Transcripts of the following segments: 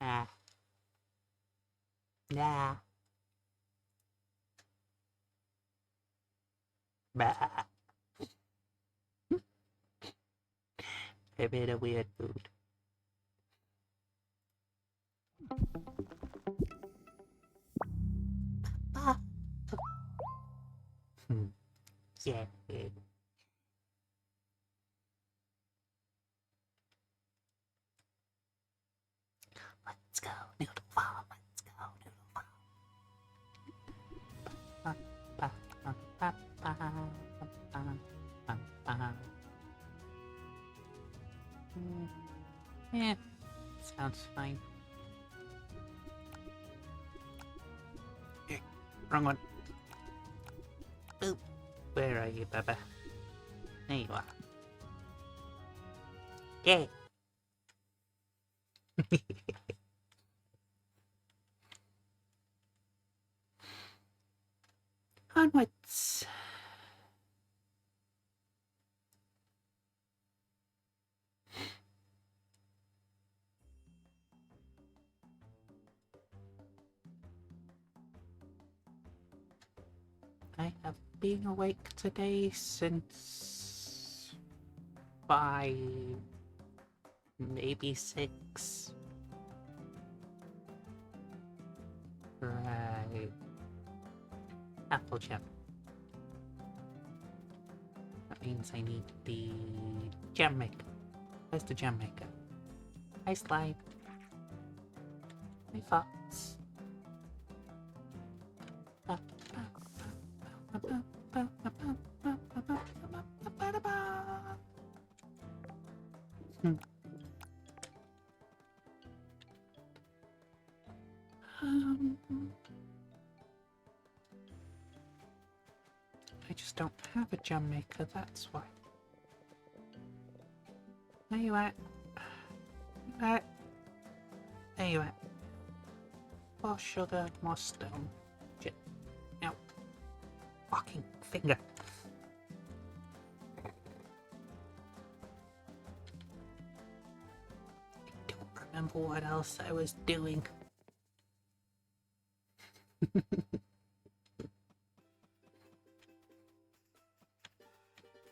Ah. Nah. Bah. I made a weird food. Ah. Yeah. Let's go, Noodle Farm. Let's go, Noodle Farm. Yeah, sounds fine. Wrong one. Boop. Where are you, Baba? There you are. Yeah. Onwards. I have been awake today since 5, maybe 6. Right. Applejack. That means I need the jam maker. Where's the jam maker? Hi, Slime. Hi, Fox. I just don't have a jam maker, that's why. Where you at? There you at. More sugar, more stone. Shit. Ow. Fucking finger. I don't remember what else I was doing.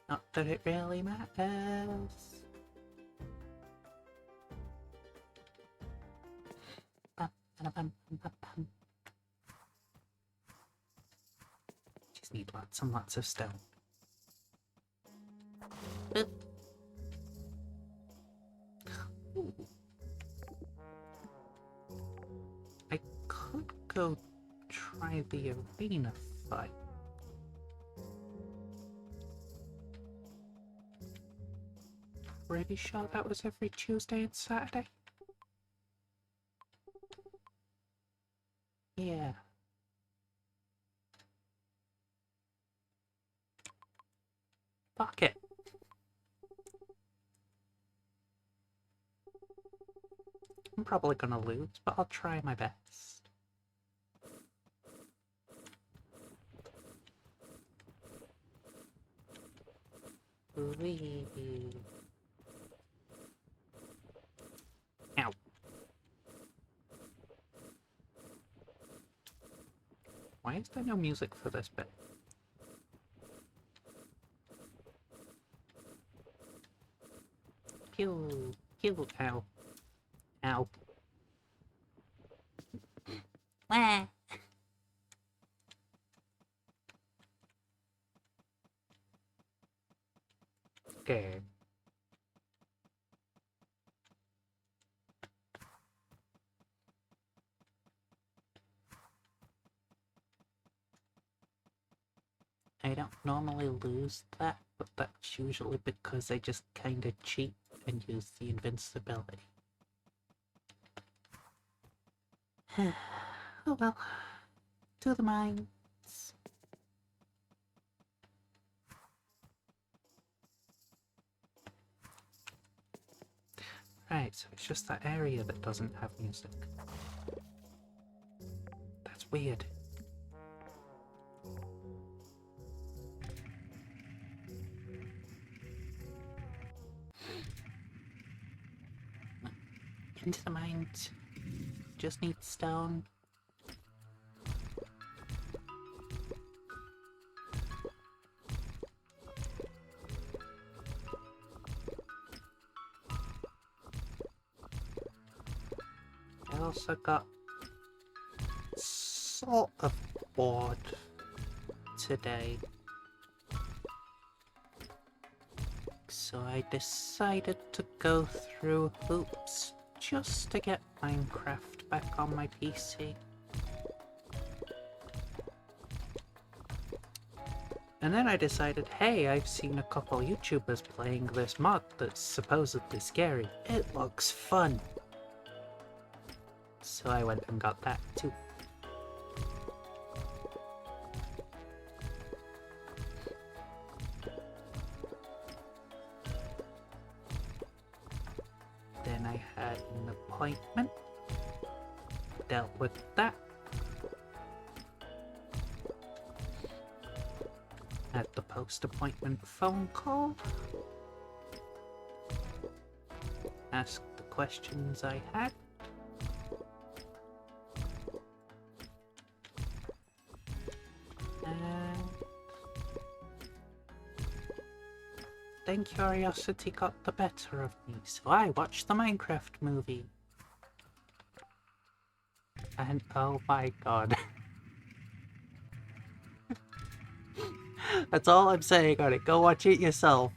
Not that it really matters. Just need lots and lots of stone. Boop. Ooh. I could go try the arena fight. Pretty sure that was every Tuesday and Saturday. Yeah. Fuck it. I'm probably gonna lose, but I'll try my best. Wee. Ow. Why is there no music for this bit? Pew. Pew. Ow. Ow. Wah. Okay. I don't normally lose that, but that's usually because I just kinda cheat and use the invincibility. Oh well. To the mines. Right, so it's just that area that doesn't have music. That's weird. Into the mines. just need stone. I also got sort of bored today, so I decided to go through hoops just to get Minecraft back on my PC. And then I decided, hey, I've seen a couple YouTubers playing this mod that's supposedly scary. It looks fun. So I went and got that too. Then I had an appointment, dealt with that. Had the post-appointment phone call, asked the questions I had. Then curiosity got the better of me, so I watched the Minecraft movie. And oh my god. That's all I'm saying on it. Go watch it yourself.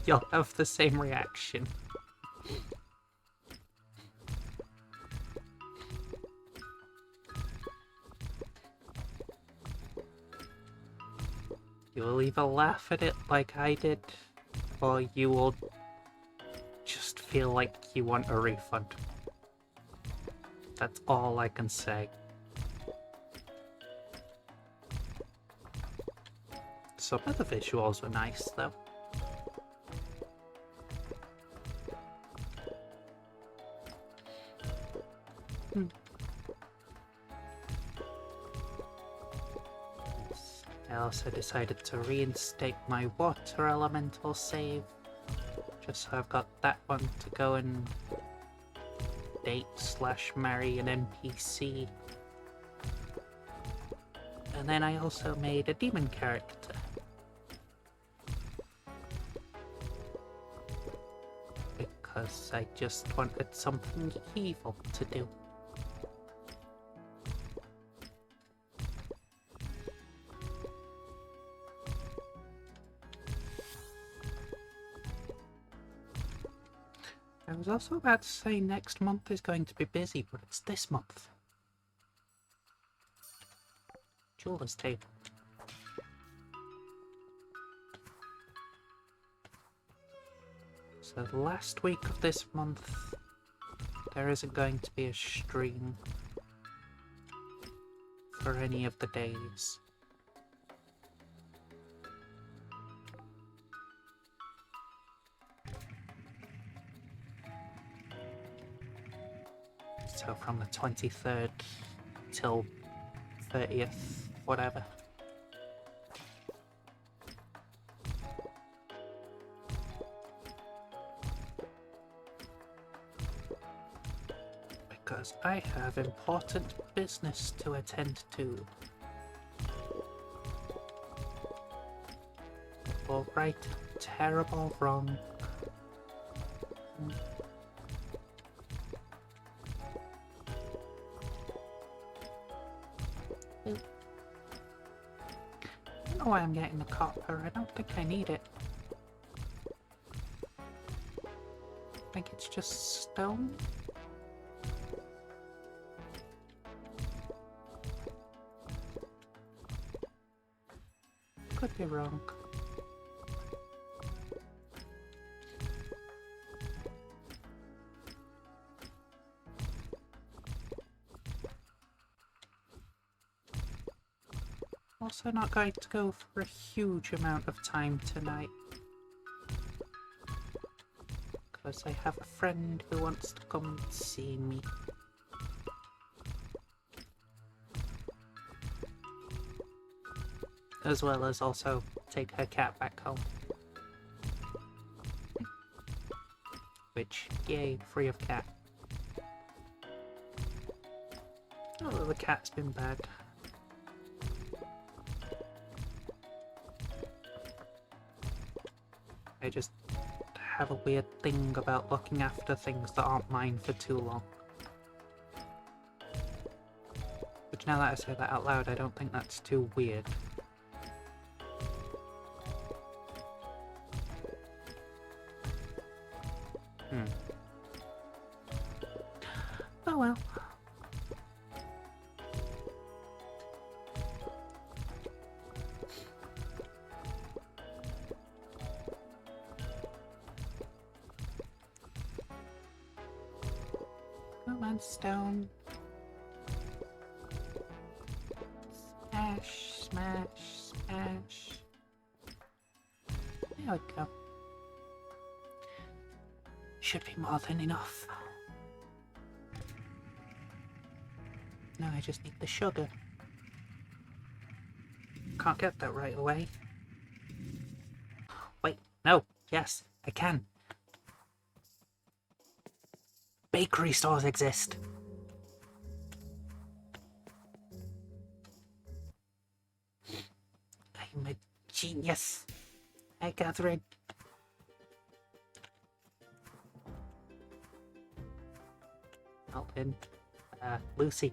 You'll have the same reaction. You'll either laugh at it like I did, or you will just feel like you want a refund. That's all I can say. Some of the visuals were nice, though. I also decided to reinstate my water elemental save, just so I've got that one to go and date/marry an NPC. And then I also made a demon character. Because I just wanted something evil to do. I was also about to say next month is going to be busy, but it's this month. Jeweler's table. So the last week of this month, there isn't going to be a stream for any of the days. So from the 23rd till 30th, whatever. Because I have important business to attend to. All right, terrible, wrong. I don't know why I'm getting the copper. I don't think I need it. I think it's just stone. Could be wrong. Also not going to go for a huge amount of time tonight. Because I have a friend who wants to come and see me. As well as also take her cat back home. Which, yay, free of cat. Oh, the cat's been bad. I just have a weird thing about looking after things that aren't mine for too long. Which, now that I say that out loud, I don't think that's too weird. Oh well. Come on, stone. Smash, smash, smash. There we go. Should be more than enough. Now I just need the sugar. Can't get that right away. Wait, no. Yes, I can. Bakery stores exist. I'm a genius. Hey, Catherine. Alvin. Lucy.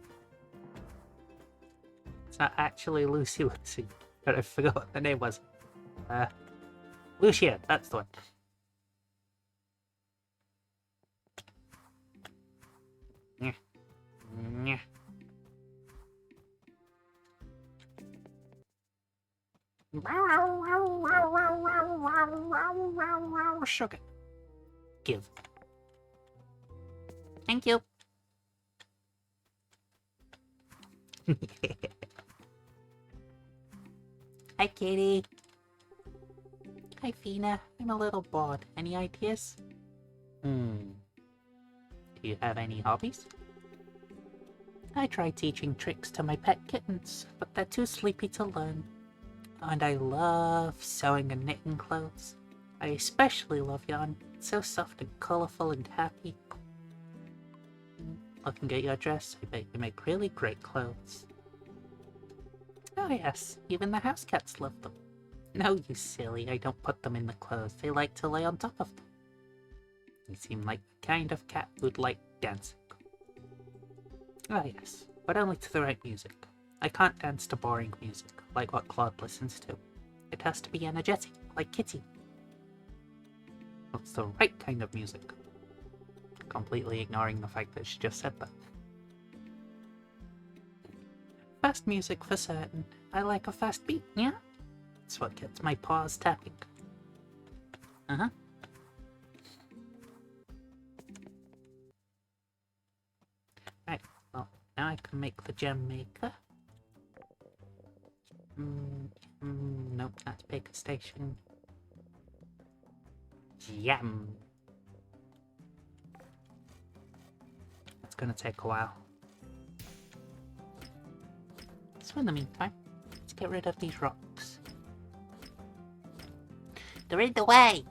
It's not actually Lucy, but I forgot what the name was. Lucia, that's the one. Sugar. Give. Thank you. Hi, Katie. Hi, Fina. I'm a little bored. Any ideas? Do you have any hobbies? I try teaching tricks to my pet kittens, but they're too sleepy to learn. And I love sewing and knitting clothes. I especially love yarn. It's so soft and colourful and happy. Looking at your dress, I bet you make really great clothes. Oh yes, even the house cats love them. No, you silly, I don't put them in the clothes. They like to lay on top of them. You seem like the kind of cat who'd like dancing. Oh yes, but only to the right music. I can't dance to boring music, like what Claude listens to. It has to be energetic, like Kitty. What's the right kind of music? Completely ignoring the fact that she just said that. Fast music for certain. I like a fast beat, yeah? It's what gets my paws tapping. Uh-huh. Right, well, now I can make the gem maker. Nope, that's Baker Station. Jam. That's gonna take a while. So in the meantime, let's get rid of these rocks. They're in the way!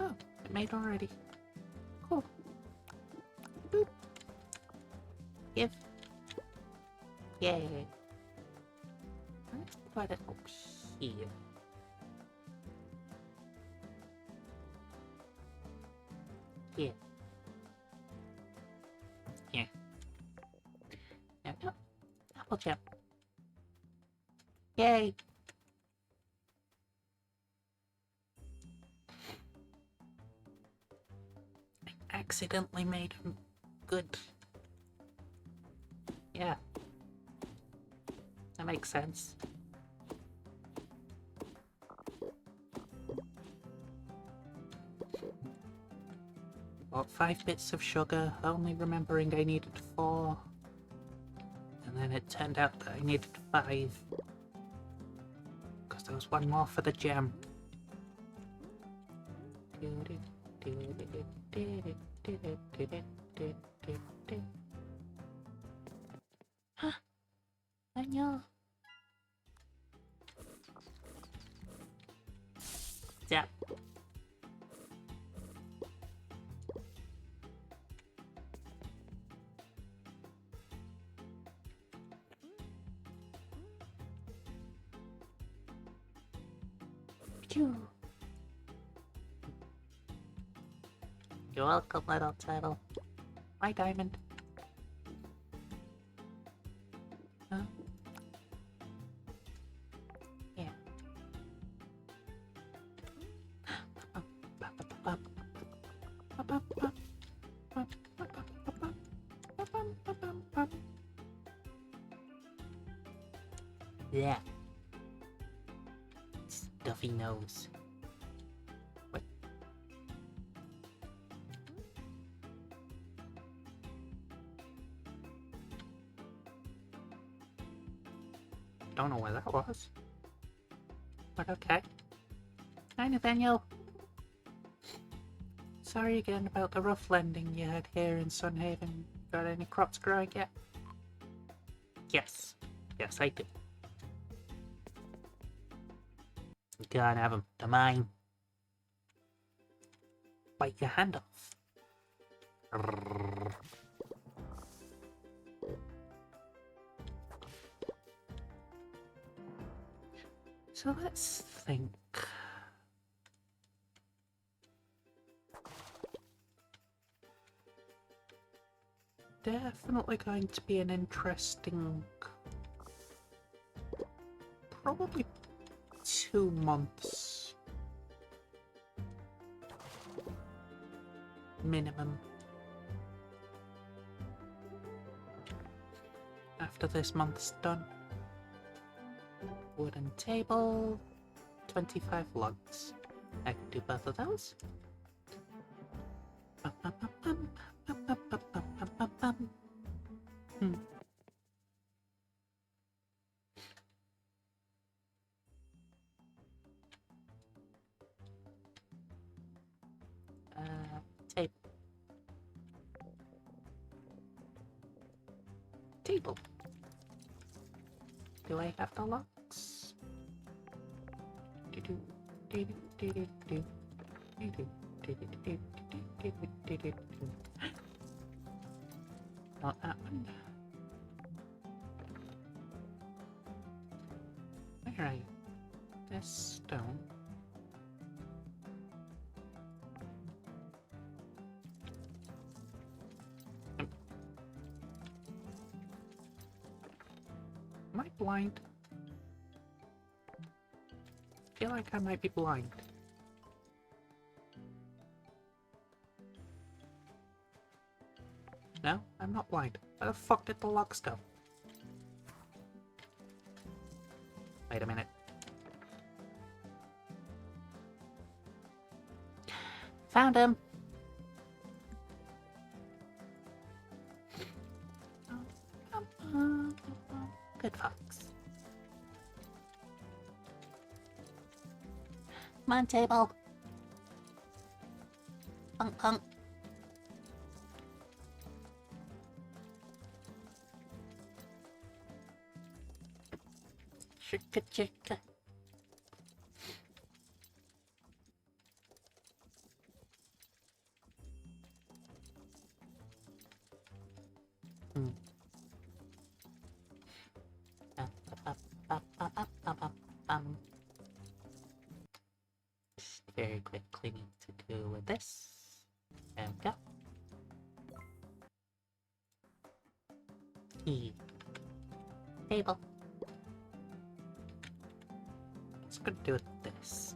Oh, it made already. Cool. Boop. Give. Yay. Let's put it up here. Here. Here. No, no. Apple jam. Yay. I accidentally made him good. Yeah. makes sense. Bought 5 bits of sugar, only remembering I needed 4. And then it turned out that I needed 5. Because there was one more for the gem. Huh? I know. Yeah. You're welcome, little turtle. My diamond. Huh? Yeah. Yeah. Stuffy nose. What? Don't know where that was. But okay. Hi, Nathaniel. Sorry again about the rough landing you had here in Sunhaven. Got any crops growing yet? Yes. Yes, I do. You can't have them. They're mine. Bite your hand off. So let's think. Definitely going to be an interesting... probably 2 months. Minimum. After this month's done. Wooden table, 25 logs. I can do both of those. Table. Table. Do I have the locks? Not that one. Alright. This stone. Am I blind? I feel like I might be blind. No, I'm not blind. Where the fuck did the logs go? Wait a minute. Found him! Good fox. Come on, table. Punk, punk. Chicka, chicka. Very quick cleaning to do with this. And go. E. Table. What's good to do with this?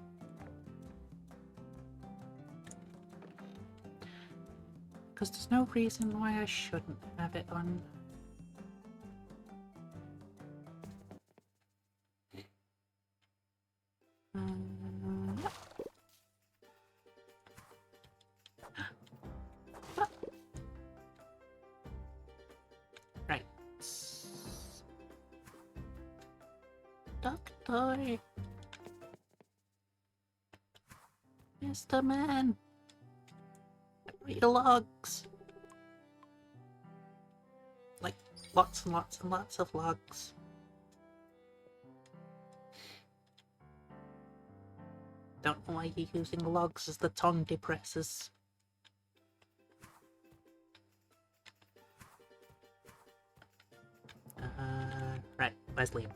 Because there's no reason why I shouldn't have it on. Boy! Mr. Man! Where are your logs? Like, lots and lots and lots of logs. Don't know why you're using logs as the tongue depressors. Right, where's Liam?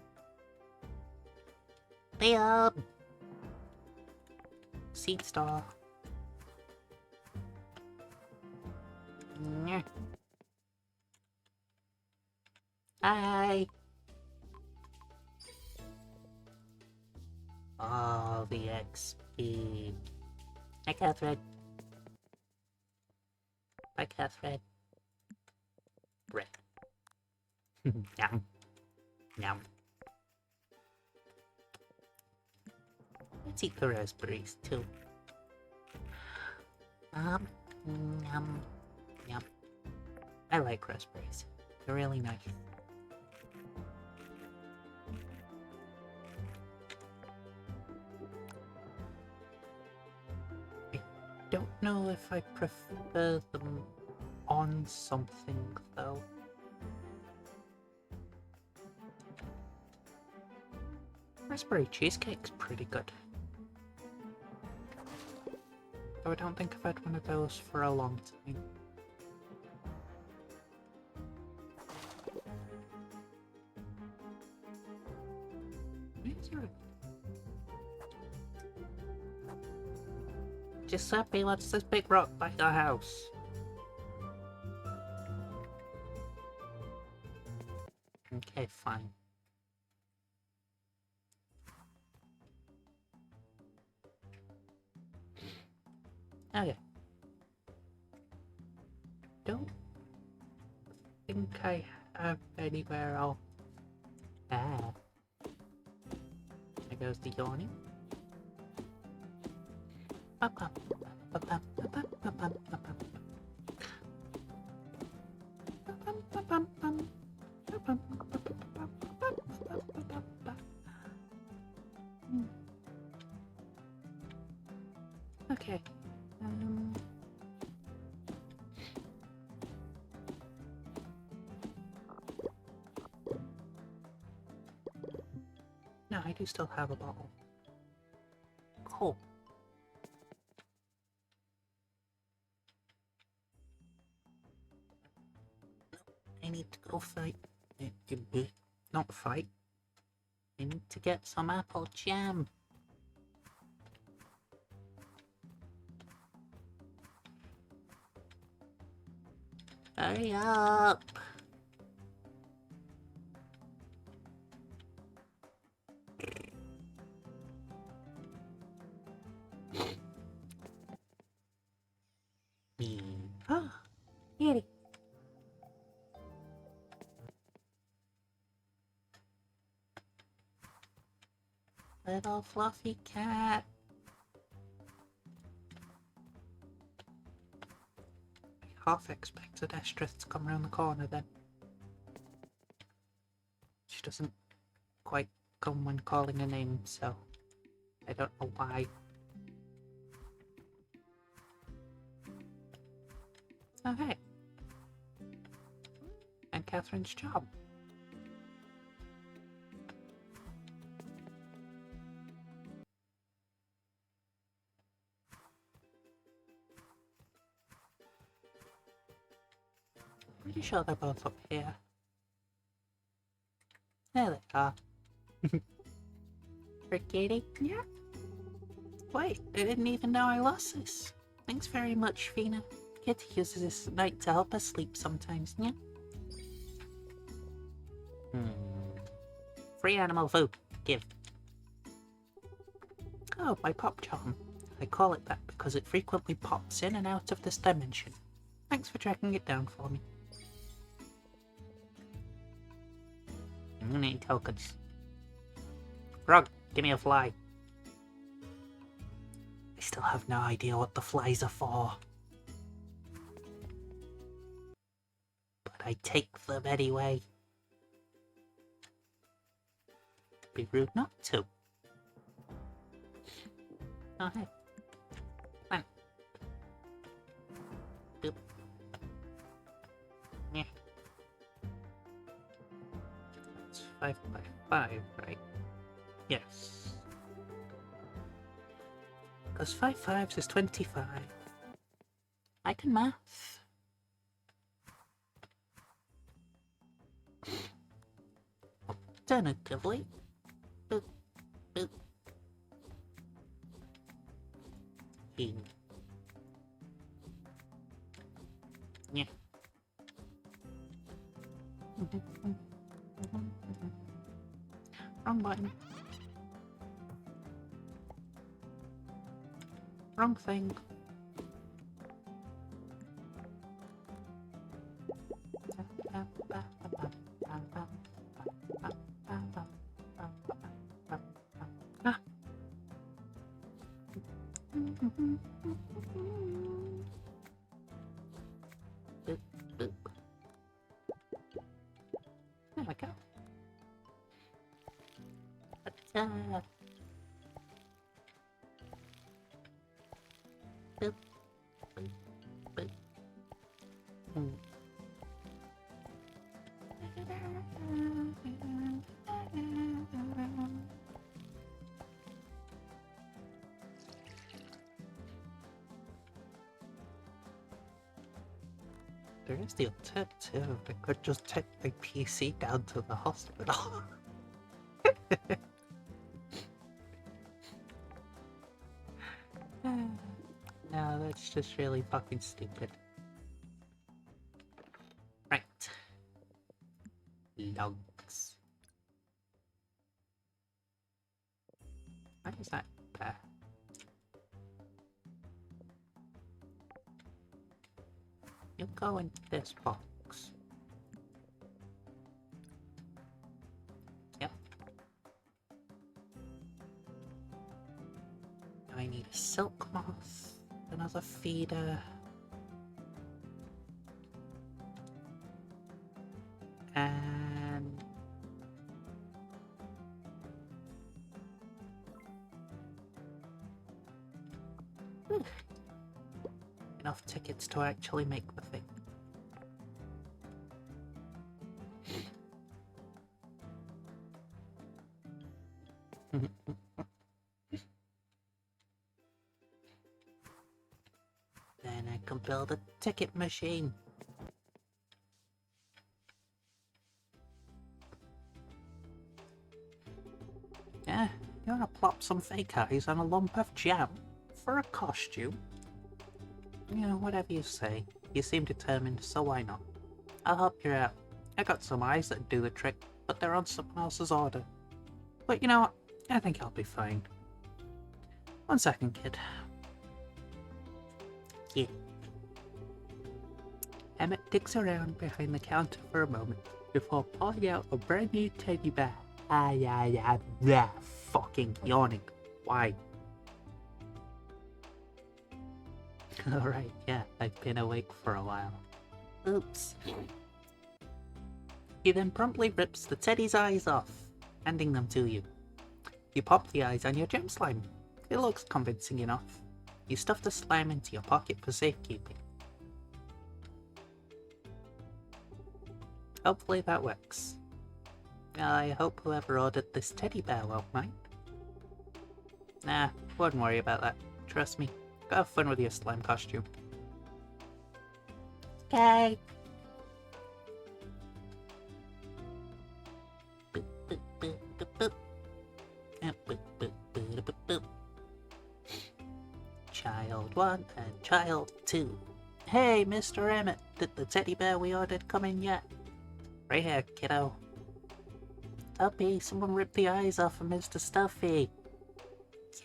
Liam! Seed star. Nyeh. Hi! Oh, the XP. Hi, Catherine. Bye, Catherine. Bread. Yum. Yum. Let's eat the raspberries, too. Yum. Yum. I like raspberries. They're really nice. I don't know if I prefer them on something, though. Raspberry cheesecake's pretty good. Though I don't think I've had one of those for a long time. Giuseppe, what's this big rock by your house? Okay, fine. Okay. Don't think I have anywhere else. Ah. There goes the yawning. Okay. No, I do still have a bottle. Cool. I need to go fight. Not fight. I need to get some apple jam. Hurry up! Ah, Kitty. Little fluffy cat. I half expected Estrith to come around the corner then. She doesn't quite come when calling her name, so I don't know why. Oh, hey. And Catherine's job. Pretty sure they're both up here. There they are. For Kitty? Yeah. Wait, I didn't even know I lost this. Thanks very much, Fina. Kitty uses this at night to help us sleep sometimes, yeah? Free animal food. Give. Oh, my pop charm. I call it that because it frequently pops in and out of this dimension. Thanks for tracking it down for me. I'm gonna need tokens. Frog, give me a fly. I still have no idea what the flies are for. But I take them anyway. be rude not to. Oh, hey. Come on. Boop. Yeah. That's 5 by 5, right? Yes. Because 5 5s is 25. I can math. Alternatively, boop, boop. Yeah. Wrong button. Wrong thing. Ah. Boop, boop. There we go. Boop, boop, boop. There is the alternative. I could just take my PC down to the hospital. No, that's just really fucking stupid. Right. Logs. Why is that there? You go into this box. Yep. I need a silk moth, another feeder, and enough tickets to actually make the thing. Then I can build a ticket machine. Yeah, you wanna plop some fake eyes on a lump of jam for a costume? You know, whatever you say. You seem determined, so why not? I'll help you out. I got some eyes that do the trick, but they're on someone else's order. But you know what? I think I'll be fine. 1 second, kid. Yeah. Emmett digs around behind the counter for a moment before pulling out a brand new teddy bear. Fucking yawning. Why? Alright, yeah, I've been awake for a while. Oops. He then promptly rips the teddy's eyes off, handing them to you. You pop the eyes on your gem slime. It looks convincing enough. You stuff the slime into your pocket for safekeeping. Hopefully that works. I hope whoever ordered this teddy bear won't mind. Nah, wouldn't worry about that. Trust me. Go have fun with your slime costume. Okay. Child 1 and Child 2. Hey, Mr. Emmett, did the teddy bear we ordered come in yet? Right here, kiddo. Tuppy, someone ripped the eyes off of Mr. Stuffy.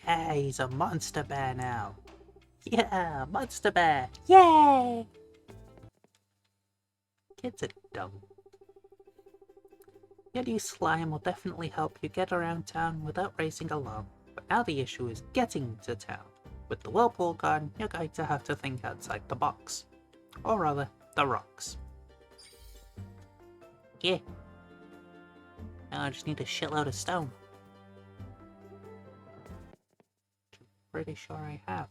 Yeah, he's a monster bear now. Yeah, monster bear. Yay! Kids are dumb. Your new slime will definitely help you get around town without raising alarm. But now the issue is getting to town. With the whirlpool gone, you're going to have to think outside the box. Or rather, the rocks. Yeah. Now I just need a shitload of stone. pretty sure I have.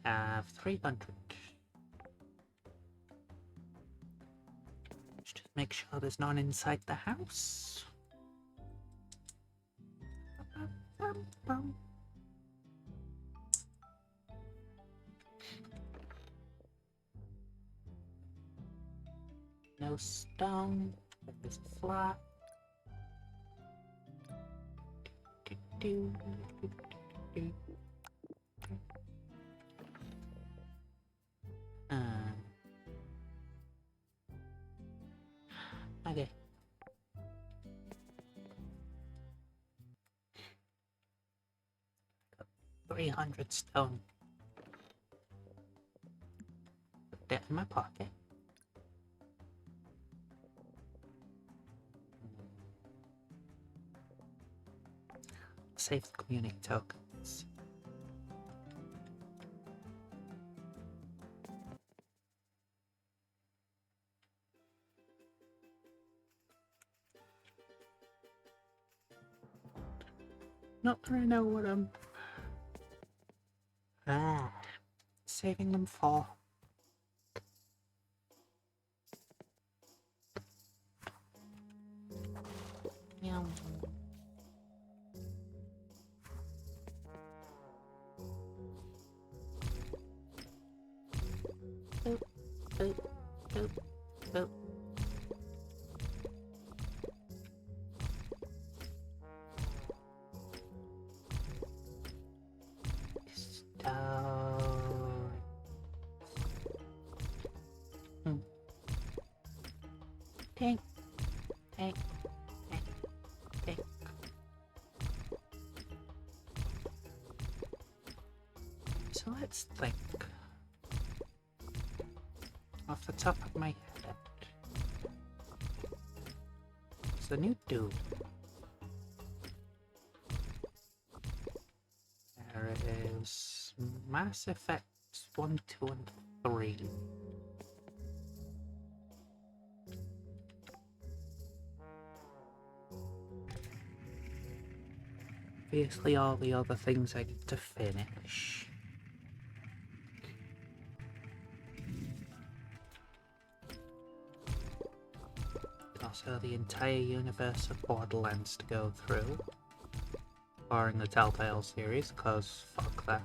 I have 300. Let's just make sure there's none inside the house. No stone. There's a flat. Okay. Got 300 stone. Put that in my pocket. Save the community tokens. Not that I know what I'm saving them for. Yeah. Boop, boop, boop, boop. Stone. Tank, tank, tank, tank. So let's think. Off the top of my head. It's the new dude. There is Mass Effect 1, 2, and 3. Obviously all the other things I need to finish. Also the entire universe of Borderlands to go through. Barring the Telltale series, cause fuck that.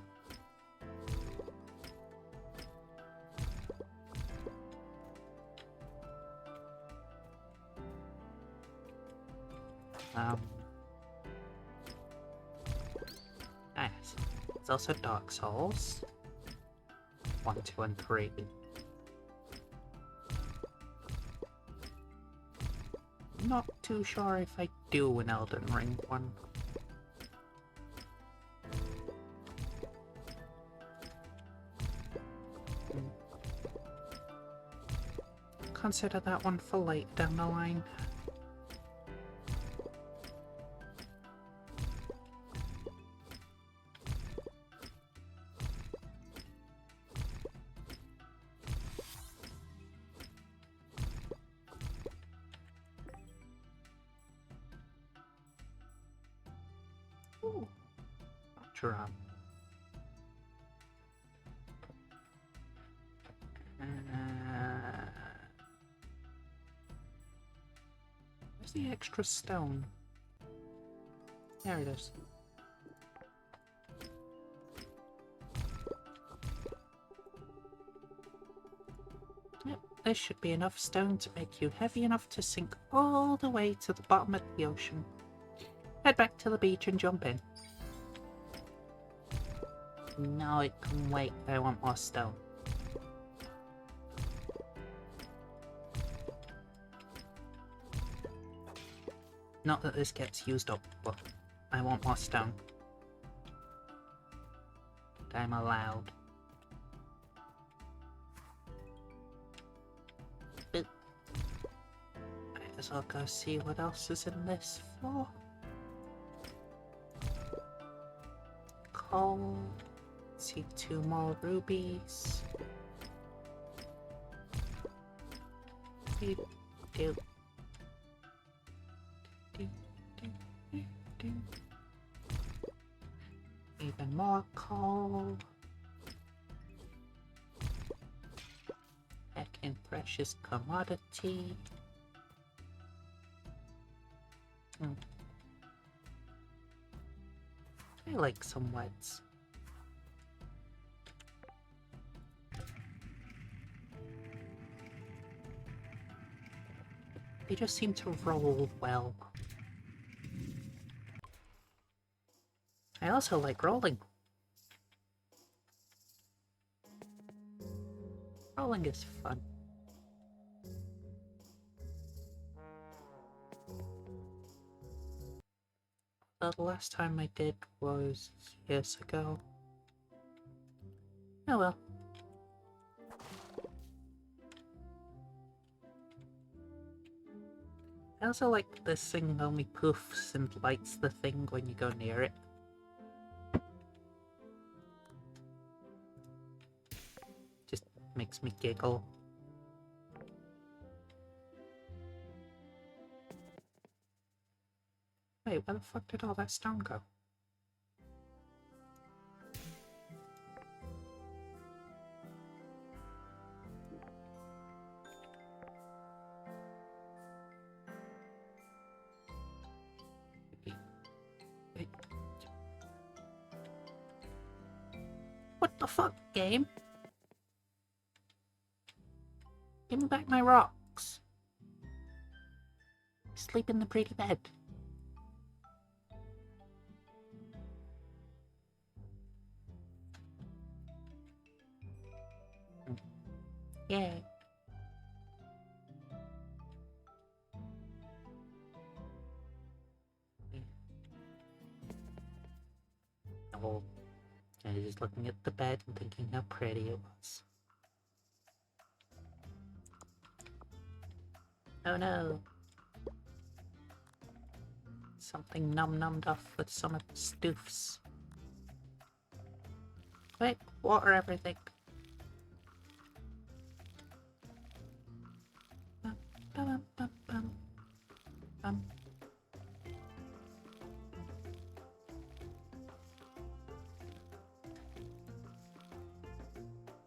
Nice. It's also Dark Souls 1, 2, and 3. Not too sure if I do an Elden Ring one. Consider that one for late down the line. Ooh, Ultron. Where's the extra stone? There it is. Yep, there should be enough stone to make you heavy enough to sink all the way to the bottom of the ocean. Head back to the beach and jump in. No, it can wait. I want more stone. Not that this gets used up, but I want more stone. I'm allowed. But might as well go see what else is in this floor. Coal. See 2 more rubies. Doop, doop. Doop, more coal. Heckin' precious commodity. I like some weds. They just seem to roll well. I also like rolling. Rolling is fun. The last time I did was years ago. Oh well. I also like this thing only poofs and lights the thing when you go near it. Just makes me giggle. Wait, where the fuck did all that stone go? What the fuck, game? Give me back my rocks. Sleep in the pretty bed. Yay. Oh, I was just looking at the bed and thinking how pretty it was. Oh no. Something num-nummed off with some of the stoofs. Quick, water everything. Bum, bum, bum, bum, bum.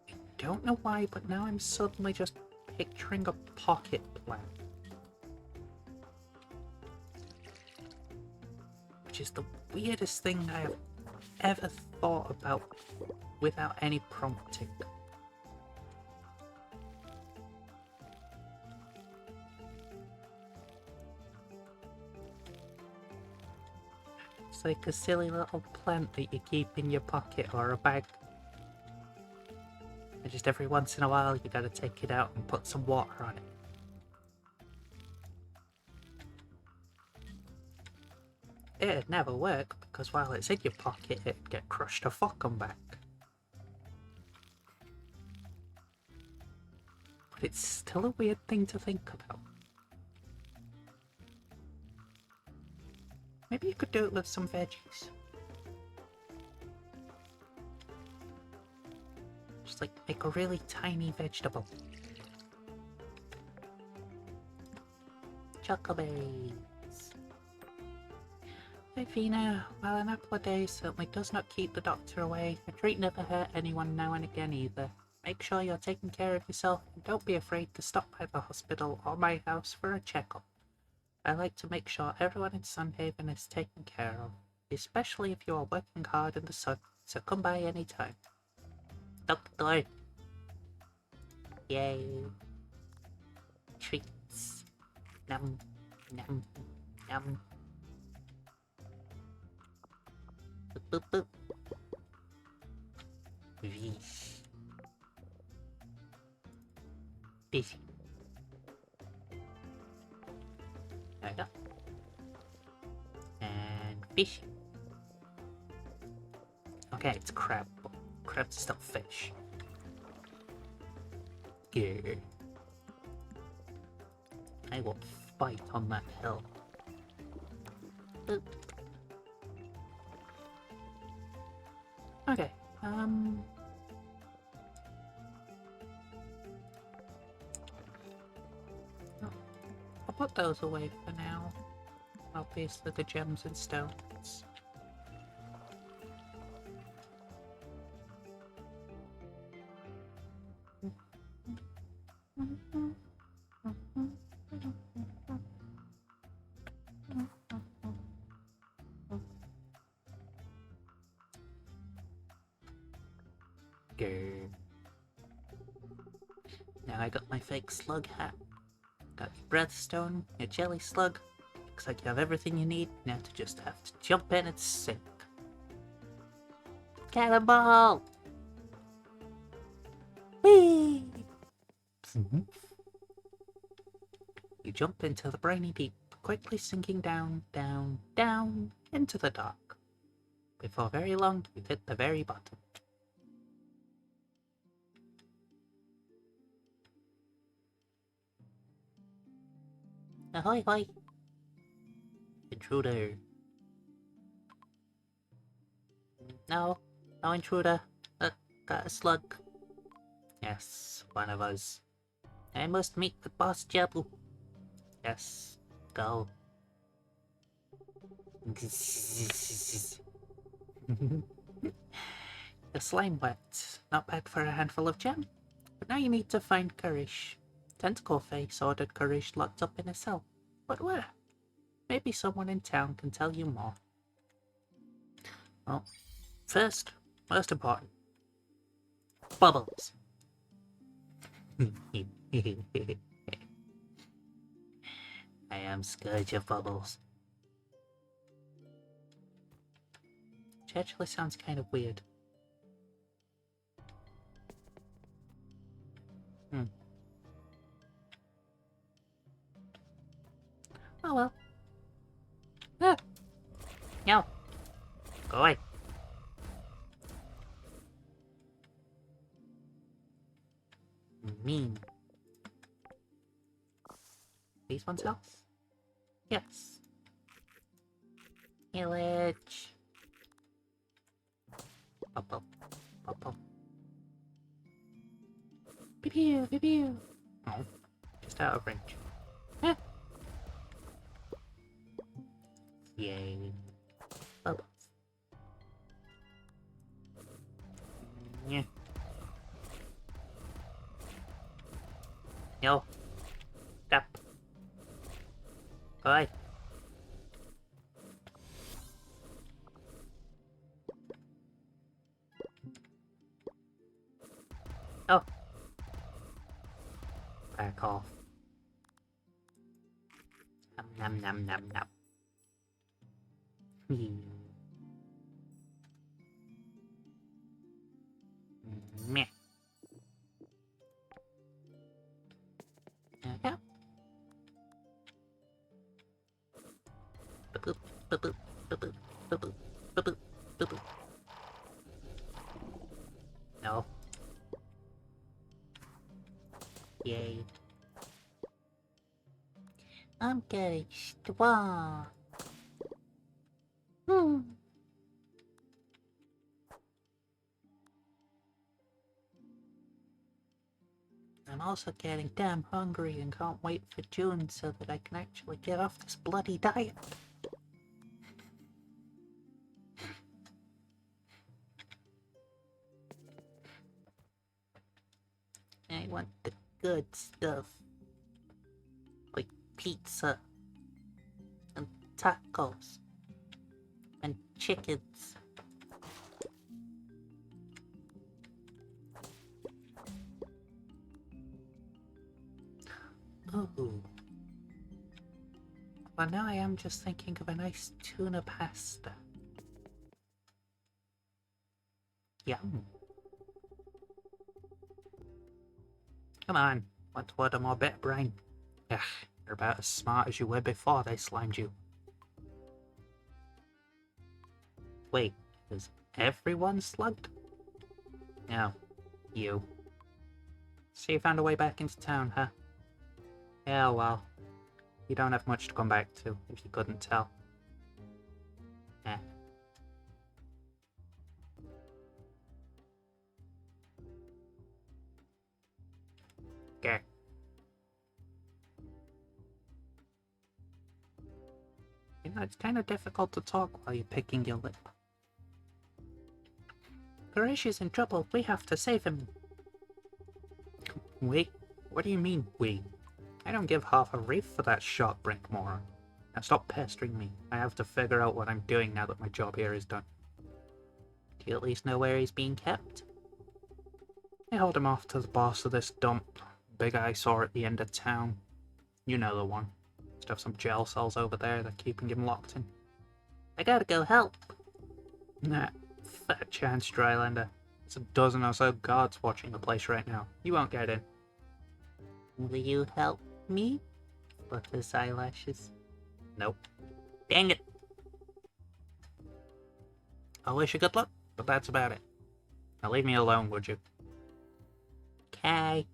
I don't know why, but now I'm suddenly just picturing a pocket plant. Which is the weirdest thing I have ever thought about without any prompting. It's like a silly little plant that you keep in your pocket or a bag. And just every once in a while you gotta take it out and put some water on it. It'd never work because while it's in your pocket it'd get crushed to fuck 'em back. But it's still a weird thing to think about. Maybe you could do it with some veggies. Just like make a really tiny vegetable. Chocoberries. Hey Fina, while an apple a day certainly does not keep the doctor away, a treat never hurt anyone now and again either. Make sure you're taking care of yourself and don't be afraid to stop by the hospital or my house for a checkup. I like to make sure everyone in Sunhaven is taken care of, especially if you are working hard in the sun, so come by anytime. Doctor! Yay! Treats. Num, num, num. Boop, boop, boop. Vish. Busy. There we go. And fish. Okay, it's crab. Crab's still fish. Yeah. I will fight on that hill. Boop. Okay, I'll put those away for now. Obviously the gems and stones. Now I got my fake slug hat. Got your breathstone, your jelly slug. Looks like you have everything you need. Now to just have to jump in and sink. Cannonball! Whee! You jump into the briny deep, quickly sinking down, down, down into the dark. Before very long, you hit the very bottom. Ahoy hoy! Intruder. No, no intruder. Got a slug. Yes, one of us. I must meet with Boss Jabu. Yes, go. The slime wet. Not bad for a handful of gem. But now you need to find Courage. Tentacle Face ordered Courage locked up in a cell. But where? Maybe someone in town can tell you more. Well, first, most important, Bubbles. I am Scourge of Bubbles. Which actually sounds kind of weird. Oh well. Ah. No. Go away. Mean. These ones else? Yes. Village. Bubble. Bubble. Pew pew pew pew. Oh, just out of range. Ah. Yay. Bubbles. Yeah. No. Stop. Go away. Oh. Back off. Nom nom nom nom. Meh. Yeah. Boop, boop, boop, boop, boop, boop, boop, boop, boop. No. Yay. I'm getting strong. I'm also getting damn hungry and can't wait for June so that I can actually get off this bloody diet. I want the good stuff. Like pizza. And tacos. And chickens. Ooh. Well, now I am just thinking of a nice tuna pasta. Yum. Come on, let's order more bit brain. Ugh, you're about as smart as you were before they slimed you. Wait, is everyone slugged? No, you. So you found a way back into town, huh? Yeah, well, you don't have much to come back to, if you couldn't tell. Eh. Okay. You know, it's kind of difficult to talk while you're picking your lip. Garish is in trouble. We have to save him. We? What do you mean, we? I don't give half a reef for that short brink moron. Now stop pestering me. I have to figure out what I'm doing now that my job here is done. Do you at least know where he's being kept? I hauled him off to the boss of this dump. big eyesore at the end of town. You know the one. Must have some jail cells over there that are keeping him locked in. I gotta go help. Nah, fat chance, Drylander. There's a dozen or so guards watching the place right now. You won't get in. Will you help me? Flutters eyelashes. Nope. Dang it. I wish you good luck, but that's about it. Now leave me alone, would you? Okay.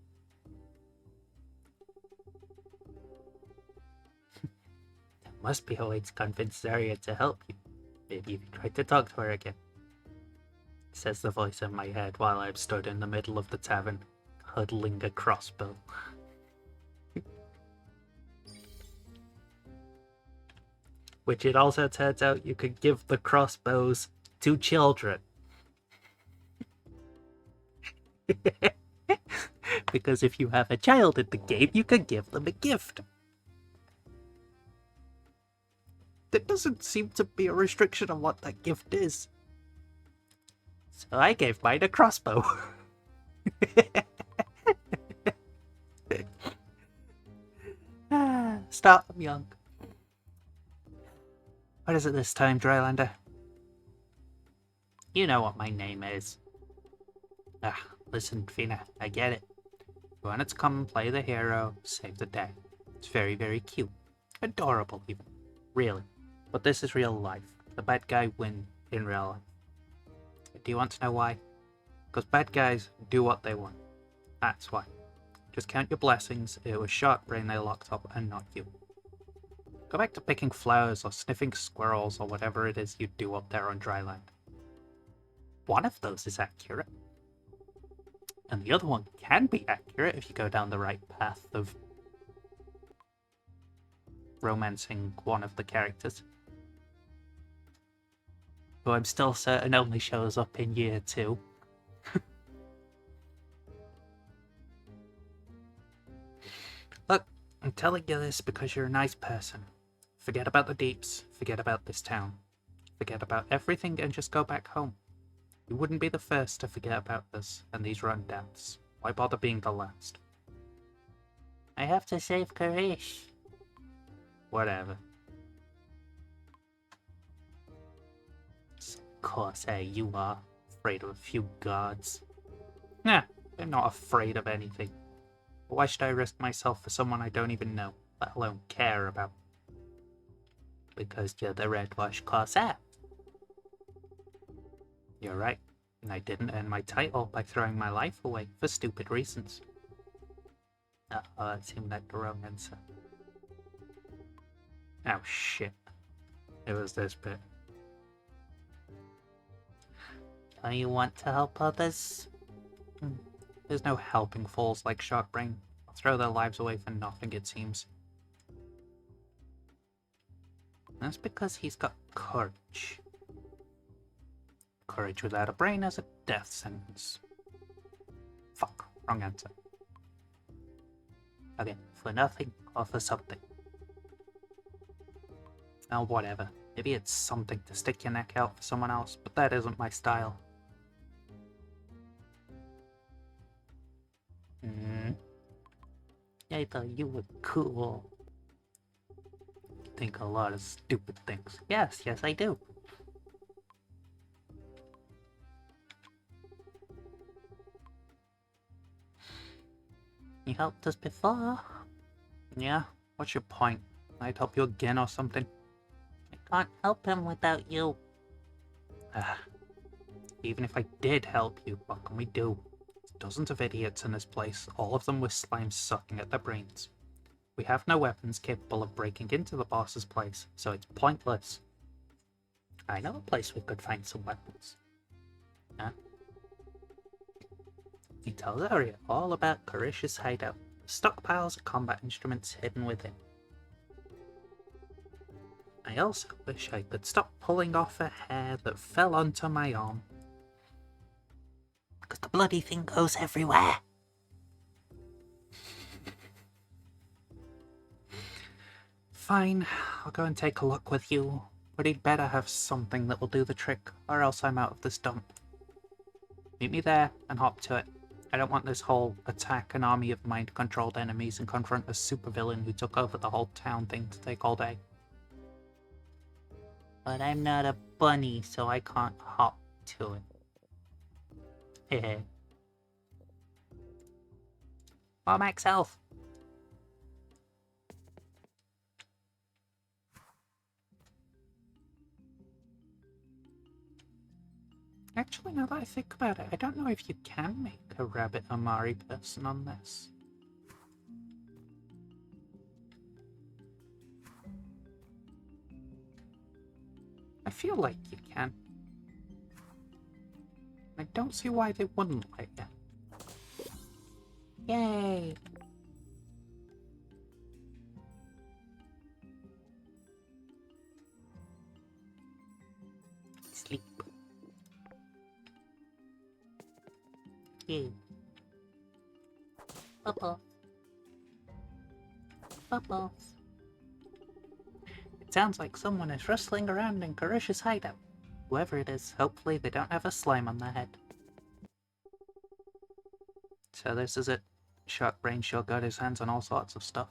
There must be a way to convince Zarya to help you. Maybe you can try to talk to her again. Says the voice in my head while I'm stood in the middle of the tavern, huddling a crossbow. Which it also turns out you could give the crossbows to children. Because if you have a child in the game, you can give them a gift. There doesn't seem to be a restriction on what that gift is. So I gave mine a crossbow. Start them young. What is it this time, Drylander? You know what my name is. Listen, Fina, I get it. You wanted to come and play the hero, save the day. It's very, very cute. Adorable, even. Really. But this is real life. The bad guy win in real life. Do you want to know why? Because bad guys do what they want. That's why. Just count your blessings. It was Sharkbrain they locked up and not you. Go back to picking flowers or sniffing squirrels or whatever it is you do up there on Dryland. One of those is accurate. And the other one can be accurate if you go down the right path of romancing one of the characters. Who I'm still certain only shows up in year 2. Look, I'm telling you this because you're a nice person. Forget about the deeps, forget about this town. Forget about everything and just go back home. You wouldn't be the first to forget about this and these rundowns. Why bother being the last? I have to save Karish. Whatever. Of course, hey, you are afraid of a few guards. Nah, I'm not afraid of anything. But why should I risk myself for someone I don't even know, let alone care about? Because you're the Redwash Corsair. You're right, and I didn't earn my title by throwing my life away for stupid reasons. Uh-oh, that seemed like the wrong answer. Oh shit. It was this bit. Don't you want to help others? There's no helping fools like Sharkbrain. Throw their lives away for nothing, it seems. That's because he's got courage. Courage without a brain is a death sentence. Fuck, wrong answer. Okay, for nothing or for something. Oh, whatever. Maybe it's something to stick your neck out for someone else, but that isn't my style. I thought you were cool. You think a lot of stupid things. Yes, I do. You helped us before. Yeah? What's your point? I'd help you again or something? I can't help him without you. Even if I did help you, what can we do? Dozens of idiots in this place, all of them with slime sucking at their brains. We have no weapons capable of breaking into the boss's place, so it's pointless. I know a place we could find some weapons. Huh? He tells Zarya all about Karish's hideout, the stockpiles of combat instruments hidden within. I also wish I could stop pulling off a hair that fell onto my arm. Because the bloody thing goes everywhere. Fine, I'll go and take a look with you, but he'd better have something that will do the trick, or else I'm out of this dump. Meet me there and hop to it. I don't want this whole attack an army of mind-controlled enemies and confront a supervillain who took over the whole town thing to take all day. But I'm not a bunny, so I can't hop to it. Hehe. Oh, max health. Actually, now that I think about it, I don't know if you can make a Rabbit Amari person on this. I feel like you can. I don't see why they wouldn't let you. Yay! Sleep. Yay. Bubble. Bubbles. It sounds like someone is rustling around in Karish's hideout. Whoever it is, hopefully they don't have a slime on their head. So this is it. Shark Brain sure got his hands on all sorts of stuff.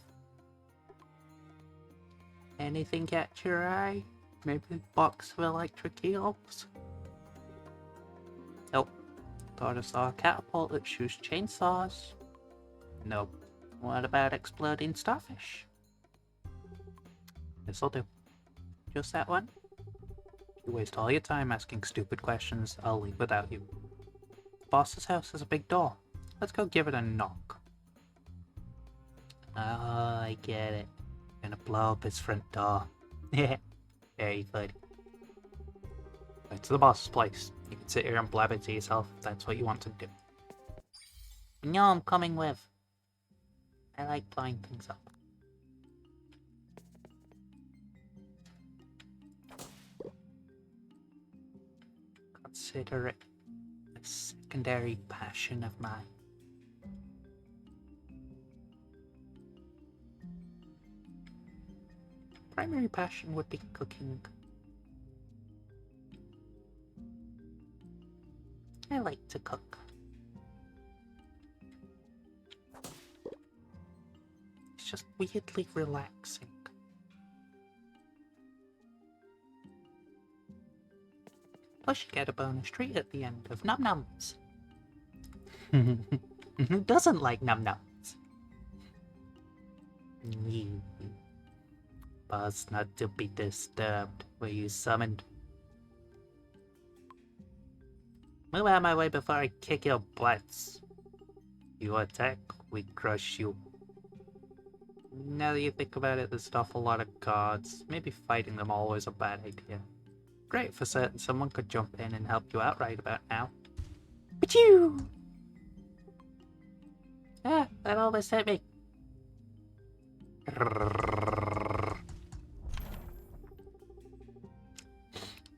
Anything catch your eye? Maybe a box of electric eels? Nope. Thought I saw a catapult that shoots chainsaws. Nope. What about exploding starfish? This'll do. Just that one? You waste all your time asking stupid questions, I'll leave without you. The boss's house has a big door. Let's go give it a knock. Oh, I get it. Gonna blow up his front door. Yeah, very funny. It's the boss's place. You can sit here and blab it to yourself if that's what you want to do. No, I'm coming with. I like blowing things up. Consider it a secondary passion of mine. Primary passion would be cooking. I like to cook. It's just weirdly relaxing. Plus you get a bonus treat at the end of Num Nums. Who doesn't like Num Nums? Pause not to be disturbed. Were you summoned? Move out of my way before I kick your butts. You attack, we crush you. Now that you think about it, there's an awful lot of guards. Maybe fighting them all is a bad idea. Great for certain someone could jump in and help you out right about now. Achoo! Ah, that almost hit me.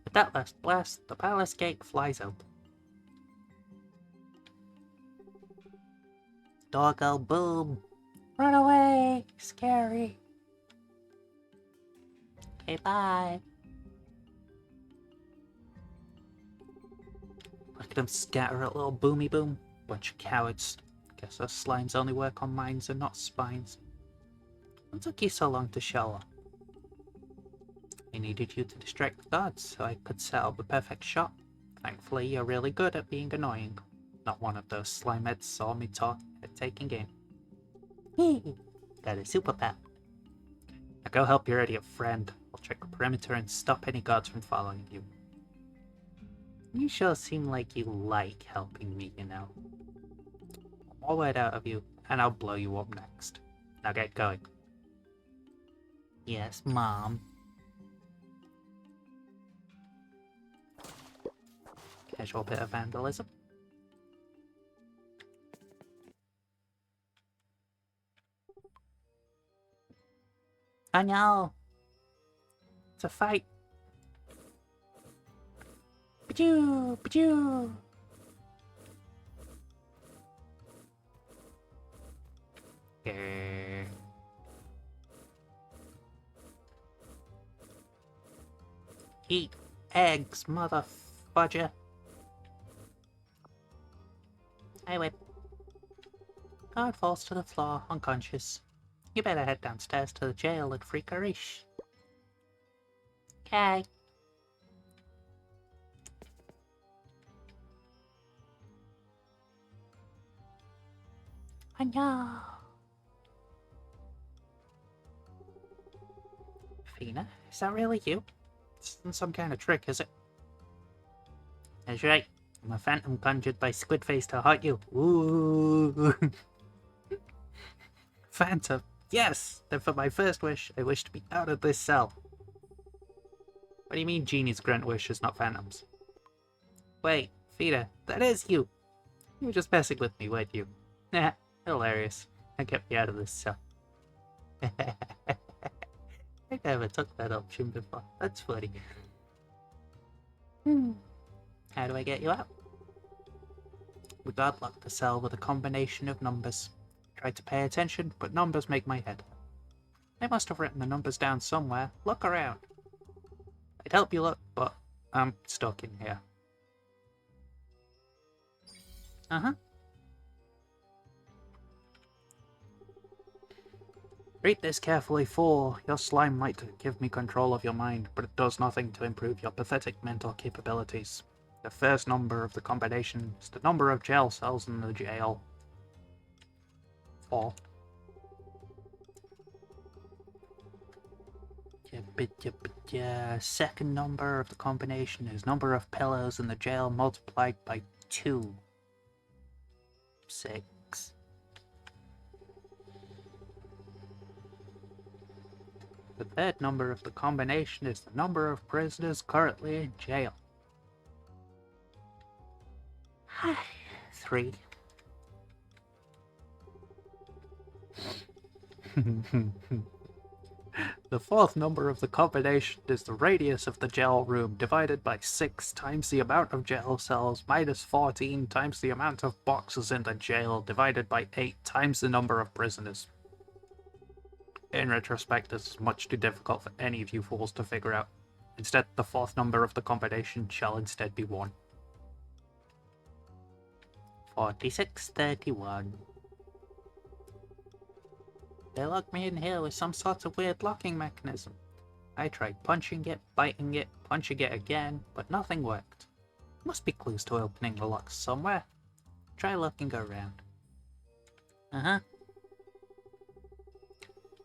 With that last blast, the palace gate flies open. Doggo boom! Run away! Scary! Okay, bye! Look at them scatter a little boomy boom. Bunch of cowards. Guess those slimes only work on minds and not spines. What took you so long to show up? I needed you to distract the guards so I could set up the perfect shot. Thankfully, you're really good at being annoying. Not one of those slimeheads saw me talk at taking aim. Hee! Got a superpower. Now go help your idiot friend. I'll check the perimeter and stop any guards from following you. You sure seem like you like helping me, you know. I'll word out of you, and I'll blow you up next. Now get going. Yes, Mom. Casual bit of vandalism. Oh no! It's a fight! Pachoo! Pachoo! Grr. Eat eggs, mother fudger. I win. Guard falls to the floor, unconscious. You better head downstairs to the jail at Frikarish. Okay. I know. Fina, is that really you? This isn't some kind of trick, is it? That's right. I'm a phantom conjured by Squidface to hurt you. Ooh. Phantom. Yes! Then for my first wish, I wish to be out of this cell. What do you mean genies grant wishes, not phantoms? Wait, Fina, that is you! You were just messing with me, weren't you? Nah, hilarious. I kept you out of this cell. I never took that option before. That's funny. How do I get you out? The guard locked the cell with a combination of numbers. Tried to pay attention, but numbers make my head. They must have written the numbers down somewhere. Look around. I'd help you look, but I'm stuck in here. Uh-huh. Read this carefully, for your slime might give me control of your mind, but it does nothing to improve your pathetic mental capabilities. The first number of the combination is the number of jail cells in the jail. 4. Second number of the combination is number of pillows in the jail multiplied by 2. 6. The third number of the combination is the number of prisoners currently in jail. 3. The fourth number of the combination is the radius of the jail room divided by 6 times the amount of jail cells minus 14 times the amount of boxes in the jail divided by 8 times the number of prisoners. In retrospect, this is much too difficult for any of you fools to figure out. Instead, the fourth number of the combination shall instead be 1. 4631. They locked me in here with some sort of weird locking mechanism. I tried punching it, biting it, punching it again, but nothing worked. Must be clues to opening the locks somewhere. Try looking around. Uh-huh.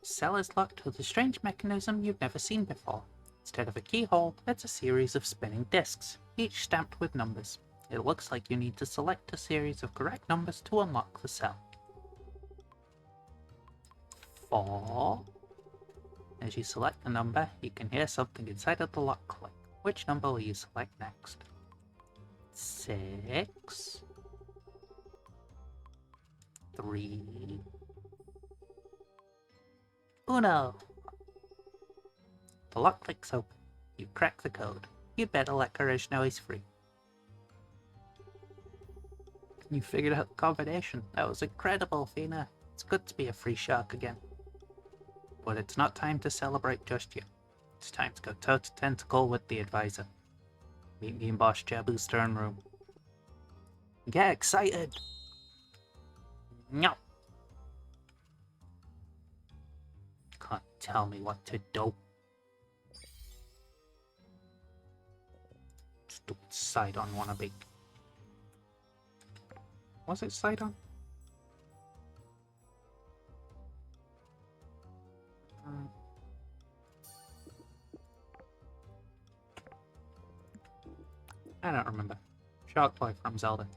Cell is locked with a strange mechanism you've never seen before. Instead of a keyhole, it's a series of spinning discs, each stamped with numbers. It looks like you need to select a series of correct numbers to unlock the cell. 4. As you select the number, you can hear something inside of the lock click. Which number will you select next? 6. 3. Uno. The lock clicks open. You crack the code. You'd better let Courage know he's free. You figured out the combination. That was incredible, Fina. It's good to be a free shark again. But it's not time to celebrate just yet. It's time to go toe to tentacle with the advisor. Meet me in Boss Jabu's turn room. Get excited! No! Can't tell me what to do. Stupid Sidon wannabe. Was it Sidon? I don't remember. Sharkboy from Zelda.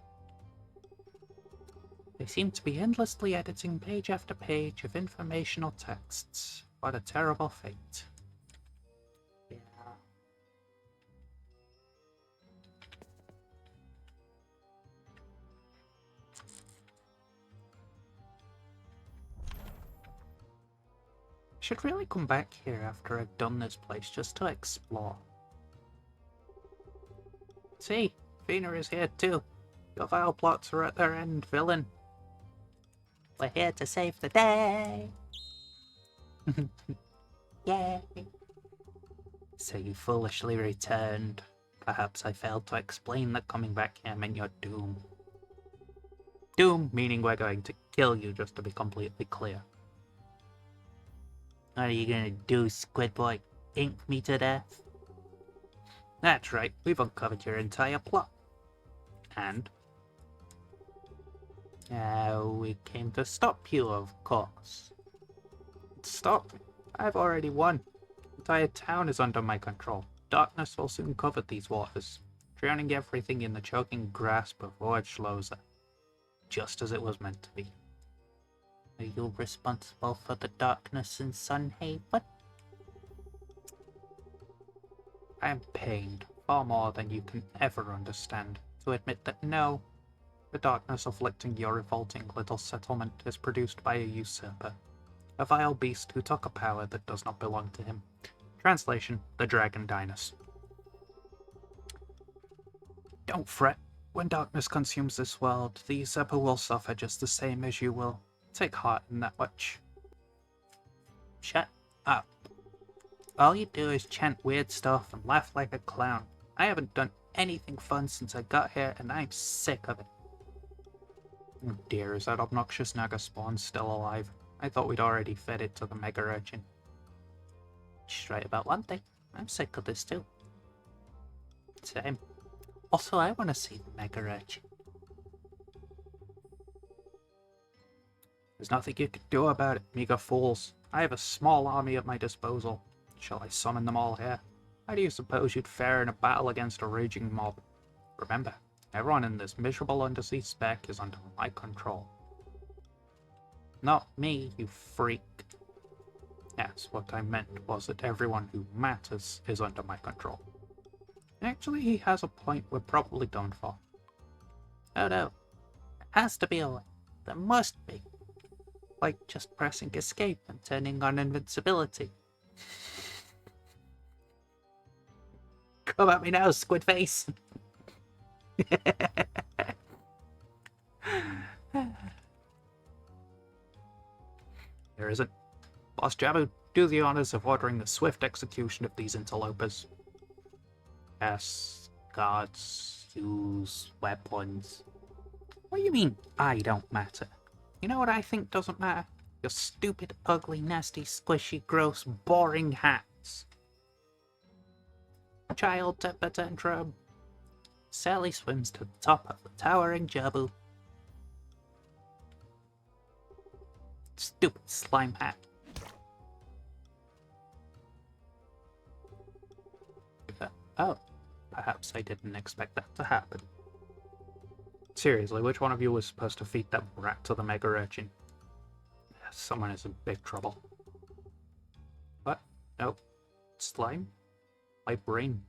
They seem to be endlessly editing page after page of informational texts. What a terrible fate. Yeah. I should really come back here after I've done this place just to explore. See, Fina is here too. Your vile plots are at their end, villain. We're here to save the day. Yay. So you foolishly returned. Perhaps I failed to explain that coming back here meant your doom. Doom, meaning we're going to kill you, just to be completely clear. What are you gonna do, Squid Boy? Ink me to death? That's right, we've uncovered your entire plot. And? We came to stop you, of course. Stop me. I've already won. The entire town is under my control. Darkness will soon cover these waters, drowning everything in the choking grasp of Lord Schlozer. Just as it was meant to be. Are you responsible for the darkness in Sunhaven? I am pained far more than you can ever understand to admit that no, the darkness afflicting your revolting little settlement is produced by a usurper, a vile beast who took a power that does not belong to him. Translation, the Dragon Dynast. Don't fret. When darkness consumes this world, the usurper will suffer just the same as you will. Take heart in that much. Shut up. All you do is chant weird stuff and laugh like a clown. I haven't done anything fun since I got here, and I'm sick of it. Oh dear, is that obnoxious Naga spawn still alive? I thought we'd already fed it to the Mega Urchin. She's right about one thing. I'm sick of this too. Same. Also, I want to see the Mega Urchin. There's nothing you can do about it, meager fools. I have a small army at my disposal. Shall I summon them all here? How do you suppose you'd fare in a battle against a raging mob? Remember, everyone in this miserable undersea speck is under my control. Not me, you freak. Yes, what I meant was that everyone who matters is under my control. Actually, he has a point we're probably done for. Oh no. There has to be a way. There must be. Like just pressing escape and turning on invincibility. Come at me now, squid face! There isn't. Boss Jabu, do the honors of ordering the swift execution of these interlopers. Yes, guards, use weapons. What do you mean, I don't matter? You know what I think doesn't matter? Your stupid, ugly, nasty, squishy, gross, boring hats. Child temper tantrum. Sally swims to the top of the towering Jabu. Stupid slime hat. Oh, perhaps I didn't expect that to happen. Seriously, which one of you was supposed to feed that rat to the Mega Urchin? Someone is in big trouble. What? No. Slime? My brain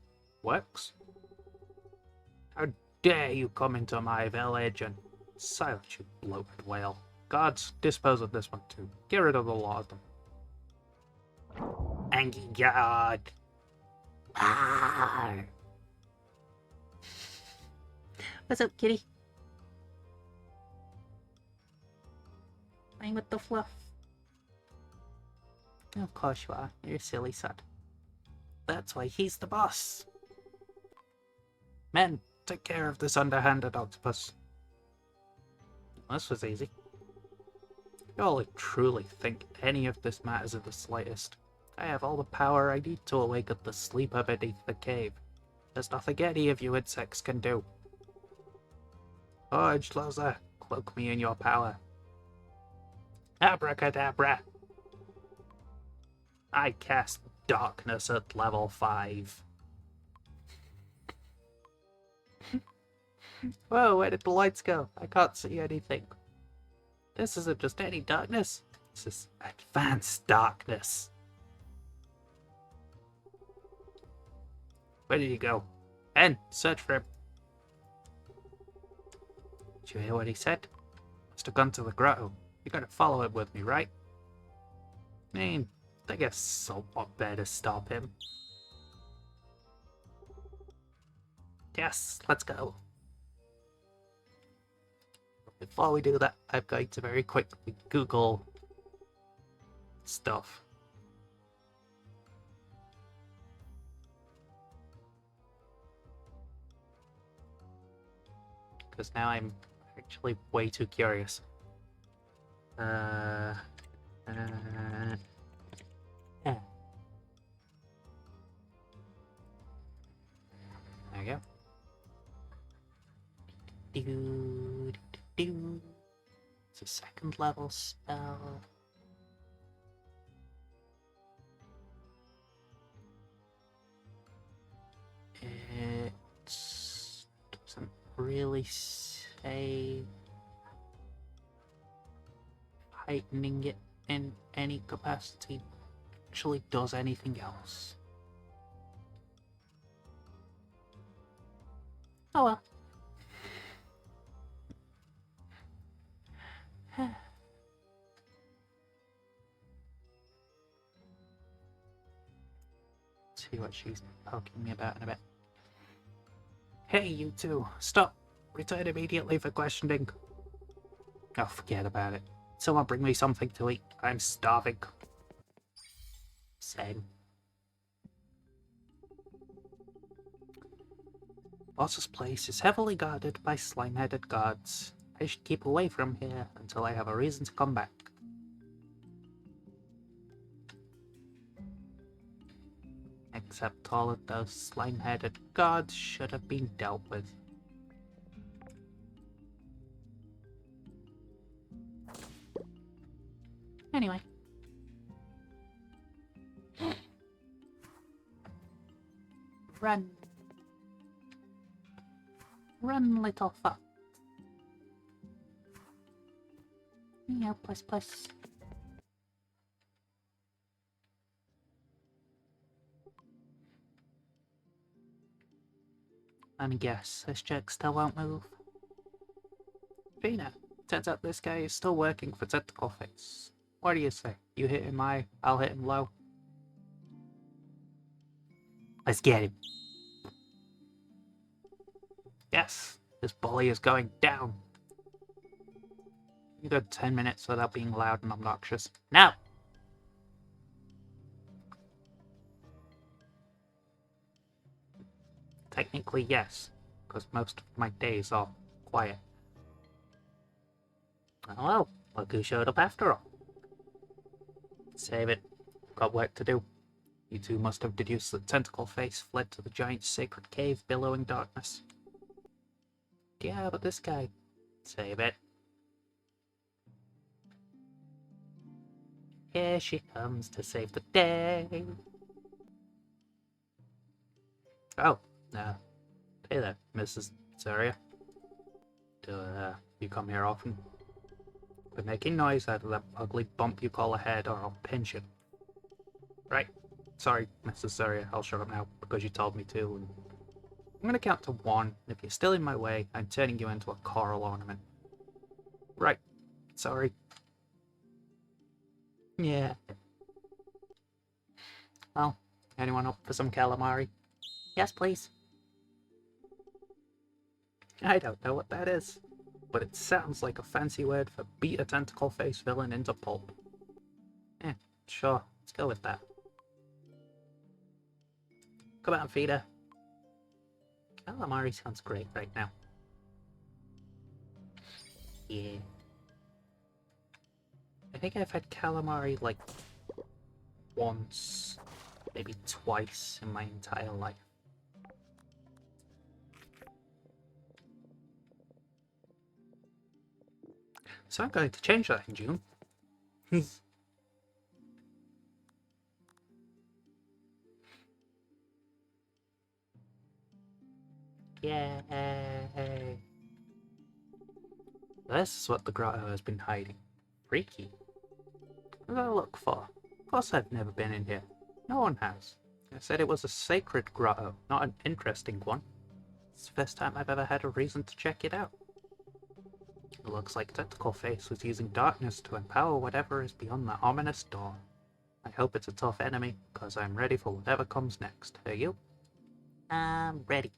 works? How dare you come into my village and silence, you bloated whale. Guards, dispose of this one too. Get rid of the lot of them. Angry guard. Arr. What's up, kitty? Playing with the fluff. Of course you are. You're a silly son. That's why he's the boss. Men, take care of this underhanded octopus. This was easy. You all truly think any of this matters in the slightest. I have all the power I need to awaken the sleeper beneath the cave. There's nothing any of you insects can do. Oh, Schlozer, cloak me in your power. Abracadabra! I cast darkness at level 5. Whoa, where did the lights go? I can't see anything. This isn't just any darkness. This is advanced darkness. Where did he go? Ben, search for him. Did you hear what he said? Must have gone to the grotto. You gotta follow him with me, right? I mean, I guess somewhat better stop him. Yes, let's go. Before we do that, I'm going to very quickly Google stuff. Because now I'm Actually, way too curious. Yeah. There we go. It's a second level spell. It doesn't really say heightening it in any capacity actually does anything else. Oh well. See what she's poking me about in a bit. Hey, you two, stop! Return immediately for questioning. Oh, forget about it. Someone bring me something to eat. I'm starving. Same. Boss's place is heavily guarded by slime-headed guards. I should keep away from here until I have a reason to come back. Except all of those slime-headed guards should have been dealt with. Anyway. Run. Run, little fuck. Yeah, plus. Let me guess, this jerk still won't move. Fina, turns out this guy is still working for Tentacle Face. What do you say? You hit him high, I'll hit him low. Let's get him. Yes, this bully is going down. You got 10 minutes without being loud and obnoxious. Now! Technically, yes, because most of my days are quiet. Oh well, look who showed up after all. Save it. Got work to do. You two must have deduced that Tentacle Face fled to the giant sacred cave billowing darkness. Yeah, but this guy. Save it. Here she comes to save the day. Oh, no. Hey there, Mrs. Zaria. Do you come here often? Quit making noise out of that ugly bump you call a head or I'll pinch it. Right. Sorry, Mrs. Zaria, I'll shut up now because you told me to. And I'm gonna count to 1. If you're still in my way, I'm turning you into a coral ornament. Right. Sorry. Yeah. Well, anyone up for some calamari? Yes, please. I don't know what that is, but it sounds like a fancy word for beat a tentacle face villain into pulp. Sure, let's go with that. Come on, Fida. Calamari sounds great right now. Yeah. I think I've had calamari like once, maybe twice in my entire life. So I'm going to change that in June. Yay! This is what the grotto has been hiding. Freaky. What did I look for? Of course I've never been in here. No one has. I said it was a sacred grotto, not an interesting one. It's the first time I've ever had a reason to check it out. It looks like Tentacle Face was using darkness to empower whatever is beyond that ominous door. I hope it's a tough enemy, because I'm ready for whatever comes next. Are you? I'm ready,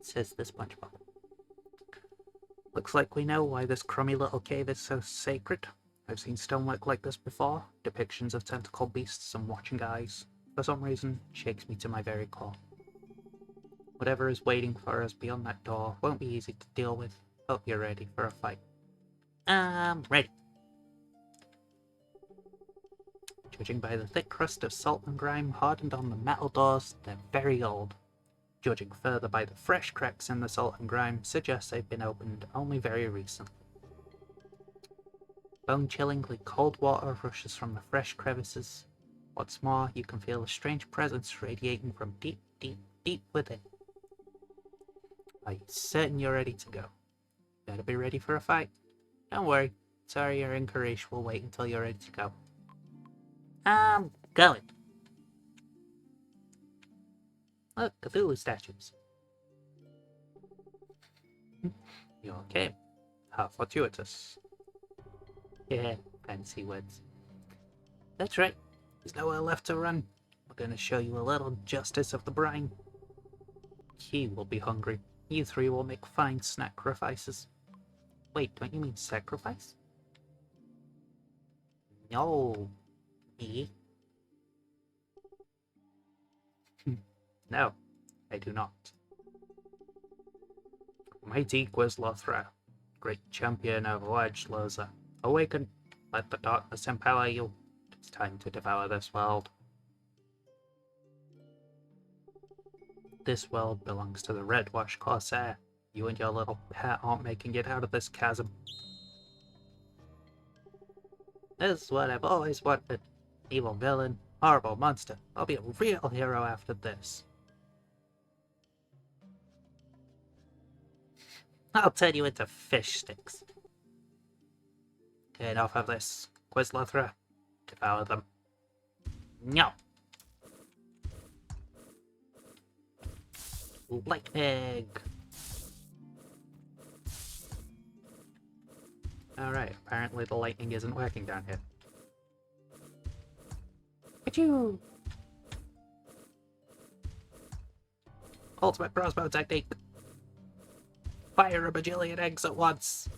says the SpongeBob. Looks like we know why this crummy little cave is so sacred. I've seen stonework like this before, depictions of tentacle beasts and watching eyes. For some reason, it shakes me to my very core. Whatever is waiting for us beyond that door won't be easy to deal with. Hope you're ready for a fight. Ready. Judging by the thick crust of salt and grime hardened on the metal doors, they're very old. Judging further by the fresh cracks in the salt and grime, suggests they've been opened only very recently. Bone-chillingly cold water rushes from the fresh crevices. What's more, you can feel a strange presence radiating from deep, deep, deep within. Are you certain you're ready to go? Better be ready for a fight. Don't worry, Zarya and Karish will wait until you're ready to go. I'm going. Look, Cthulhu statues. You okay? How fortuitous. Yeah, fancy words. That's right. There's nowhere left to run. We're going to show you a little justice of the brine. He will be hungry. You three will make fine sacrifices. Wait, don't you mean sacrifice? No. Me? No, I do not. Mighty Quizlothra, great champion of Wedgeloza, awaken, let the darkness empower you. It's time to devour this world. This world belongs to the Redwash Corsair. You and your little pet aren't making it out of this chasm. This is what I've always wanted. Evil villain, horrible monster. I'll be a real hero after this. I'll turn you into fish sticks. Get off of this, Quizlothra. Devour them. No. Lightning. Alright, apparently the lightning isn't working down here. Achoo! Ultimate crossbow technique. Fire a bajillion eggs at once.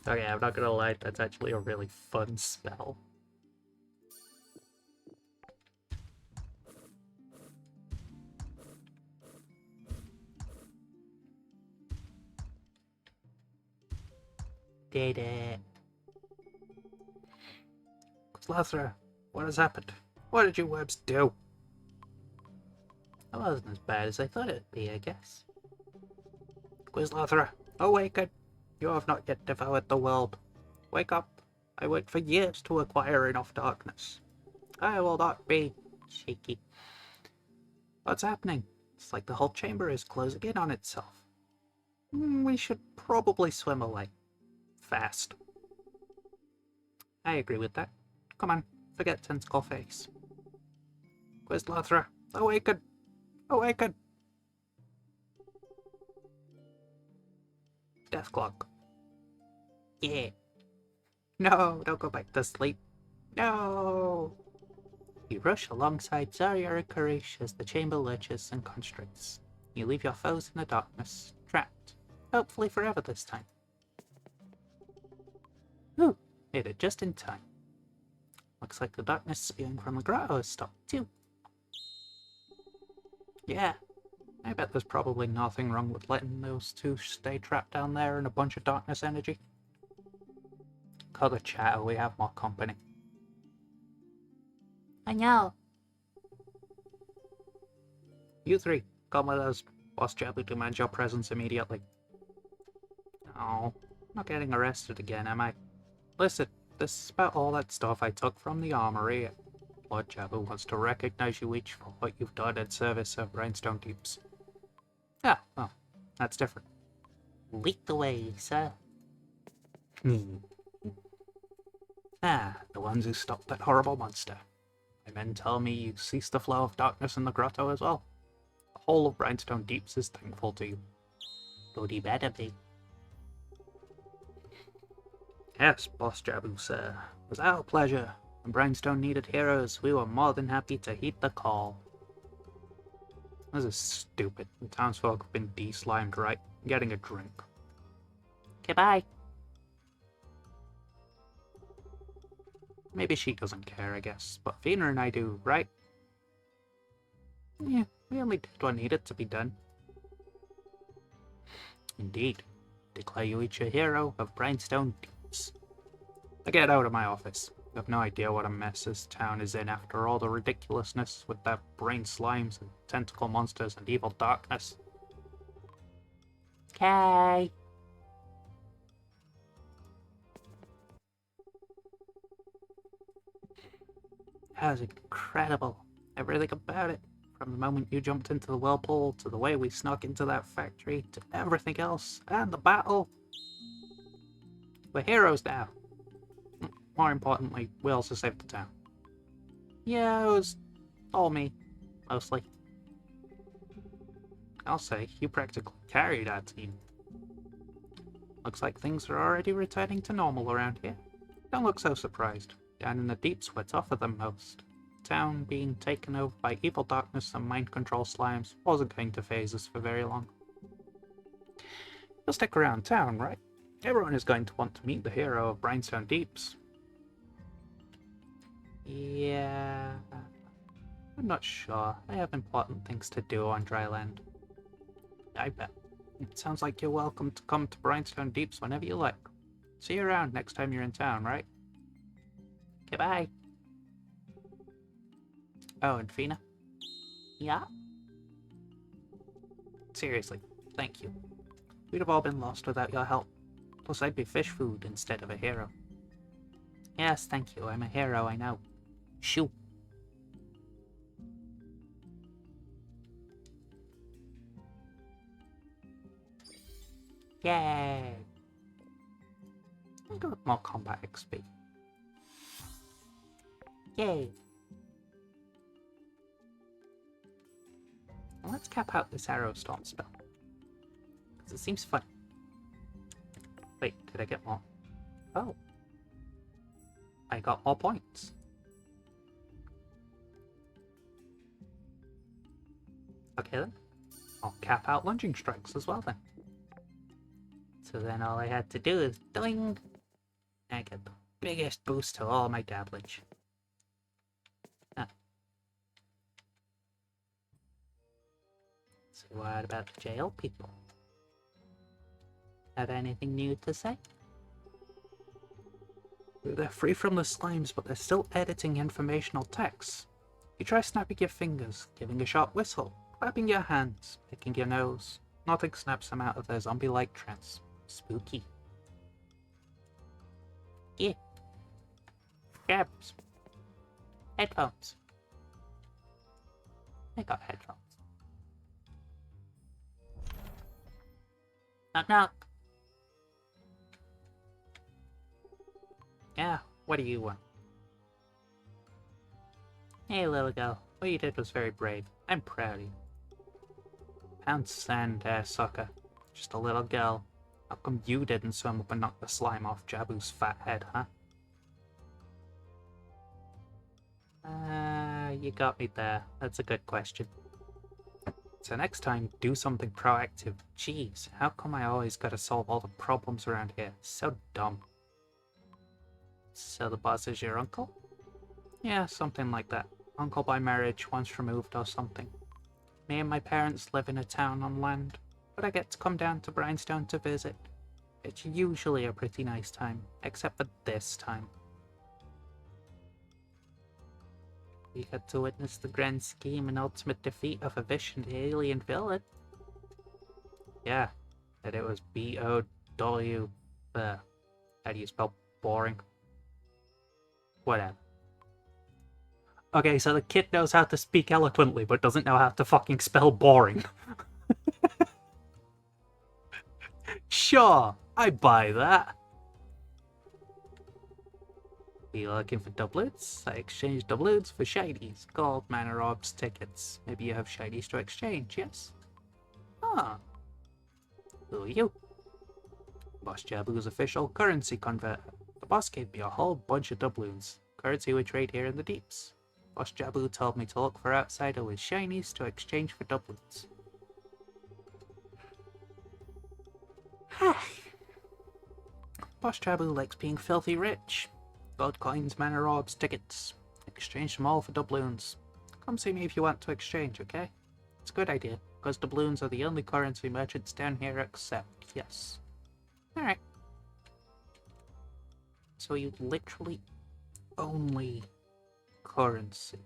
Okay, I'm not gonna lie, that's actually a really fun spell. Did it. Quizlothra, what has happened? What did you webs do? That wasn't as bad as I thought it'd be, I guess. Quizlothra, awaken! You have not yet devoured the world. Wake up. I worked for years to acquire enough darkness. I will not be shaky. What's happening? It's like the whole chamber is closing in on itself. We should probably swim away. Fast. I agree with that. Come on, forget Tentacle Face. Quizlothra, awaken! Awaken! Death Clock. Yeah. No, don't go back to sleep. No! You rush alongside Zarya and Karish as the chamber lurches and constricts. You leave your foes in the darkness, trapped. Hopefully forever this time. Ooh, made it just in time. Looks like the darkness spewing from the grotto has stopped too. Yeah, I bet there's probably nothing wrong with letting those two stay trapped down there in a bunch of darkness energy. Cut the chatter, we have more company. I know. You three, come with us. Boss Jabu demands your presence immediately. Oh, not getting arrested again, am I? Listen, this is about all that stuff I took from the armory. Lord Jabu wants to recognize you each for what you've done in service of Rhinestone Deeps. Ah, well, that's different. Lead the way, sir. The ones who stopped that horrible monster. My men tell me you ceased the flow of darkness in the grotto as well. The whole of Rhinestone Deeps is thankful to you. Bloody better be. Yes, Boss Jabu, sir. It was our pleasure. When Rhinestone needed heroes, we were more than happy to heed the call. This is stupid. The townsfolk have been de-slimed right. Getting a drink. Goodbye. Maybe she doesn't care, I guess, but Fina and I do, right? Yeah, we only did what needed to be done. Indeed. Declare you each a hero of Brainstone Deeps. Now get out of my office. You have no idea what a mess this town is in after all the ridiculousness with their brain slimes and tentacle monsters and evil darkness. Okay. That was incredible. Everything about it. From the moment you jumped into the whirlpool, to the way we snuck into that factory, to everything else, and the battle. We're heroes now. More importantly, we also saved the town. Yeah, it was all me, mostly. I'll say, you practically carried our team. Looks like things are already returning to normal around here. Don't look so surprised. Down in the deeps, we're tougher than most. The town being taken over by evil darkness and mind control slimes wasn't going to phase us for very long. You'll stick around town, right? Everyone is going to want to meet the hero of Brainstone Deeps. Yeah... I'm not sure. I have important things to do on dry land. I bet. It sounds like you're welcome to come to Brainstone Deeps whenever you like. See you around next time you're in town, right? Goodbye. Oh, and Fina? Yeah? Seriously, thank you. We'd have all been lost without your help. Plus, I'd be fish food instead of a hero. Yes, thank you. I'm a hero, I know. Shoo. Yay! I got more combat XP. Yay! Well, let's cap out this Arrow Storm spell. Because it seems fun. Wait, did I get more? Oh. I got more points. Okay then. I'll cap out Lunging Strikes as well then. So then all I had to do is doing, and I get the biggest boost to all my dabblage. Ah. So what about the jail people? Have anything new to say? They're free from the slimes, but they're still editing informational texts. You try snapping your fingers, giving a sharp whistle, clapping your hands, picking your nose. Nothing snaps them out of their zombie-like trance. Spooky. Yeah. Grabs. Headphones. I got headphones. Knock knock. Yeah, what do you want? Hey little girl, what you did was very brave. I'm proud of you. Pound sand, sucker. Just a little girl. How come you didn't swim up and knock the slime off Jabu's fat head, huh? You got me there. That's a good question. So next time, do something proactive. Jeez, how come I always gotta solve all the problems around here? So dumb. So the boss is your uncle? Yeah, something like that. Uncle by marriage, once removed or something. Me and my parents live in a town on land, but I get to come down to Brainstone to visit. It's usually a pretty nice time, except for this time. We had to witness the grand scheme and ultimate defeat of a vicious alien villain. Yeah, that it was B-O-W... how do you spell boring? Whatever. Okay, so the kid knows how to speak eloquently, but doesn't know how to fucking spell boring. Sure, I buy that. You looking for doublets? I exchange doublets for shinies, gold, mana orbs, tickets. Maybe you have shinies to exchange, yes? Ah. Who are you? Boss Jabu's official currency converter. The boss gave me a whole bunch of doubloons. Currency we trade here in the deeps. Boss Jabu told me to look for outsider with shinies to exchange for doublets. Boss Jabu likes being filthy rich. Gold coins, mana orbs, tickets. Exchange them all for doubloons. Come see me if you want to exchange, okay? It's a good idea, because doubloons are the only currency merchants down here accept, yes. Alright. So you literally only currency.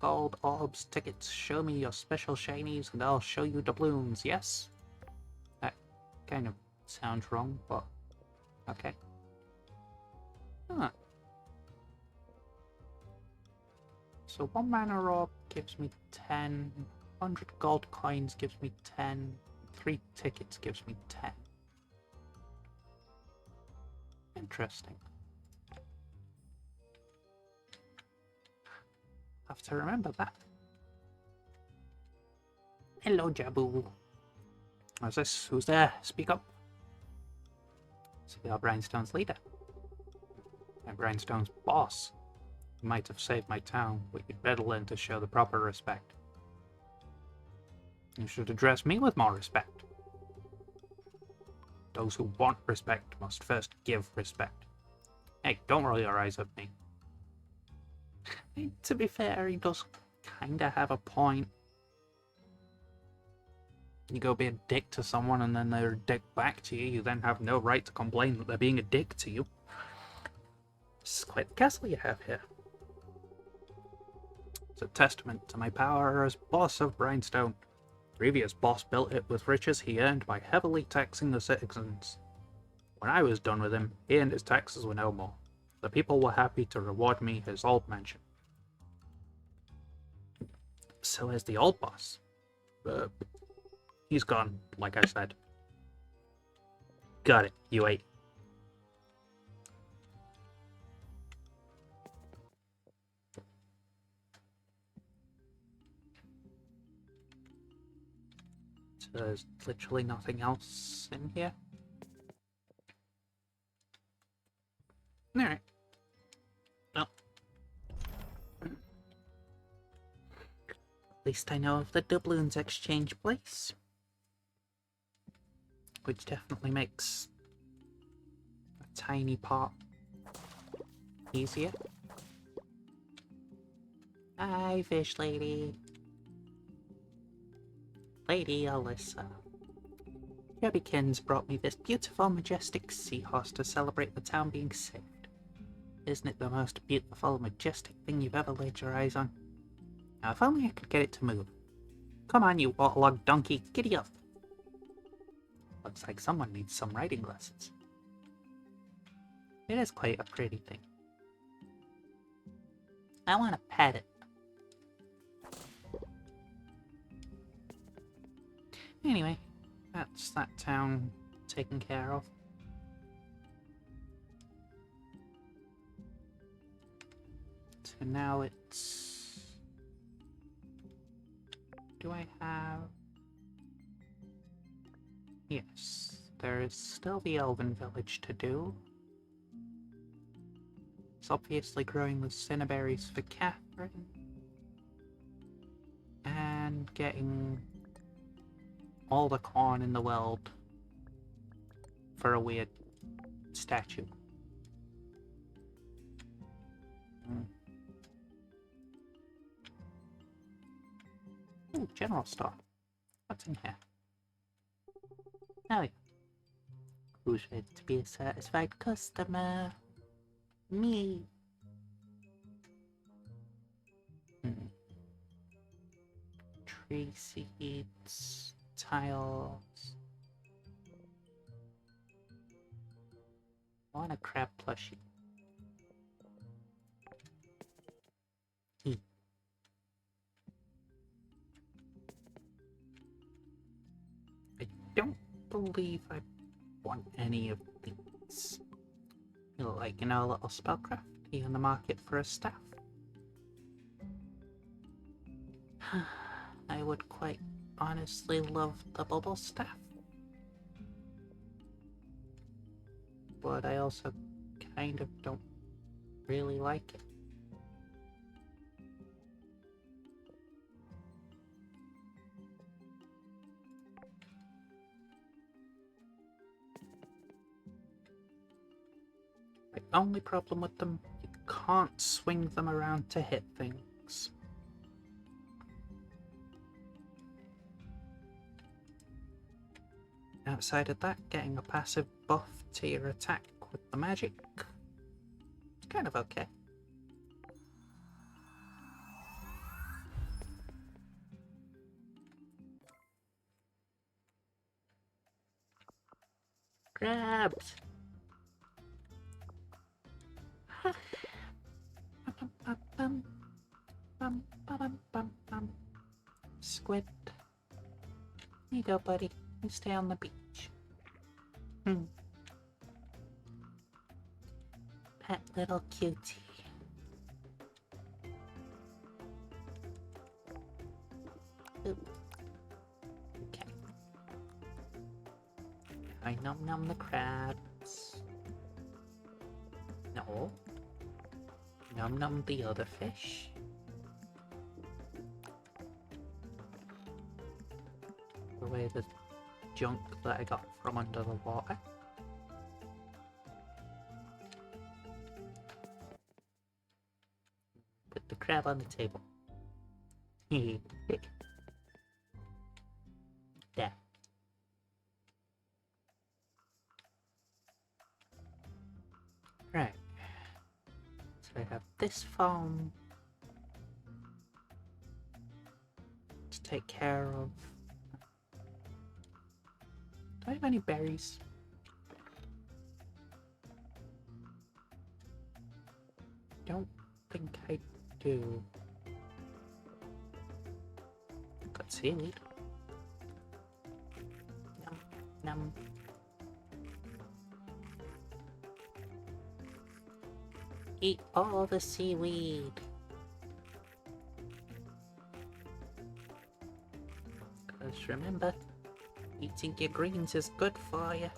Gold, orbs, tickets, show me your special shinies and I'll show you doubloons, yes? That kind of sounds wrong, but okay. Huh. So 1 mana orb gives me 10, 100 gold coins gives me 10, 3 tickets gives me 10. Interesting. Have to remember that. Hello, Jabu. What's this? Who's there? Speak up. So we are Rhinestone's leader. I'm Rhinestone's boss. You might have saved my town, but you'd better learn to show the proper respect. You should address me with more respect. Those who want respect must first give respect. Hey, don't roll your eyes at me. To be fair, he does kinda have a point. You go be a dick to someone and then they're a dick back to you, you then have no right to complain that they're being a dick to you. This is quite the castle you have here. It's a testament to my power as boss of Rhinestone. Previous boss built it with riches he earned by heavily taxing the citizens. When I was done with him, he and his taxes were no more. The people were happy to reward me his old mansion. So is the old boss. He's gone, like I said. Got it, you ate. So there's literally nothing else in here. Alright. Well. At least I know of the doubloons exchange place. Which definitely makes a tiny part easier. Hi, fish lady. Lady Alyssa. Jebbykins brought me this beautiful, majestic seahorse to celebrate the town being saved. Isn't it the most beautiful, majestic thing you've ever laid your eyes on? Now, if only I could get it to move. Come on, you waterlogged donkey, giddy up. Looks like someone needs some riding lessons. It is quite a pretty thing. I want to pet it. Anyway, that's that town taken care of. So now it's... Do I have... Yes, there is still the Elven Village to do. It's obviously growing the cinnaberries for Catherine. And getting all the corn in the world for a weird statue. Ooh, general store. What's in here? Oh yeah. Who's ready to be a satisfied customer? Me. Tree seeds, tiles. I want a crab plushie. I don't believe I want any of these. Like, you know, a little spellcraft. Are you in the market for a staff? I would quite honestly love the bubble staff. But I also kind of don't really like it. The only problem with them, you can't swing them around to hit things. Outside of that, getting a passive buff to your attack with the magic, it's kind of okay. Crabs! Squid. Here you go, buddy. You stay on the beach. Pet little cutie. Ooh. Okay. I num the crabs. No. Num the other fish. Away the junk that I got from under the water. Put the crab on the table. There. Right. So I have this farm to take care of. Do I have any berries? Don't think I do. Got seaweed. Num. Eat all the seaweed. Because remember, eating your greens is good for you.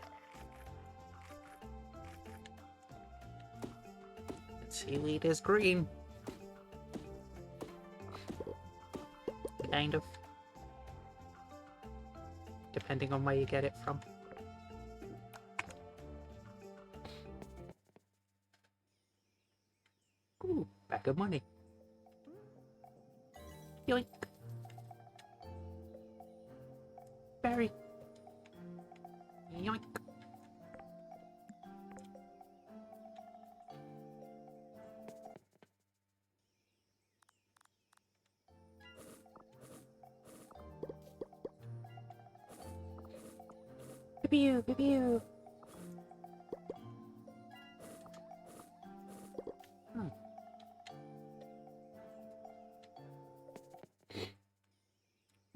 And seaweed is green. Kind of. Depending on where you get it from. Ooh, bag of money. Yoink. Berry. Yoink. Pew pew pew.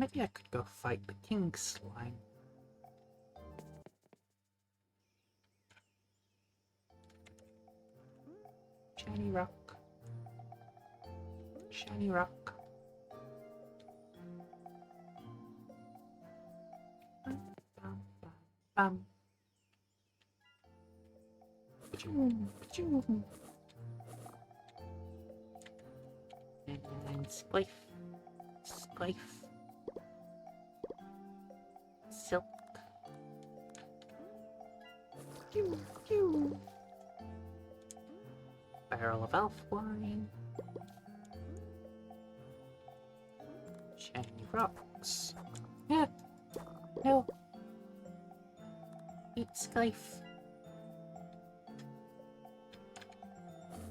Maybe I could go fight the king slime. Shiny rock. Shiny rock. Bum, bum, bum, bum. Pachoom, pachoom. And splife. Splife. Silk. Pew, pew. Barrel of elf wine. Shiny rocks. Yeah. No. Eat slife.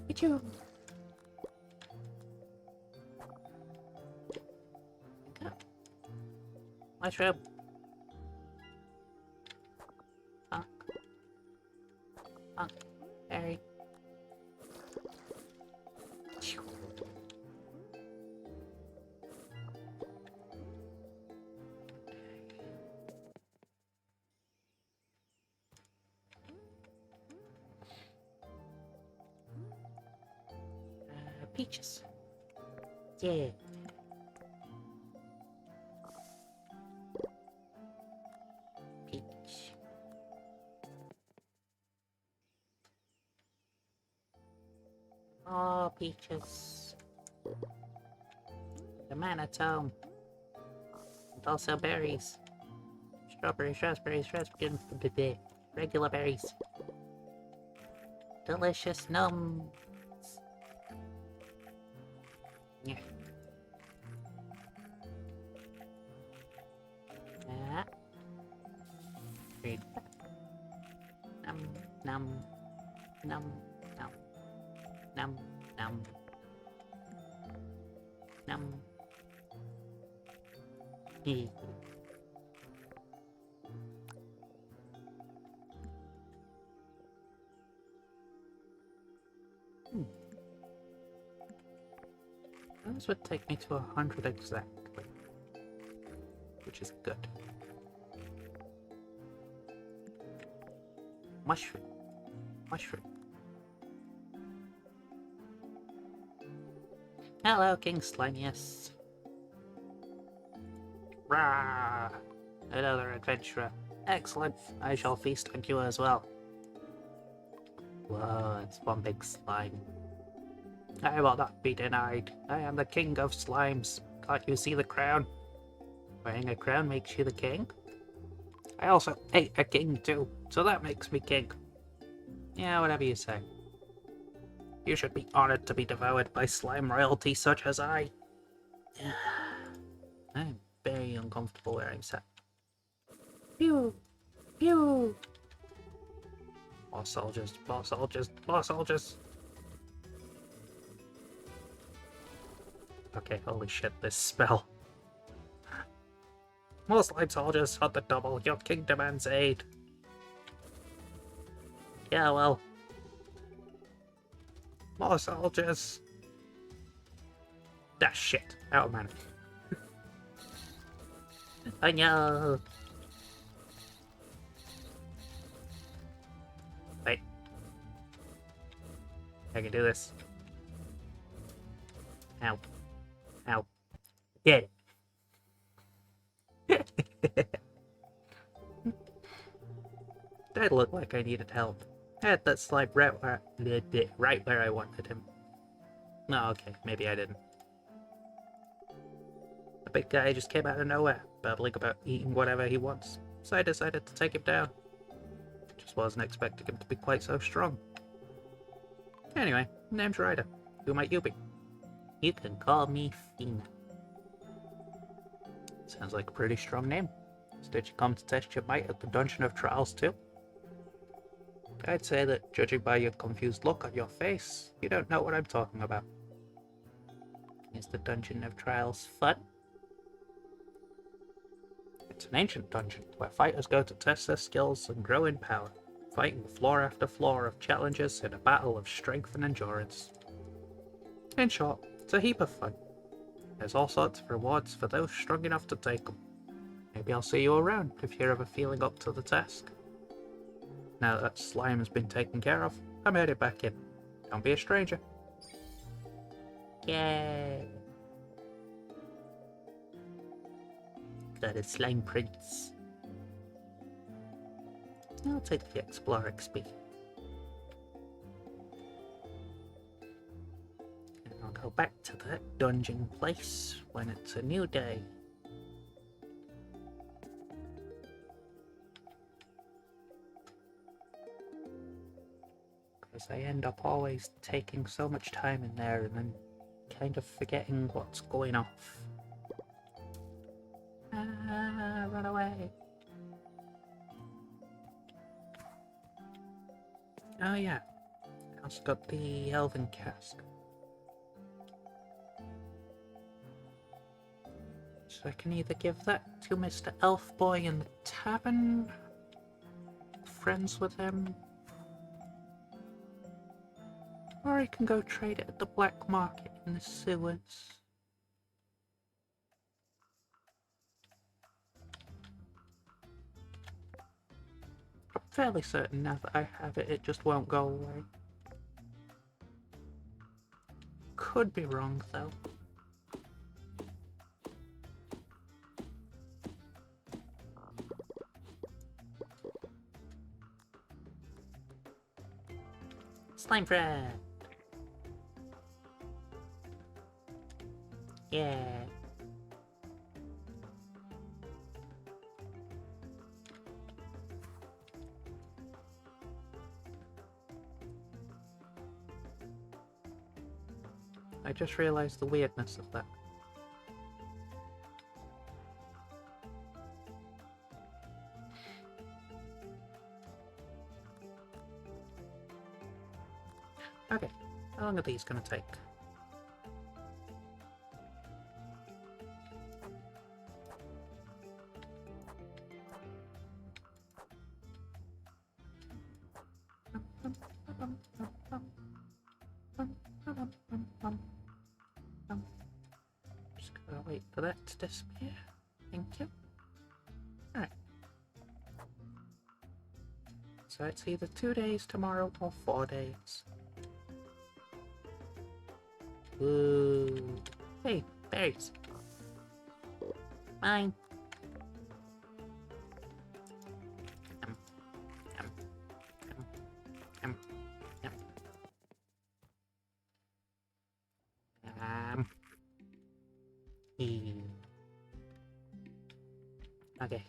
Achoo. Go. Mushroom. Berry. Peaches. Yeah. Peach. Oh, peaches. The manatome. And also berries. Strawberries, raspberries, regular berries. delicious nums. Yeah. Ah. Read that. Num, num, num, num, num, num, num. Eee. This would take me to 100 exactly, which is good. Mushroom. Mushroom. Hello, King Slimius. Rah! Another adventurer. Excellent. I shall feast on you as well. Whoa, it's one big slime. I will not be denied. I am the king of slimes. Can't you see the crown? Wearing a crown makes you the king? I also ate a king too, so that makes me king. Yeah, whatever you say. You should be honored to be devoured by slime royalty such as I. I'm very uncomfortable where I'm sat. Pew! Pew! More soldiers, more soldiers, more soldiers! Okay, holy shit, this spell. More slime soldiers on the double, your king demands aid. Yeah, well. More soldiers. Ah, shit. Out of mana. I know. Wait. I can do this. Ow. Ow. Get it. That looked like I needed help. I had that slime right where I wanted him. No, okay, maybe I didn't. The big guy just came out of nowhere, babbling about eating whatever he wants, so I decided to take him down. Just wasn't expecting him to be quite so strong. Anyway, name's Ryder. Who might you be? You can call me Fiend. Sounds like a pretty strong name. So did you come to test your might at the Dungeon of Trials too? I'd say that, judging by your confused look on your face, you don't know what I'm talking about. Is the Dungeon of Trials fun? It's an ancient dungeon where fighters go to test their skills and grow in power, fighting floor after floor of challenges in a battle of strength and endurance. In short, it's a heap of fun. There's all sorts of rewards for those strong enough to take them. Maybe I'll see you around if you're ever feeling up to the task. Now that slime has been taken care of, I'm headed back in. Don't be a stranger. Yay! Got a slime prince. I'll take the Explorer XP. And I'll go back to that dungeon place when it's a new day. Because I end up always taking so much time in there and then kind of forgetting what's going off. Ah, run away. Oh yeah, I also got the Elven Cask. So I can either give that to Mr. Elfboy in the tavern, friends with him, or I can go trade it at the black market in the sewers. I'm fairly certain now that I have it, it just won't go away. Could be wrong though. Slime friend! Yeah. I just realized the weirdness of that. Okay, how long are these gonna take? Just gotta wait for that to disappear. Thank you. Alright. So it's either 2 days tomorrow or 4 days. Ooh. Hey, berries. Mine. Yum, yum, yum, yum, yum. Okay.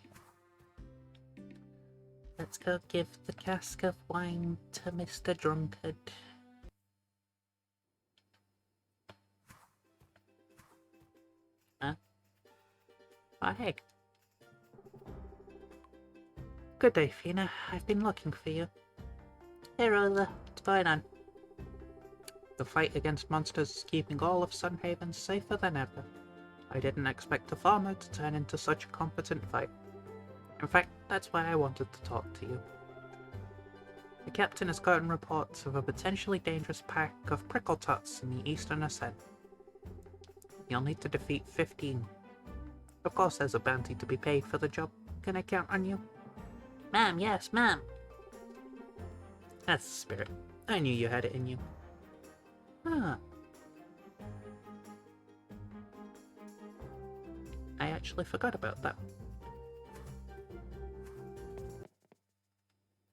Let's go give the cask of wine to Mr. Drunkard. Huh? Oh, hey. Good day, Fina. I've been looking for you. Hey, Rosa. What's going on? The fight against monsters is keeping all of Sunhaven safer than ever. I didn't expect a farmer to turn into such a competent fighter. In fact, that's why I wanted to talk to you. The captain has gotten reports of a potentially dangerous pack of prickle tots in the eastern ascent. You'll need to defeat 15. Of course there's a bounty to be paid for the job. Can I count on you? Ma'am, yes, ma'am. That's the spirit. I knew you had it in you. Huh. I actually forgot about that.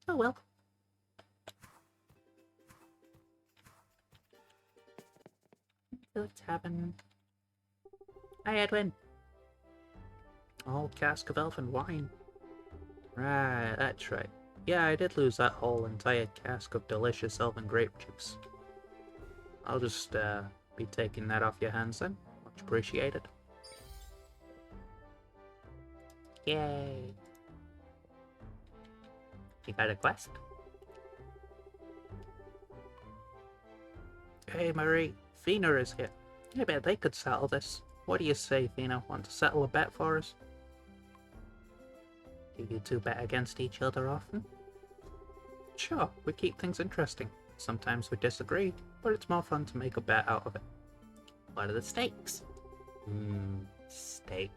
Oh well. Let's happen. Hi, Edwin. A whole cask of elfin wine. Right, that's right. Yeah, I did lose that whole entire cask of delicious elven grape juice. I'll just be taking that off your hands then. Much appreciated. Yay. You got a quest? Hey Marie, Fina is here. I bet they could settle this. What do you say, Fina? Want to settle a bet for us? Do you two bet against each other often? Sure, we keep things interesting. Sometimes we disagree, but it's more fun to make a bet out of it. What are the stakes? Steak.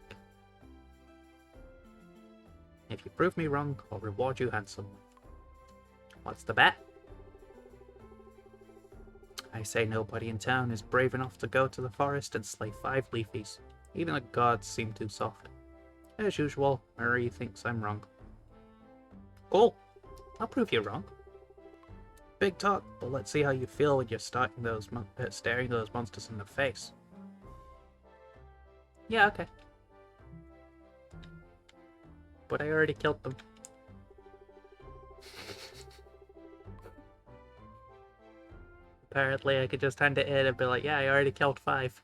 If you prove me wrong, I'll reward you handsomely. What's the bet? I say nobody in town is brave enough to go to the forest and slay 5 leafies. Even the gods seem too soft. As usual, Marie thinks I'm wrong. Cool. I'll prove you wrong. Big talk, but let's see how you feel when you're staring those monsters in the face. Yeah, okay. But I already killed them. Apparently I could just hand it in and be like, yeah, I already killed 5.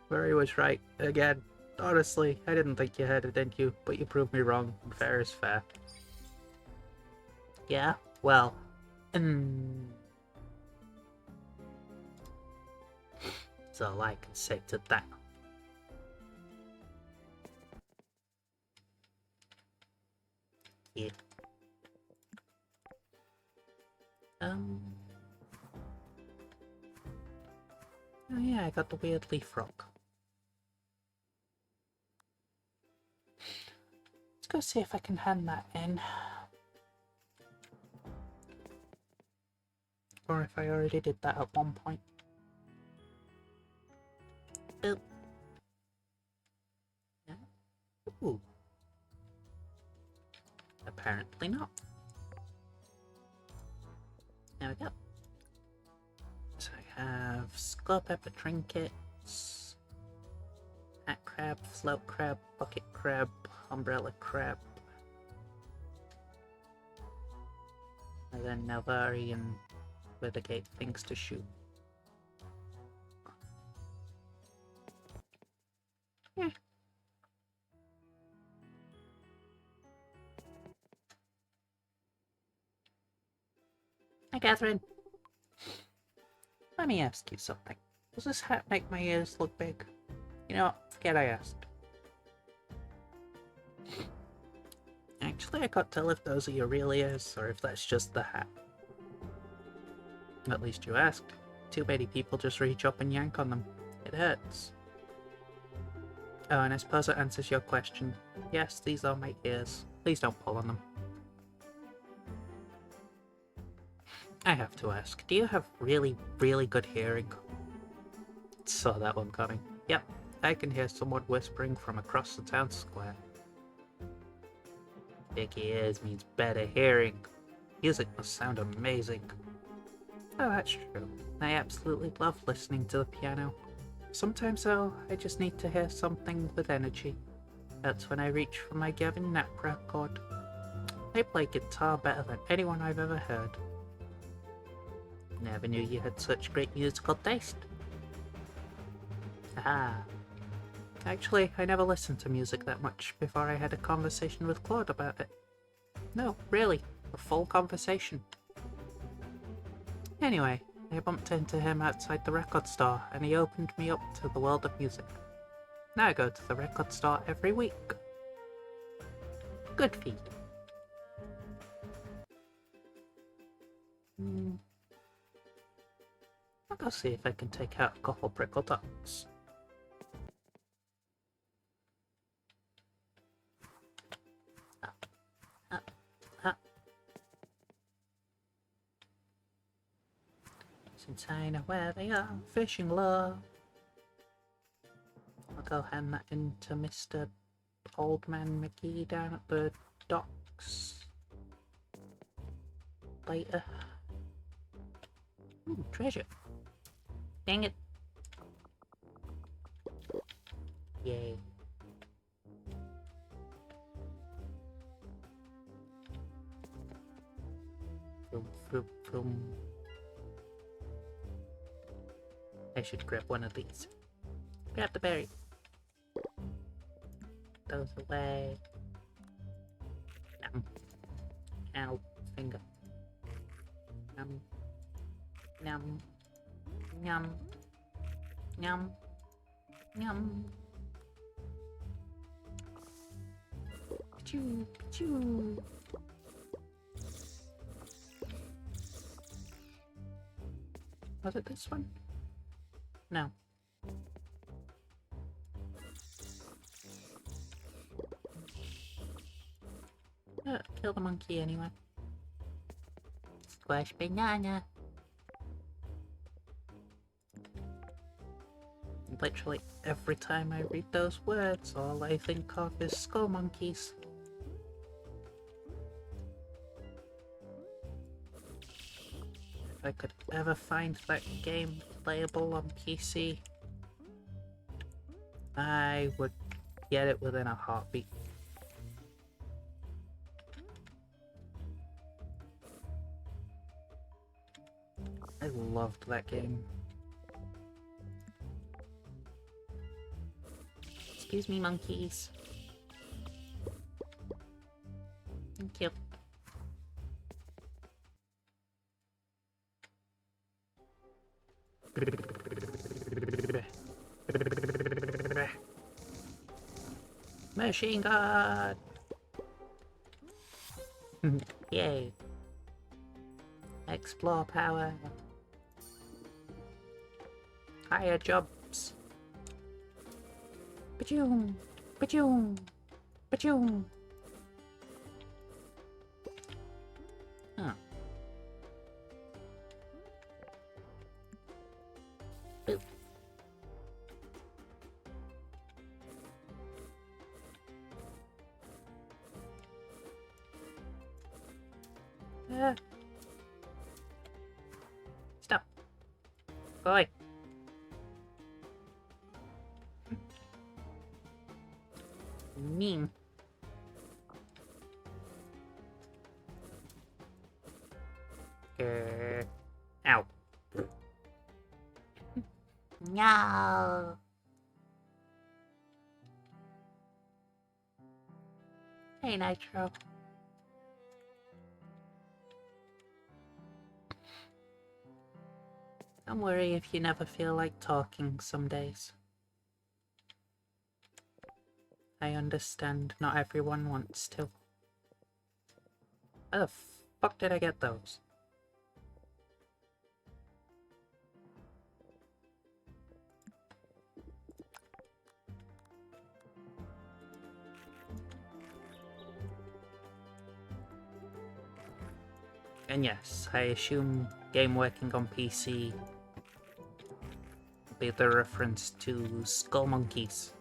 Murray was right. Again, honestly, I didn't think you had it in you, but you proved me wrong, and fair is fair. Yeah? Well, that's all I can say to that. Yeah. Oh yeah, I got the weird leaf rock. Let's go see if I can hand that in. Or if I already did that at one point. Oh. Yeah. Ooh. Apparently not. There we go. So I have skull pepper trinkets, hat crab, float crab, bucket crab, umbrella crab, and then Nalvari and Litigate things to shoot. Hi, Catherine. Let me ask you something. Does this hat make my ears look big? You know, forget I asked. Actually, I can't tell if those are your real ears or if that's just the hat. At least you asked. Too many people just reach up and yank on them. It hurts. Oh, and I suppose it answers your question. Yes, these are my ears. Please don't pull on them. I have to ask, do you have really, really good hearing? Saw that one coming. Yep, I can hear someone whispering from across the town square. Big ears means better hearing. Music must sound amazing. Oh, that's true. I absolutely love listening to the piano. Sometimes, though, I just need to hear something with energy. That's when I reach for my Gavin Knapp record. They play guitar better than anyone I've ever heard. Never knew you had such great musical taste. Ah. Actually, I never listened to music that much before I had a conversation with Claude about it. No, really, a full conversation. Anyway, I bumped into him outside the record store and he opened me up to the world of music. Now I go to the record store every week. Good for you. I'll go see if I can take out a couple prickle ducks. Since I know where they are, fishing lure. I'll go hand that in to Mr. Old Man McGee down at the docks later. Ooh, treasure. Dang it. Yay. Vroom, vroom, vroom. I should grab one of these. Grab the berry. Those away. Nom. Ow, finger. Nom. Nom. Nom. Nom. Nom. Choo, choo. Was it this one? No. Kill the monkey anyway. Squash banana. Literally every time I read those words, all I think of is skull monkeys. If I could ever find that game playable on PC, I would get it within a heartbeat. I loved that game. Excuse me, monkeys. Thank you. Machine gun! Yay. Explore power. Higher jumps. Ba-choom! Ba-choom! Ba-choom! Huh. Boop. Stop. Go away. Mean. Ow. No. Hey, Nitro. Don't worry if you never feel like talking some days. I understand not everyone wants to. How the fuck did I get those? And yes, I assume game working on PC will be the reference to Skull Monkeys.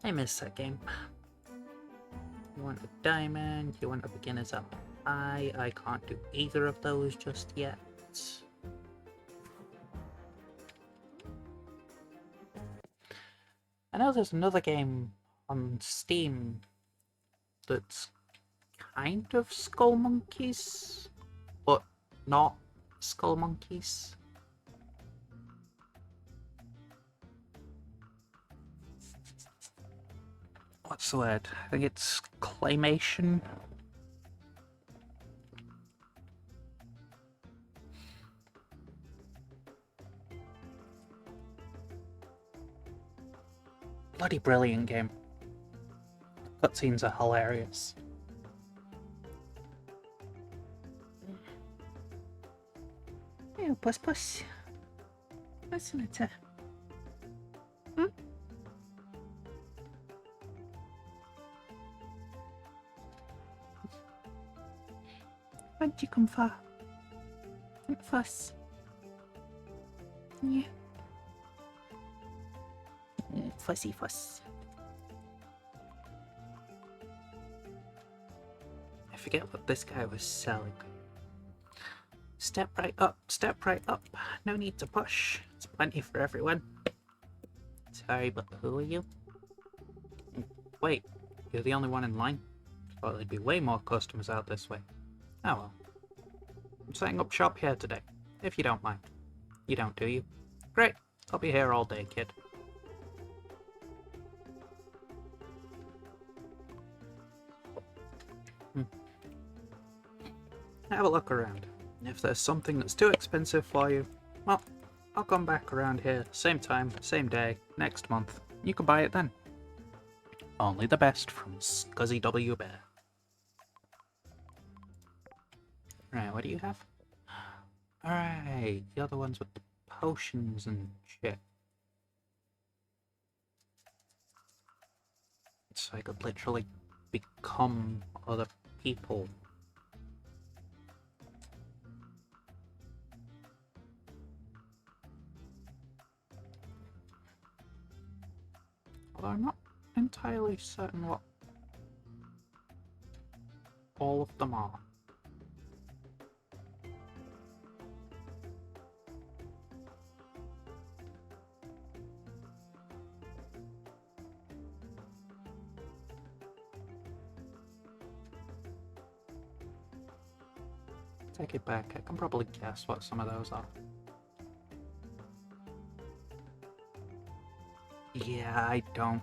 I miss that game. You want a diamond, you want a beginner's up high. I can't do either of those just yet. I know there's another game on Steam that's kind of Skull Monkeys, but not Skull Monkeys. What's the word? I think it's claymation. Bloody brilliant game. Cutscenes are hilarious. Ew, puss. What's the matter? Where'd you come for? What fuss? Yeah. Fussy fuss. I forget what this guy was selling. Step right up, no need to push. It's plenty for everyone. Sorry, but who are you? Wait, you're the only one in line? Thought there'd be way more customers out this way. Oh well. I'm setting up shop here today, if you don't mind. You don't, do you? Great, I'll be here all day, kid. Have a look around. If there's something that's too expensive for you, well, I'll come back around here, same time, same day, next month. You can buy it then. Only the best from Scuzzy W. Bear. Right, what do you have? Alright, the other ones with the potions and shit. So I could literally become other people. Although I'm not entirely certain what all of them are. Take it back, I can probably guess what some of those are. Yeah, I don't.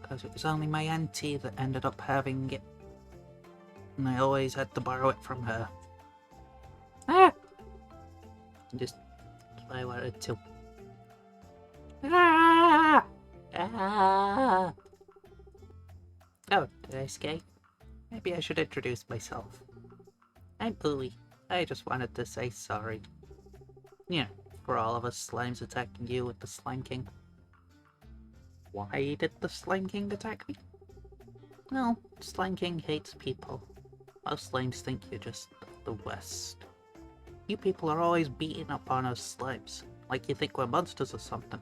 Because it was only my auntie that ended up having it. And I always had to borrow it from her. Ah! Just I wanted to. Ah! Ah! Oh, did I escape? Maybe I should introduce myself. I'm Pooey. I just wanted to say sorry. Yeah, for all of us slimes attacking you with the Slime King. Why did the Slime King attack me? Well, Slime King hates people. Most slimes think you're just the West. You people are always beating up on us slimes, like you think we're monsters or something.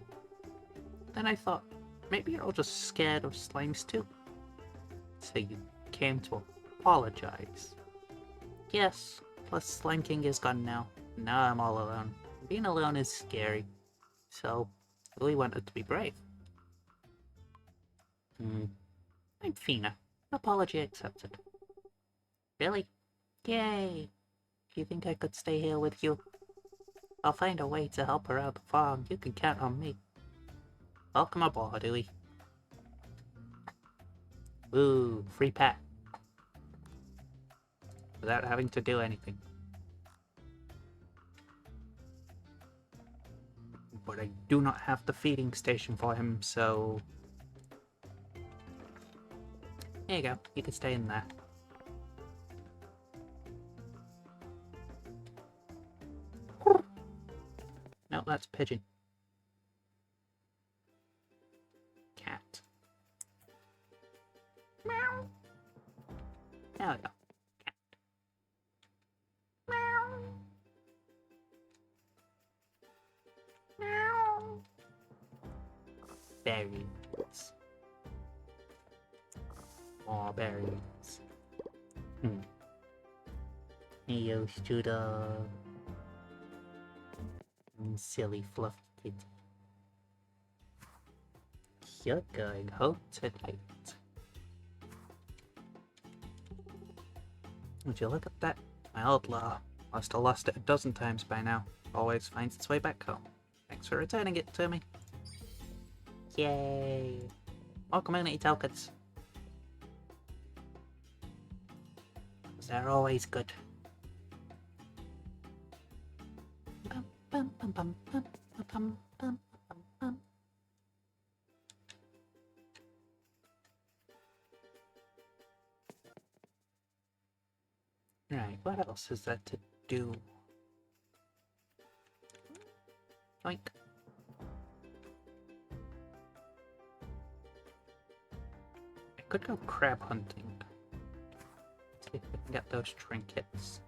Then I thought, maybe you're all just scared of slimes too. So you came to apologize. Yes, plus Slime King is gone now. Now I'm all alone. Being alone is scary. So, we wanted to be brave. I'm Fina. Apology accepted. Really? Yay! Do you think I could stay here with you? I'll find a way to help around the farm. You can count on me. Welcome aboard, Dewey. Ooh, free pet. without having to do anything. But I do not have the feeding station for him, so... There you go, you can stay in there. No, that's pigeon. Cat. Meow. There we go. Cat. Meow. Meow. Berries. More berries. Hey, yo, Studa. Silly fluffy kitty. You're going home tonight. Would you look at that? My old law. Must have lost it a dozen times by now. Always finds its way back home. Thanks for returning it to me. Yay! More community tokens. They're always good. Bum, bum, bum, bum, bum, bum, bum, bum, bum. Right, what else is there to do? Oink. I could go crab hunting. See if we can get those trinkets.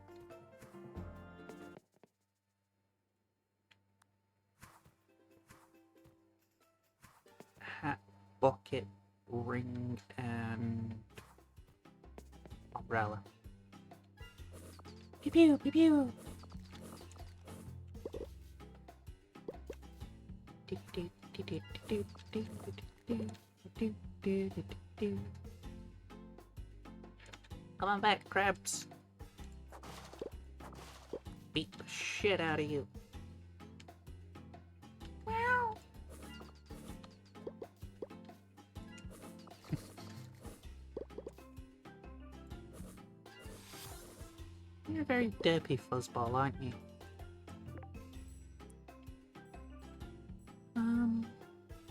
Hat, bucket, ring, and umbrella. Pew pew pew pew. Come on back, crabs. Beat the shit out of you. Meow. You're a very derpy fuzzball, aren't you?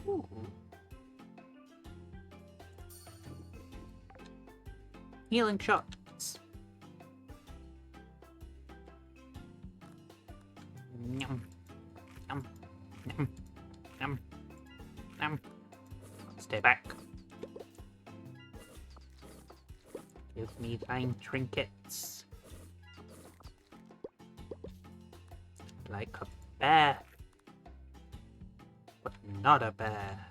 Ooh. Healing shots. Yum. Yum. Yum. Yum. Yum. Stay back. Give me thine trinkets. Like a bear. But not a bear.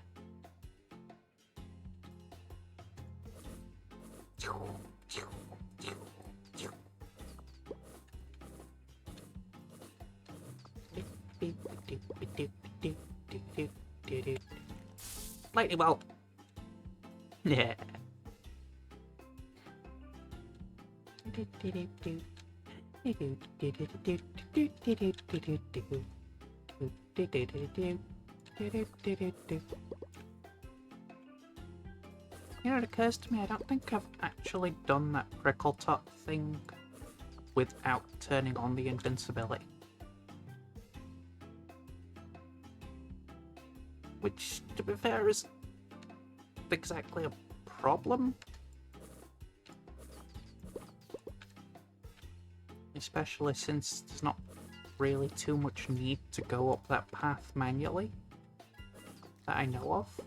Lightning bolt. Yeah. You know, it occurs to me, I don't think I've actually done that prickle top thing without turning on the invincibility. Which, to be fair, is exactly a problem. Especially since there's not really too much need to go up that path manually that I know of.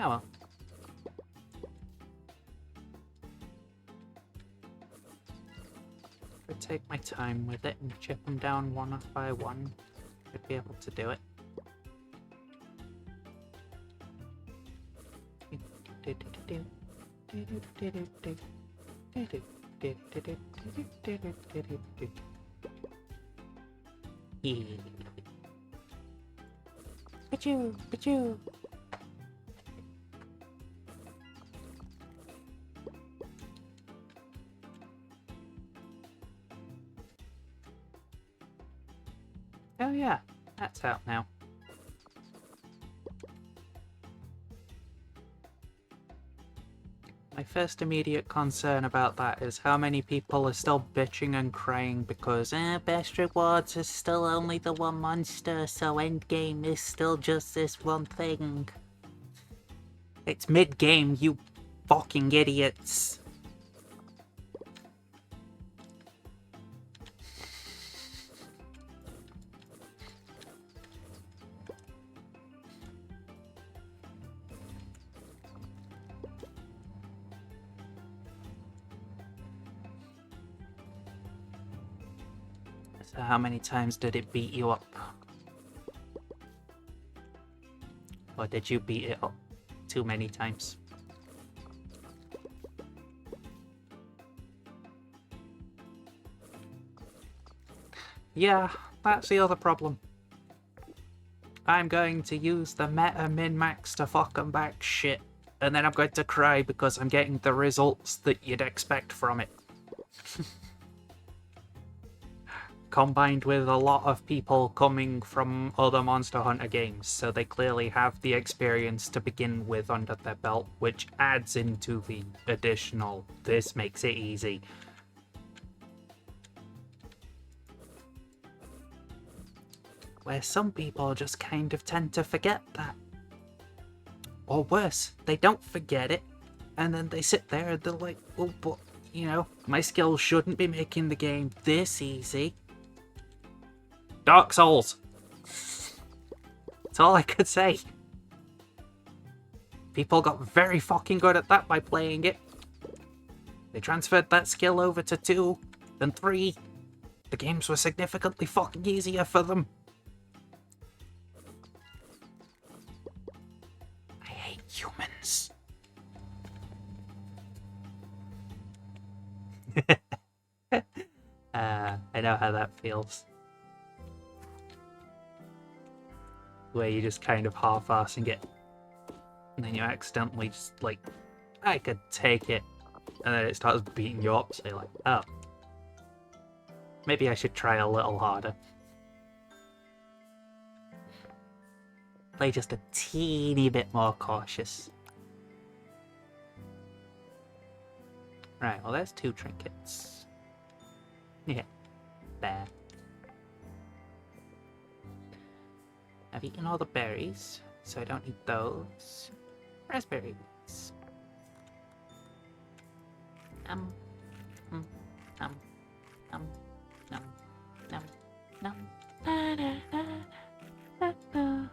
Oh well. If I take my time with it and chip them down one by one, I'd be able to do it. Pachoo, pachoo. Oh yeah, That's out now. My first immediate concern about that is how many people are still bitching and crying because best rewards is still only the one monster, so endgame is still just this one thing. It's mid-game, you fucking idiots. So how many times did it beat you up? Or did you beat it up too many times? Yeah, that's the other problem. I'm going to use the meta min-max to fuck 'em back shit, and then I'm going to cry because I'm getting the results that you'd expect from it. Combined with a lot of people coming from other Monster Hunter games, so they clearly have the experience to begin with under their belt, which adds into the additional, this makes it easy. Where some people just kind of tend to forget that. Or worse, they don't forget it, and then they sit there and they're like, well, but, you know, my skills shouldn't be making the game this easy. Dark Souls! That's all I could say. People got very fucking good at that by playing it. They transferred that skill over to 2, then 3. The games were significantly fucking easier for them. I hate humans. I know how that feels. Where you just kind of half-assing it, and then you accidentally just like, I could take it, and then it starts beating you up, so you're like, oh. Maybe I should try a little harder. Play just a teeny bit more cautious. Right, well there's 2 trinkets. Yeah, there. I've eaten all the berries, so I don't need those. Raspberries. Num, num, num, num, num, num, num, na, na, na, na, na.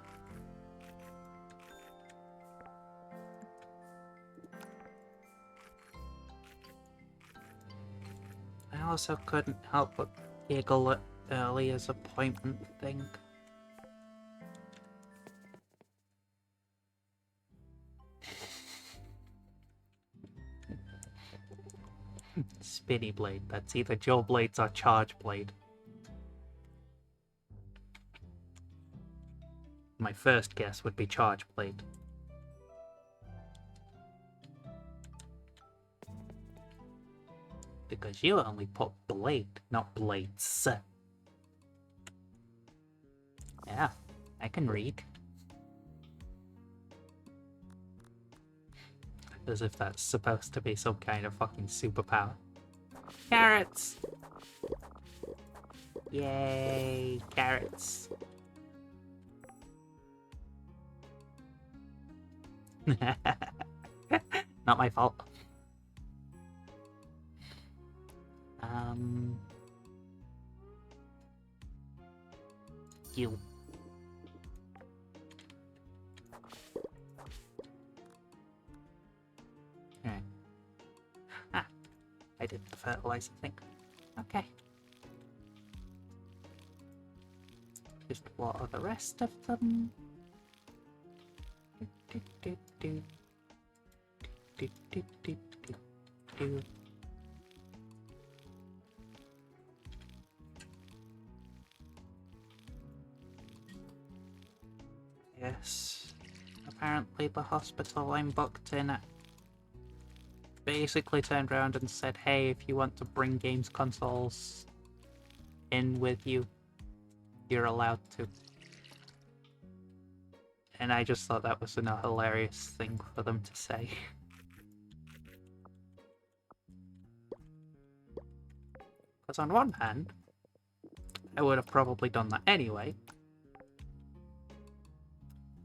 I also couldn't help but giggle at earlier's appointment thing. Spinny Blade. That's either Joe Blades or Charge Blade. My first guess would be Charge Blade. Because you only put Blade, not Blades. Yeah, I can read. As if that's supposed to be some kind of fucking superpower. Carrots! Yay, carrots. Not my fault. You. Right. Ah, I did the fertilizer thing. Okay. Just what are the rest of them? Do, do, do, do, do, do, do, do. Yes. Apparently the hospital I'm booked in at basically turned around and said, hey, if you want to bring games consoles in with you, you're allowed to. And I just thought that was a hilarious thing for them to say. Because on one hand, I would have probably done that anyway.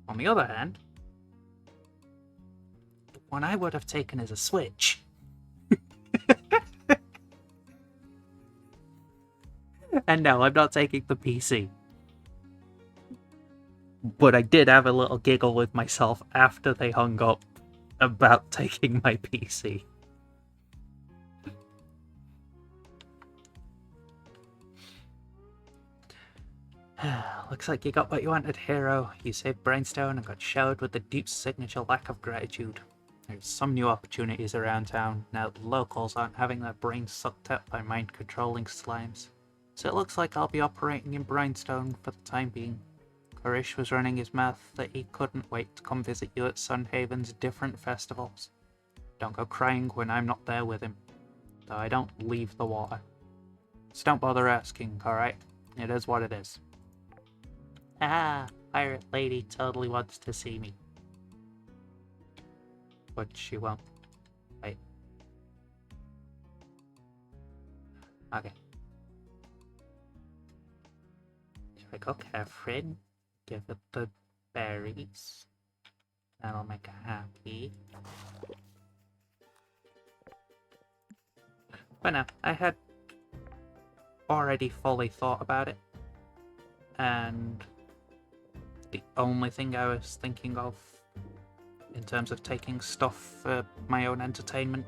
On the other hand, the one I would have taken is a Switch. And no, I'm not taking the PC. But I did have a little giggle with myself after they hung up about taking my PC. Looks like you got what you wanted, hero. You saved Brainstone and got showered with the Duke's signature lack of gratitude. There's some new opportunities around town now that the locals aren't having their brains sucked out by mind-controlling slimes. So it looks like I'll be operating in Brainstone for the time being. Harish was running his mouth that he couldn't wait to come visit you at Sunhaven's different festivals. Don't go crying when I'm not there with him, though I don't leave the water. So don't bother asking, alright? It is what it is. Ah, pirate lady totally wants to see me. But she won't. Wait. Okay. Here we go, Catherine. Give it the berries. That'll make her happy. But no, I had already fully thought about it. And the only thing I was thinking of in terms of taking stuff for my own entertainment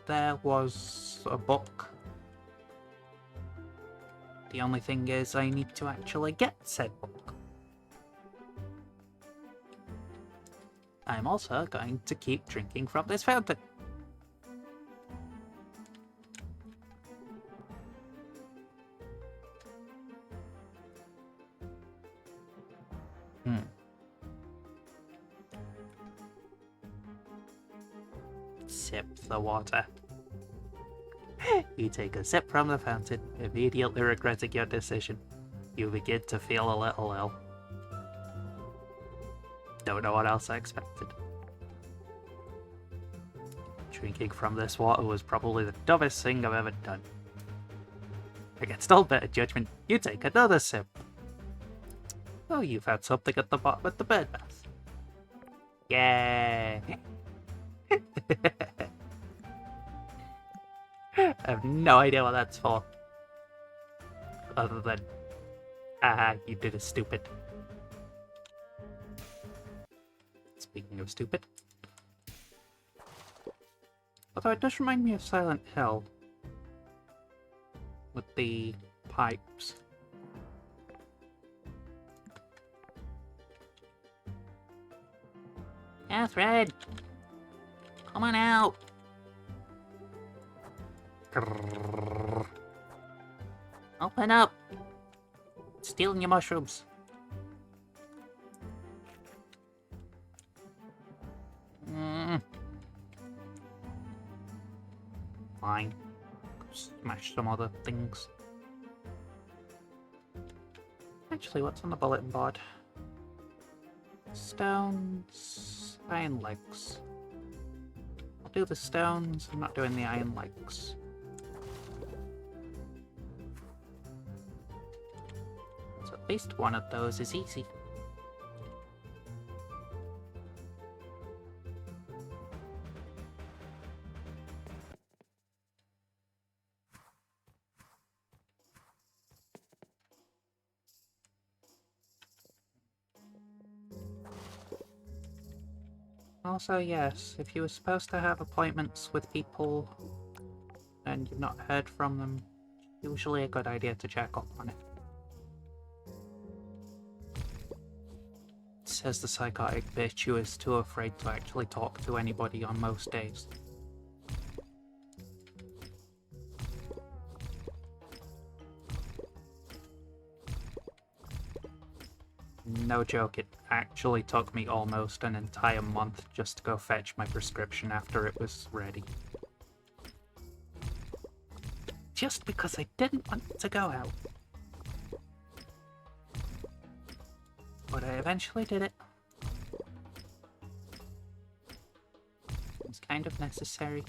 there was a book. The only thing is I need to actually get said book. I'm also going to keep drinking from this fountain. Sip the water. You take a sip from the fountain, immediately regretting your decision. You begin to feel a little ill. Don't know what else I expected. Drinking from this water was probably the dumbest thing I've ever done. Against all better judgment, you take another sip. Oh, you found something at the bottom of the bird bath. Yay! I have no idea what that's for. Other than, you did it stupid. Speaking of stupid. Although it does remind me of Silent Hill. With the pipes. Catherine! Come on out! Open up! Stealing your mushrooms. Fine. Smash some other things. Actually, what's on the bulletin board? Stones, iron legs. I'll do the stones, I'm not doing the iron legs. So at least one of those is easy. Also, yes, if you were supposed to have appointments with people and you've not heard from them, usually a good idea to check up on it. Says the psychotic bitch who is too afraid to actually talk to anybody on most days. No joke, it actually took me almost an entire month just to go fetch my prescription after it was ready. Just because I didn't want to go out. But I eventually did it. kind of necessary.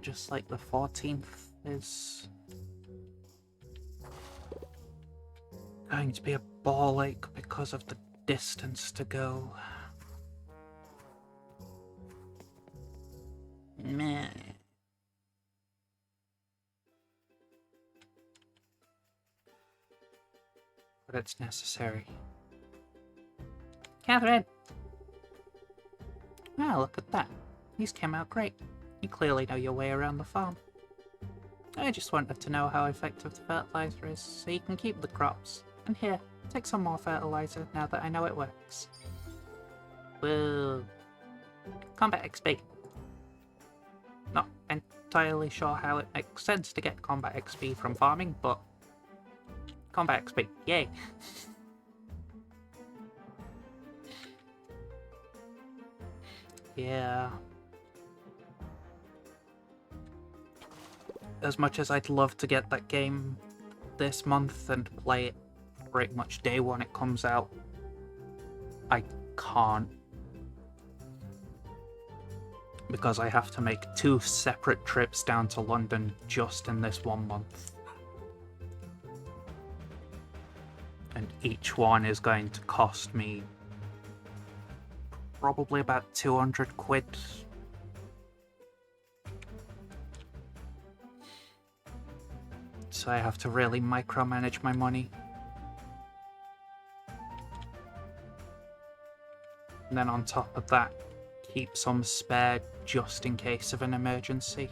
Just like the 14th is going to be a ball ache because of the distance to go. Meh. But it's necessary. Catherine! Ah, look at that. These came out great. You clearly know your way around the farm. I just wanted to know how effective the fertilizer is, so you can keep the crops. And here, take some more fertilizer now that I know it works. Whoa. Combat XP. Not entirely sure how it makes sense to get combat XP from farming, but combat XP, yay! Yeah. As much as I'd love to get that game this month and play it pretty much day one it comes out, I can't. Because I have to make 2 separate trips down to London just in this 1 month. And each one is going to cost me probably about 200 quid. So I have to really micromanage my money. And then on top of that, keep some spare just in case of an emergency.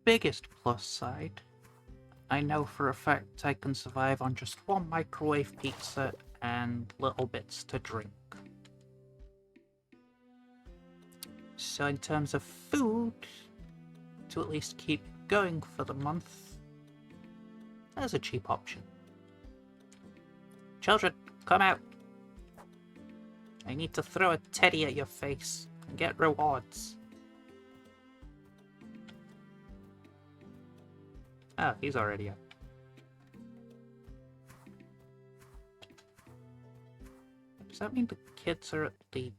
Biggest plus side, I know for a fact I can survive on just 1 microwave pizza and little bits to drink. So in terms of food, to at least keep going for the month, there's a cheap option. Children, come out. I need to throw a teddy at your face and get rewards. Oh, he's already up. Does that mean the kids are at the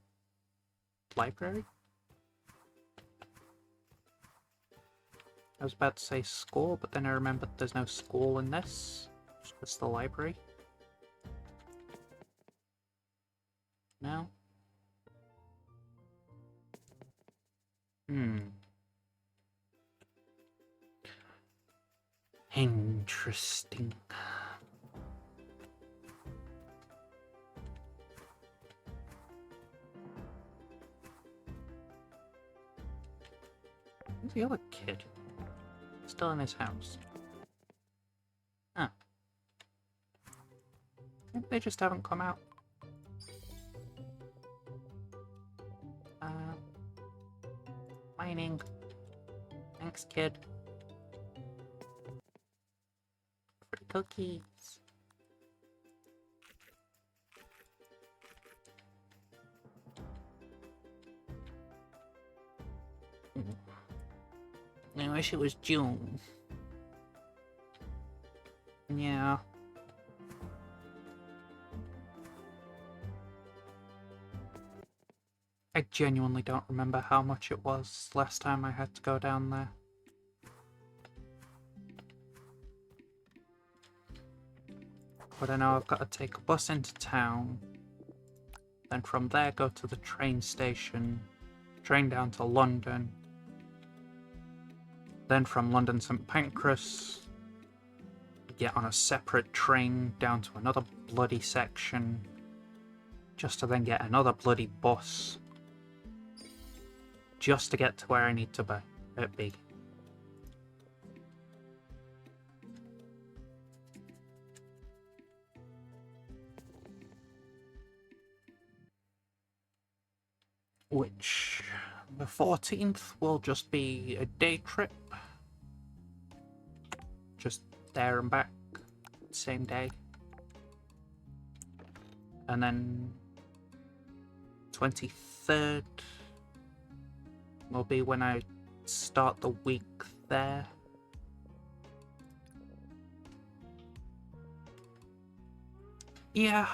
library? I was about to say school, but then I remembered there's no school in this. It's the library. No? Interesting. Where's the other kid? Still in his house. Huh. Maybe they just haven't come out. Mining. Thanks, kid. Free cookies. I wish it was June. Yeah. I genuinely don't remember how much it was last time I had to go down there. But I know I've got to take a bus into town, then from there go to the train station, train down to London, then from London St Pancras, get on a separate train down to another bloody section, just to then get another bloody bus, just to get to where I need to be. Which The 14th will just be a day trip. Just there and back, same day. And then 23rd will be when I start the week there. Yeah.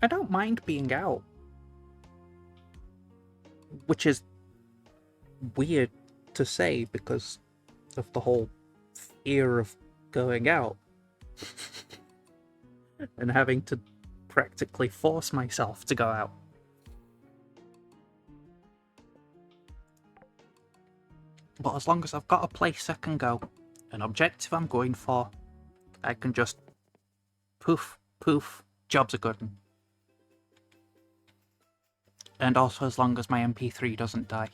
I don't mind being out. Which is weird to say because of the whole fear of going out. And having to practically force myself to go out. But as long as I've got a place I can go, an objective I'm going for, I can just poof, poof, job's a good one. And also as long as my MP3 doesn't die.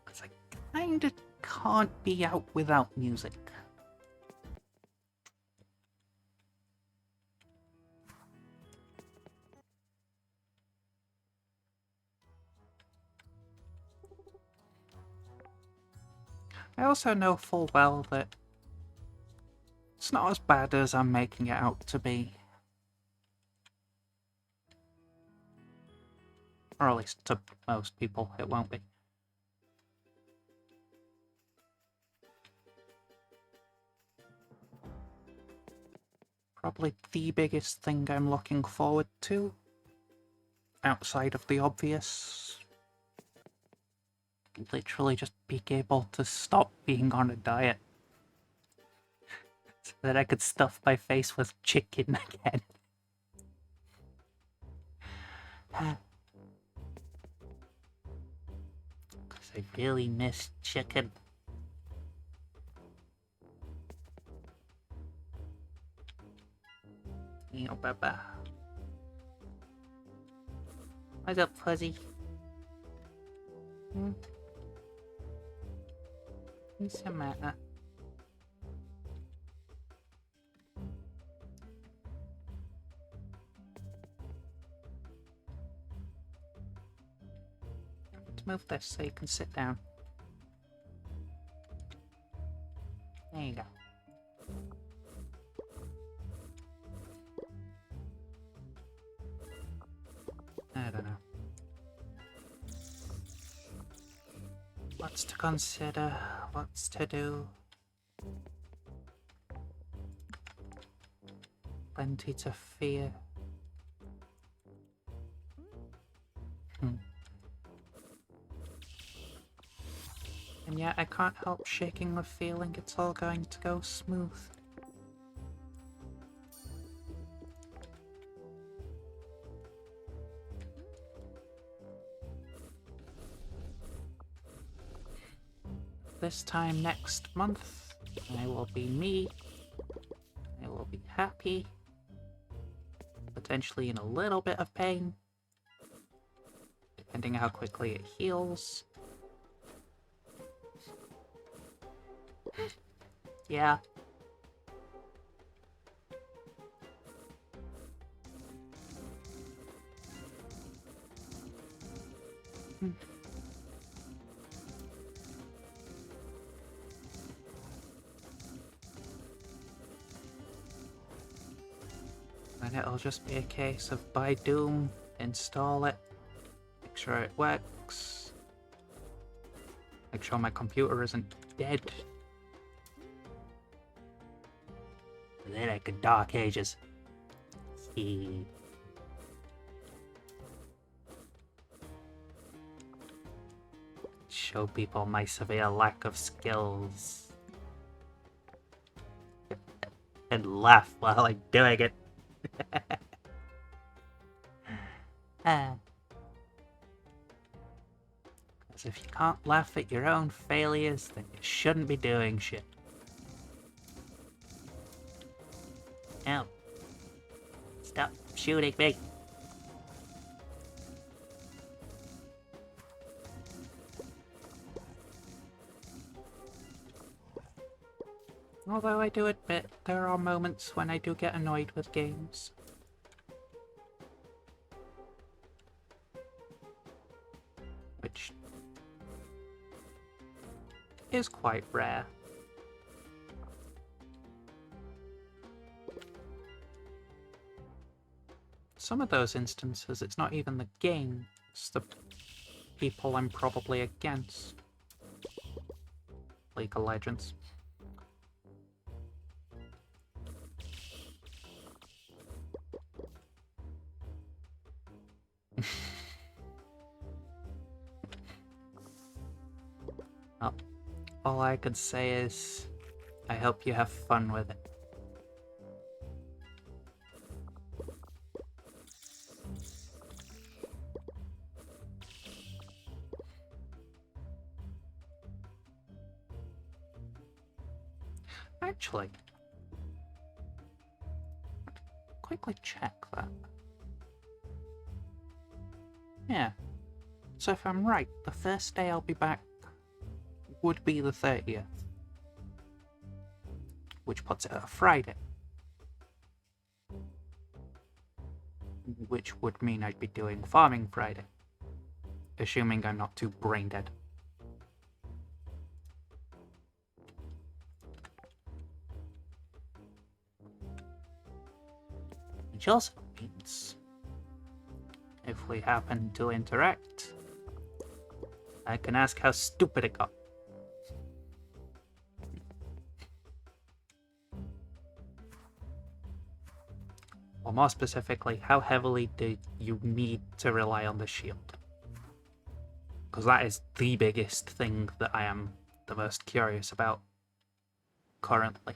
Because I kinda can't be out without music. I also know full well that it's not as bad as I'm making it out to be. Or at least to most people, it won't be. Probably the biggest thing I'm looking forward to, outside of the obvious, literally just being able to stop being on a diet. So that I could stuff my face with chicken again. Because I really miss chicken. Yo, Baba. What's up, Fuzzy? What's the matter? Let's move this so you can sit down. There you go. I don't know. What's to consider? What's to do? Plenty to fear. And yet I can't help shaking the feeling it's all going to go smooth. This time next month, I will be me. I will be happy. Potentially in a little bit of pain. Depending how quickly it heals. Yeah. And it'll just be a case of buy Doom, install it, make sure it works, make sure my computer isn't dead. And then I can Dark Ages. Show people my severe lack of skills. And laugh while I'm doing it. Because if you can't laugh at your own failures, then you shouldn't be doing shit. Now, stop shooting me. Although I do admit there are moments when I do get annoyed with games. Which is quite rare. Some of those instances, it's not even the game, it's the people I'm probably against. League of Legends. Well, all I could say is, I hope you have fun with it. Actually, quickly check that. Yeah. So if I'm right, the first day I'll be back would be the 30th. Which puts it at a Friday. Which would mean I'd be doing Farming Friday. Assuming I'm not too brain dead. Which also means, if we happen to interact, I can ask how stupid it got. Or more specifically, how heavily do you need to rely on the shield? Because that is the biggest thing that I am the most curious about currently.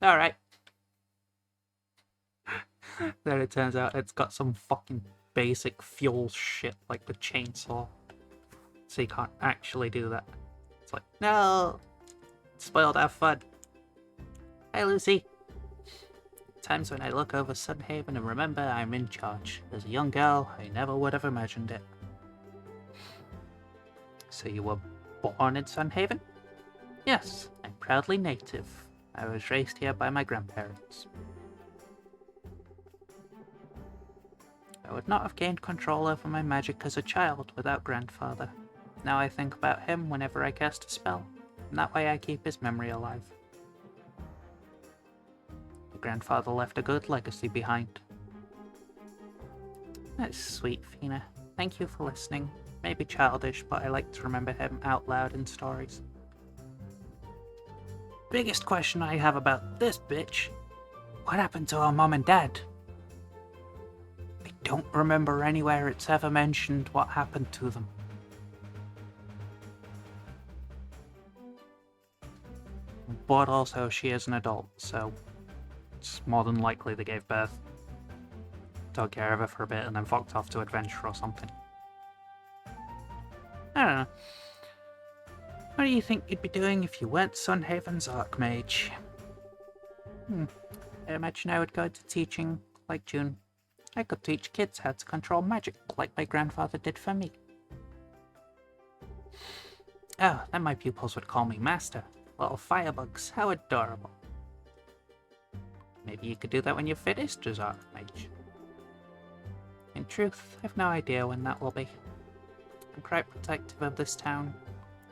Alright. Then it turns out it's got some fucking basic fuel shit like the chainsaw. So you can't actually do that. It's like, no! Spoiled our fun. Hey Lucy! Times when I look over Sunhaven and remember I'm in charge. As a young girl, I never would have imagined it. So you were born in Sunhaven? Yes, I'm proudly native. I was raised here by my grandparents. I would not have gained control over my magic as a child without grandfather. Now I think about him whenever I cast a spell, and that way I keep his memory alive. Your grandfather left a good legacy behind. That's sweet, Fina. Thank you for listening. Maybe childish, but I like to remember him out loud in stories. Biggest question I have about this bitch. What happened to her mom and dad? I don't remember anywhere it's ever mentioned what happened to them. But also, she is an adult, so it's more than likely they gave birth, took care of her for a bit, and then fucked off to adventure or something. I don't know. What do you think you'd be doing if you weren't Sunhaven's Archmage? I imagine I would go into teaching, like June. I could teach kids how to control magic, like my grandfather did for me. Oh, then my pupils would call me Master. Little firebugs, how adorable. Maybe you could do that when you're finished as Archmage. In truth, I've no idea when that will be. I'm quite protective of this town,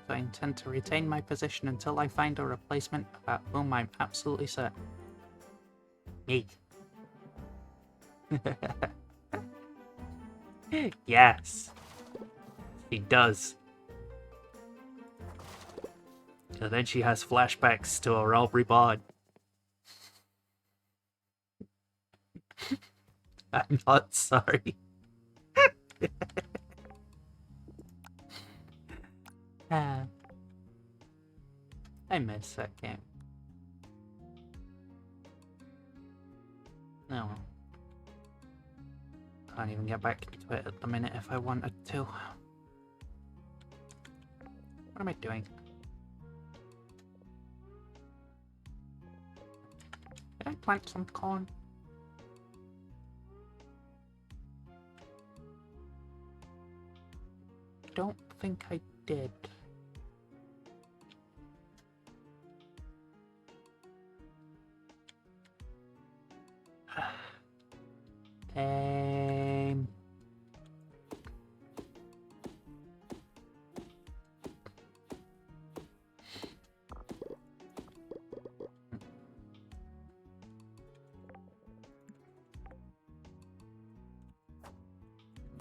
so I intend to retain my position until I find a replacement about whom I'm absolutely certain. Me. Yes. She does. And then she has flashbacks to her Aubrey Bond. I'm not sorry. I miss that game. No. Can't even get back into it at the minute if I wanted to. What am I doing? Did I plant some corn? don't think I did.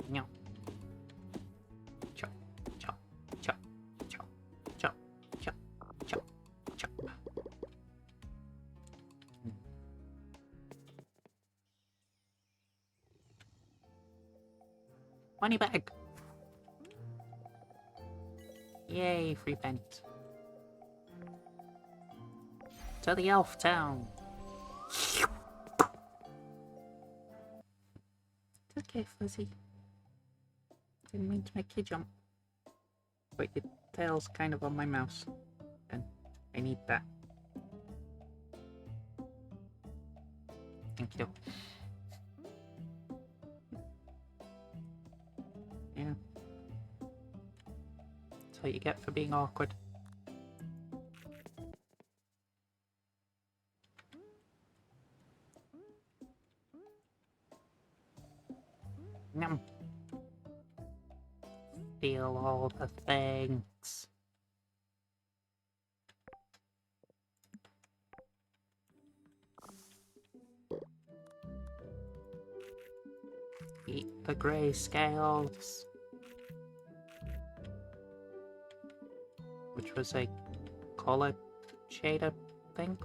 No. Chop, chop, chop, chop, chop, chop, chop, chop. Money bag. Yay, free pennies. To the elf town. It's okay, Fuzzy. Didn't mean to make you jump. Wait, your tail's kind of on my mouse. And I need that. Thank you. Yeah. That's what you get for being awkward. Yum. Steal all the things. Eat the grey scales. Which was a color shader thing.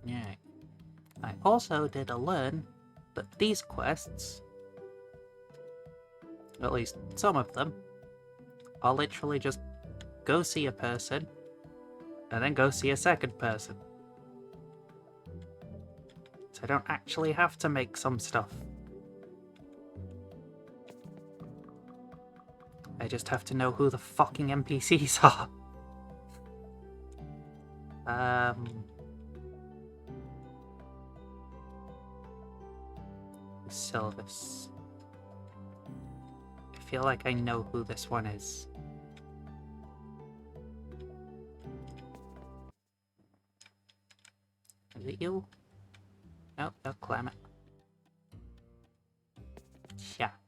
Yeah. I also did learn that these quests, at least some of them, are literally just go see a person and then go see a second person. So I don't actually have to make some stuff. I just have to know who the fucking NPCs are. Sylvis. I feel like I know who this one is. Is it you? Nope, no, Clement. Shack.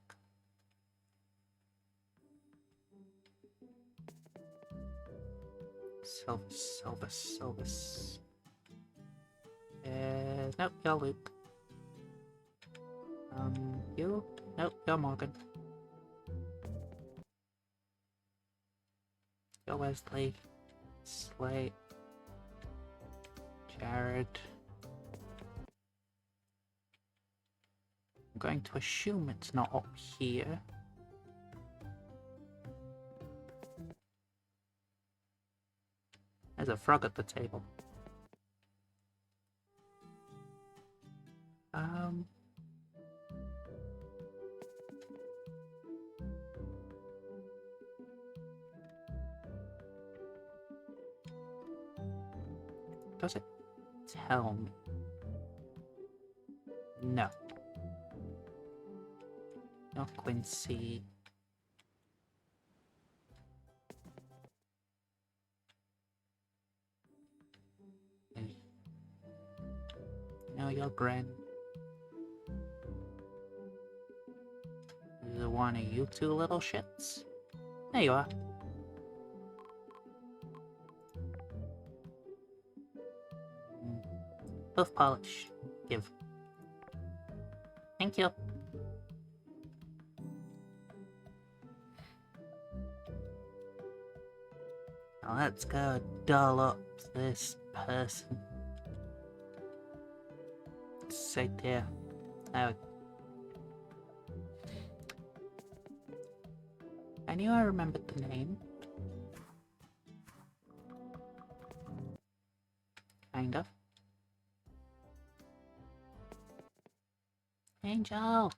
Sylvis. Nope, you're Luke. You? Nope, you're Morgan. You're Wesley. Slate. Jared. I'm going to assume it's not up here. There's a frog at the table. Does it tell me? No. Not Quincy. No, you're Gren. Is it one of you two little shits? There you are. Hoof polish. Give. Thank you. Now let's go doll up this person. Sit there. Now, I knew I remembered the name. Kind of. Angel!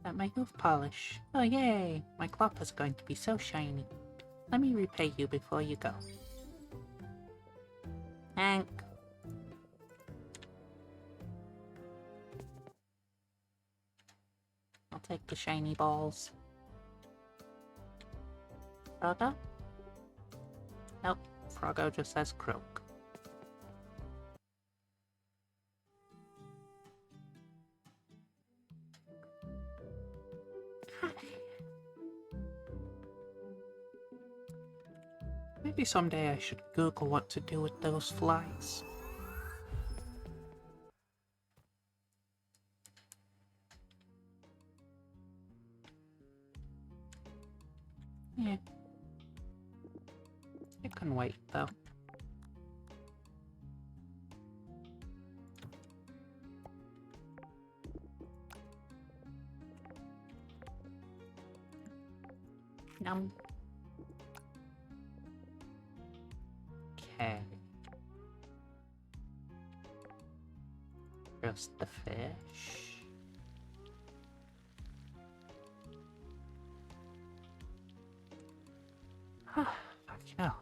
At my hoof polish. Oh yay! My Clopper's going to be so shiny. Let me repay you before you go. Hank! take the shiny balls. Froggo? Nope, Froggo just says croak. Maybe someday I should Google what to do with those flies. Yeah. It can wait, though. Num. Okay. Just the fish. Fuck you know.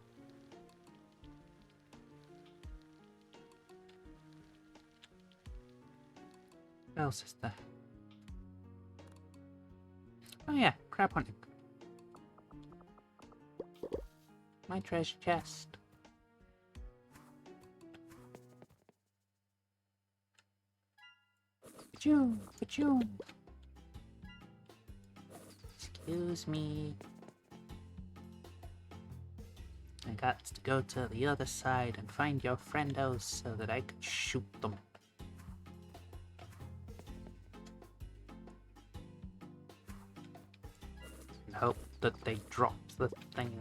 What else is there? Oh yeah, crab hunting. My treasure chest. Achoo! Achoo! Excuse me. I got to go to the other side and find your friendos so that I could shoot them. And hope that they drop the thing.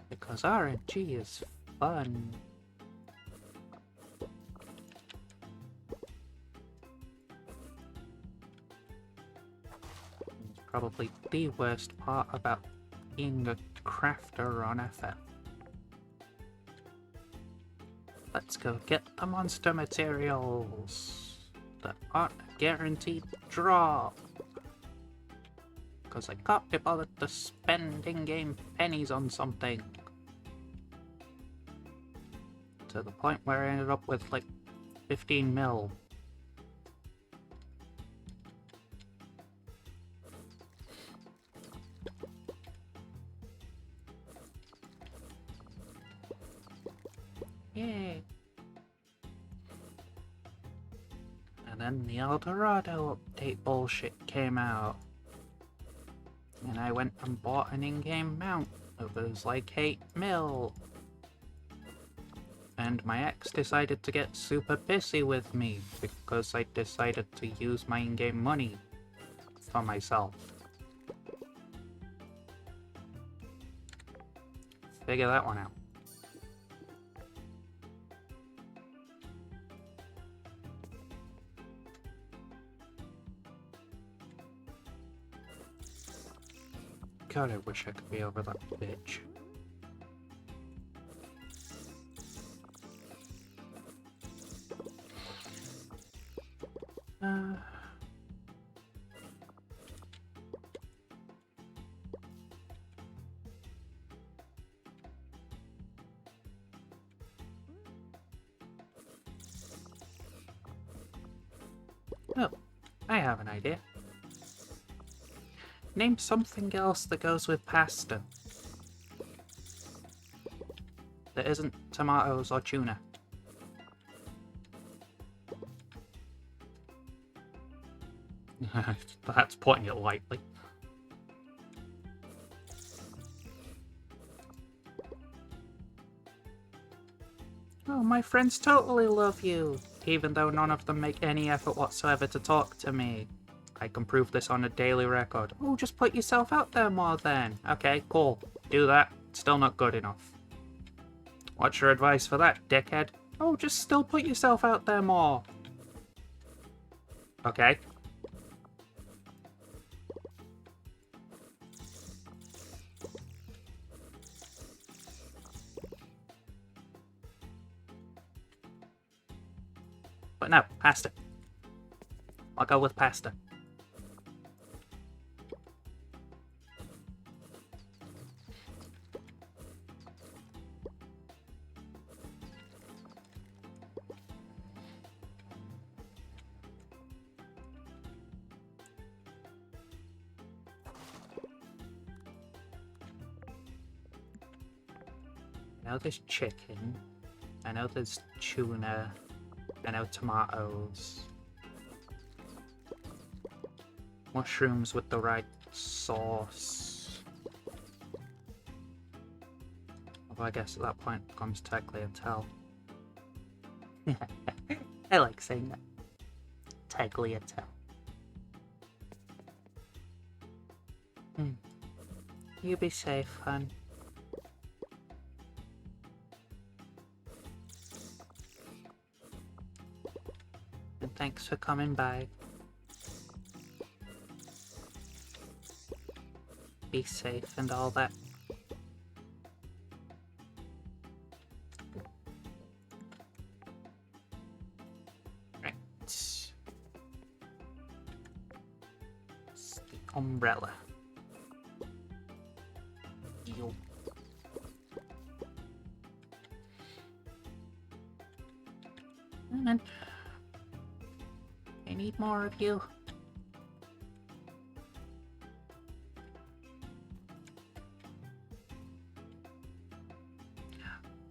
Because RNG is fun. It's probably the worst part about being a crafter on FF. Let's go get the monster materials that aren't a guaranteed drop. Because I can't be bothered to spend in-game pennies on something. To the point where I ended up with like 15 mil. Yay! And then the Eldorado update bullshit came out. And I went and bought an in-game mount. It was like 8 mil. And my ex decided to get super pissy with me because I decided to use my in-game money for myself. Figure that one out. God, I wish I could be over that bitch. Oh, I have an idea. Name something else that goes with pasta. That isn't tomatoes or tuna. That's putting it lightly. Oh, my friends totally love you, even though none of them make any effort whatsoever to talk to me. I can prove this on a daily record. Oh, just put yourself out there more then. Okay, cool. Do that. Still not good enough. What's your advice for that, dickhead? Oh, just still put yourself out there more. Okay. But no, pasta. I'll go with pasta. I know there's chicken. I know there's tuna. I know tomatoes. Mushrooms with the right sauce. Although I guess at that point it becomes tagliatelle. I like saying that. Tagliatelle. You be safe, hon. And thanks for coming by. Be safe and all that. Right. It's the umbrella. Yo. And I need more of you.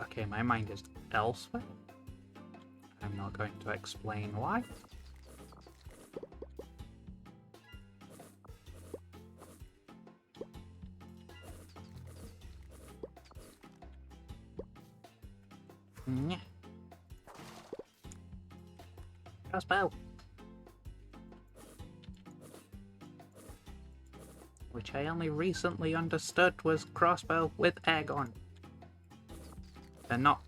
Okay, my mind is elsewhere. I'm not going to explain why. Yeah. Crossbow. Which I only recently understood was crossbow with egg on. And not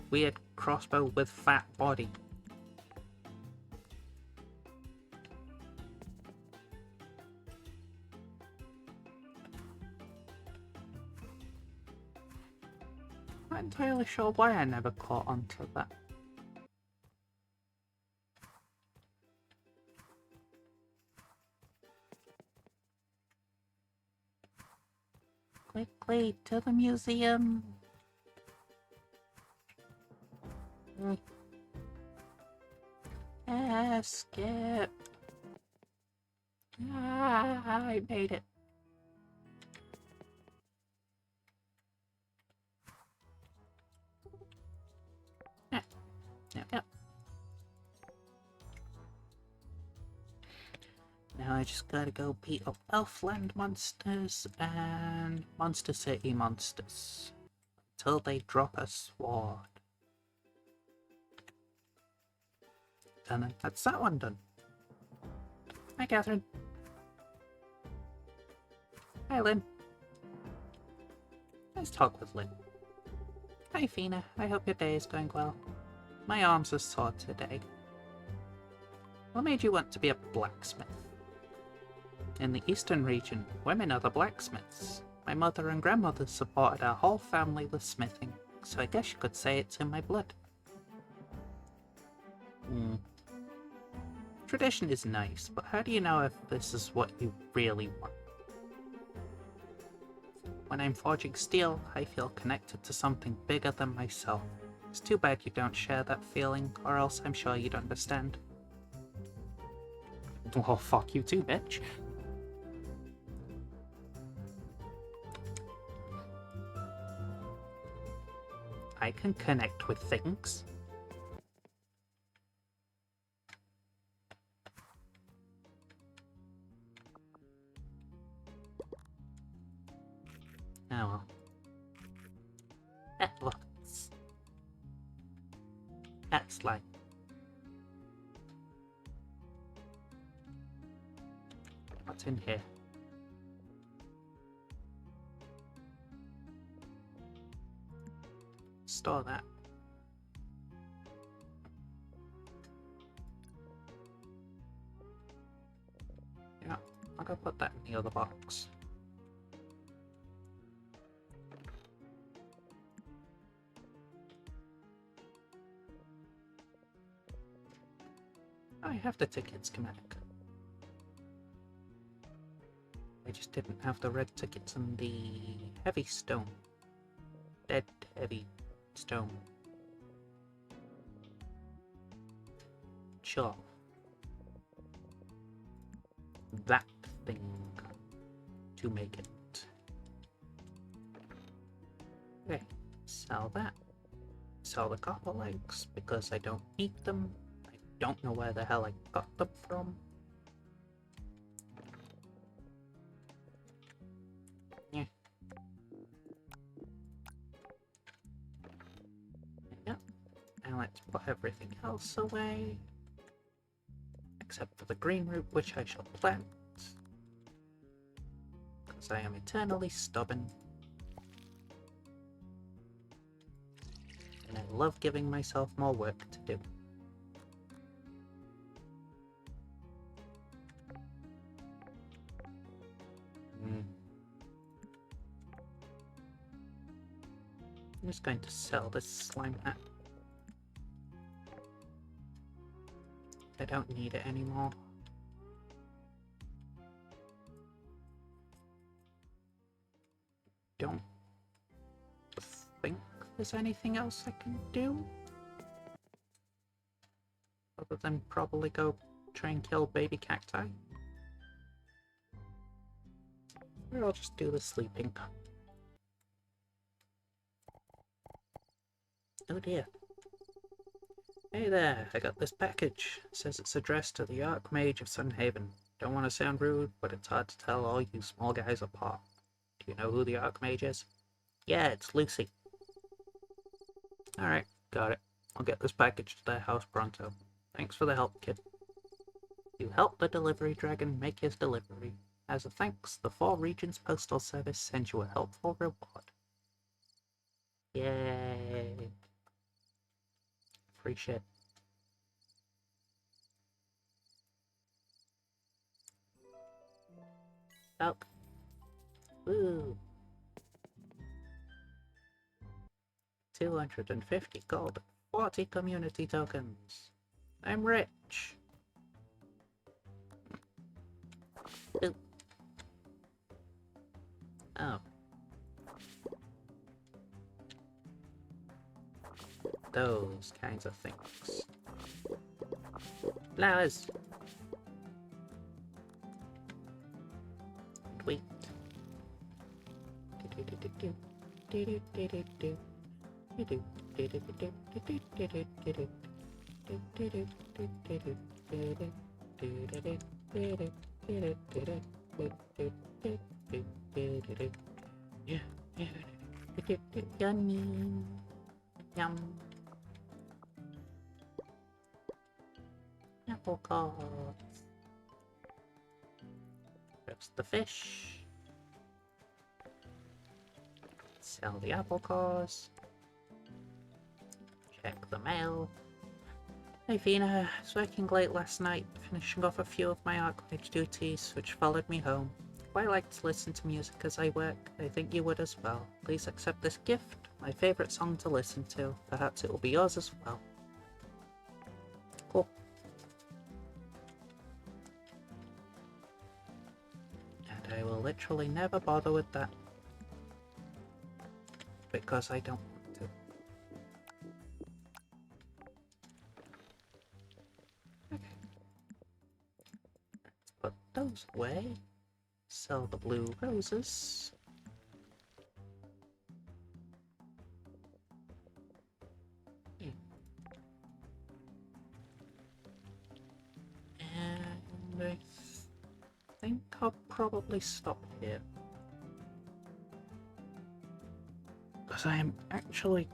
weird crossbow with fat body. Not entirely sure why I never caught on to that. Quickly to the museum. Skip. I made it. Yep. Now I just gotta go beat up Elfland monsters and Monster City monsters until they drop a sword. And then that's that one done. Hi, Catherine. Hi, Lynn. Let's talk with Lynn. Hi, Fina. I hope your day is going well. My arms are sore today. What made you want to be a blacksmith? In the eastern region, women are the blacksmiths. My mother and grandmother supported our whole family with smithing, so I guess you could say it's in my blood. Tradition is nice, but how do you know if this is what you really want? When I'm forging steel, I feel connected to something bigger than myself. It's too bad you don't share that feeling, or else I'm sure you'd understand. Well, fuck you too, bitch. I can connect with things. Oh well. Lots. That's like. What's in here? Store that. Yeah, I'll go put that in the other box. I have the ticket schematic. I just didn't have the red tickets and the heavy stone. Dead heavy stone. Sure. That thing to make it. Okay, Sell that. Sell the copper legs because I don't need them. I don't know where the hell I got them from. Yeah. Yep. And let's put everything else away. Except for the green root, which I shall plant. Because I am eternally stubborn. And I love giving myself more work to do. I'm just going to sell this slime hat. I don't need it anymore. Don't think there's anything else I can do. Other than probably go try and kill baby cacti. Or I'll just do the sleeping. Oh dear. Hey there, I got this package. It says it's addressed to the Archmage of Sunhaven. Don't want to sound rude, but it's hard to tell all you small guys apart. Do you know who the Archmage is? Yeah, it's Lucy. Alright, got it. I'll get this package to their house pronto. Thanks for the help, kid. You helped the delivery dragon make his delivery. As a thanks, the Four Regions Postal Service sends you a helpful reward. Yay! Free shit. Elk. Woo! 250 gold, 40 community tokens. I'm rich. Ooh. Oh. Those kinds of things. Flowers. Wait. Yummy. Yum. Apple cards. Roast the fish. Sell the apple cores. Check the mail. Hey Fina, I was working late last night, finishing off a few of my Archmage duties, which followed me home. I like to listen to music as I work. I think you would as well. Please accept this gift, my favourite song to listen to. Perhaps it will be yours as well. Cool. And I will literally never bother with that. Because I don't want to. Okay. Let's put those away. Sell the blue roses. And I think I'll probably stop here. Because I am actually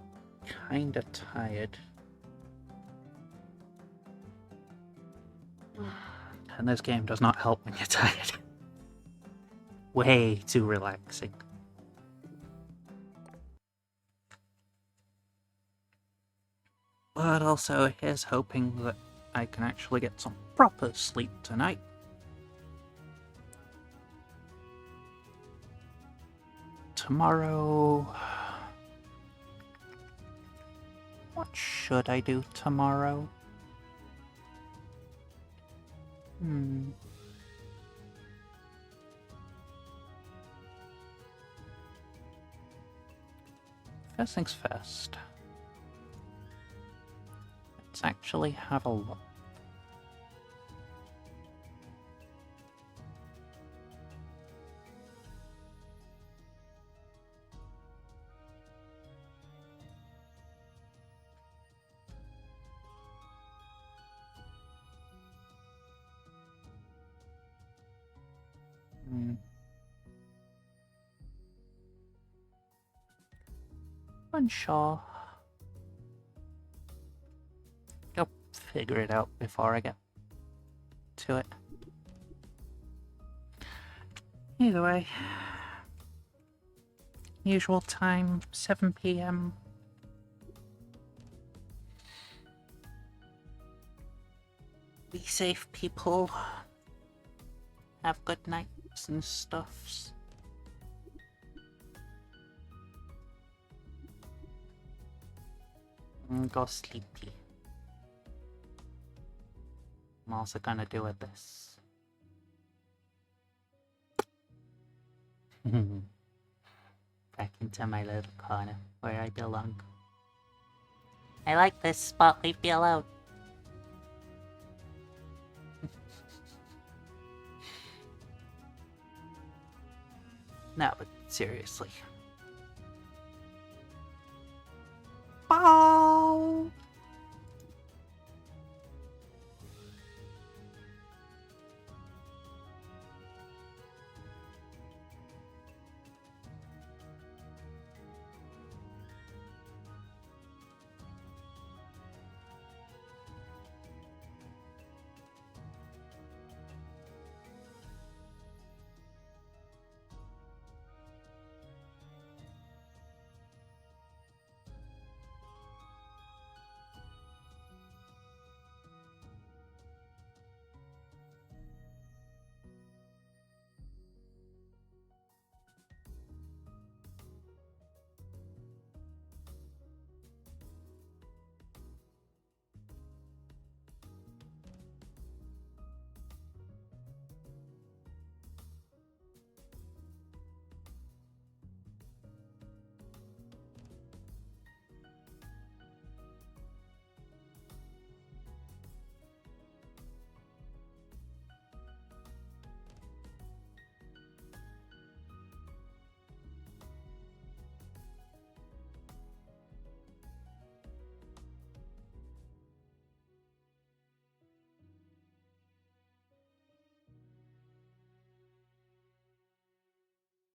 kinda tired. And this game does not help when you're tired. Way too relaxing. But also, here's hoping that I can actually get some proper sleep tonight. Tomorrow... What should I do tomorrow? First things first. Let's actually have a look. Unsure. I'll figure it out before I get to it. Either way, usual time, 7 p.m. Be safe, people. Have good nights and stuffs. And go sleepy. I'm also gonna do with this. Back into my little corner where I belong. I like this spot, leave me alone. No, but seriously,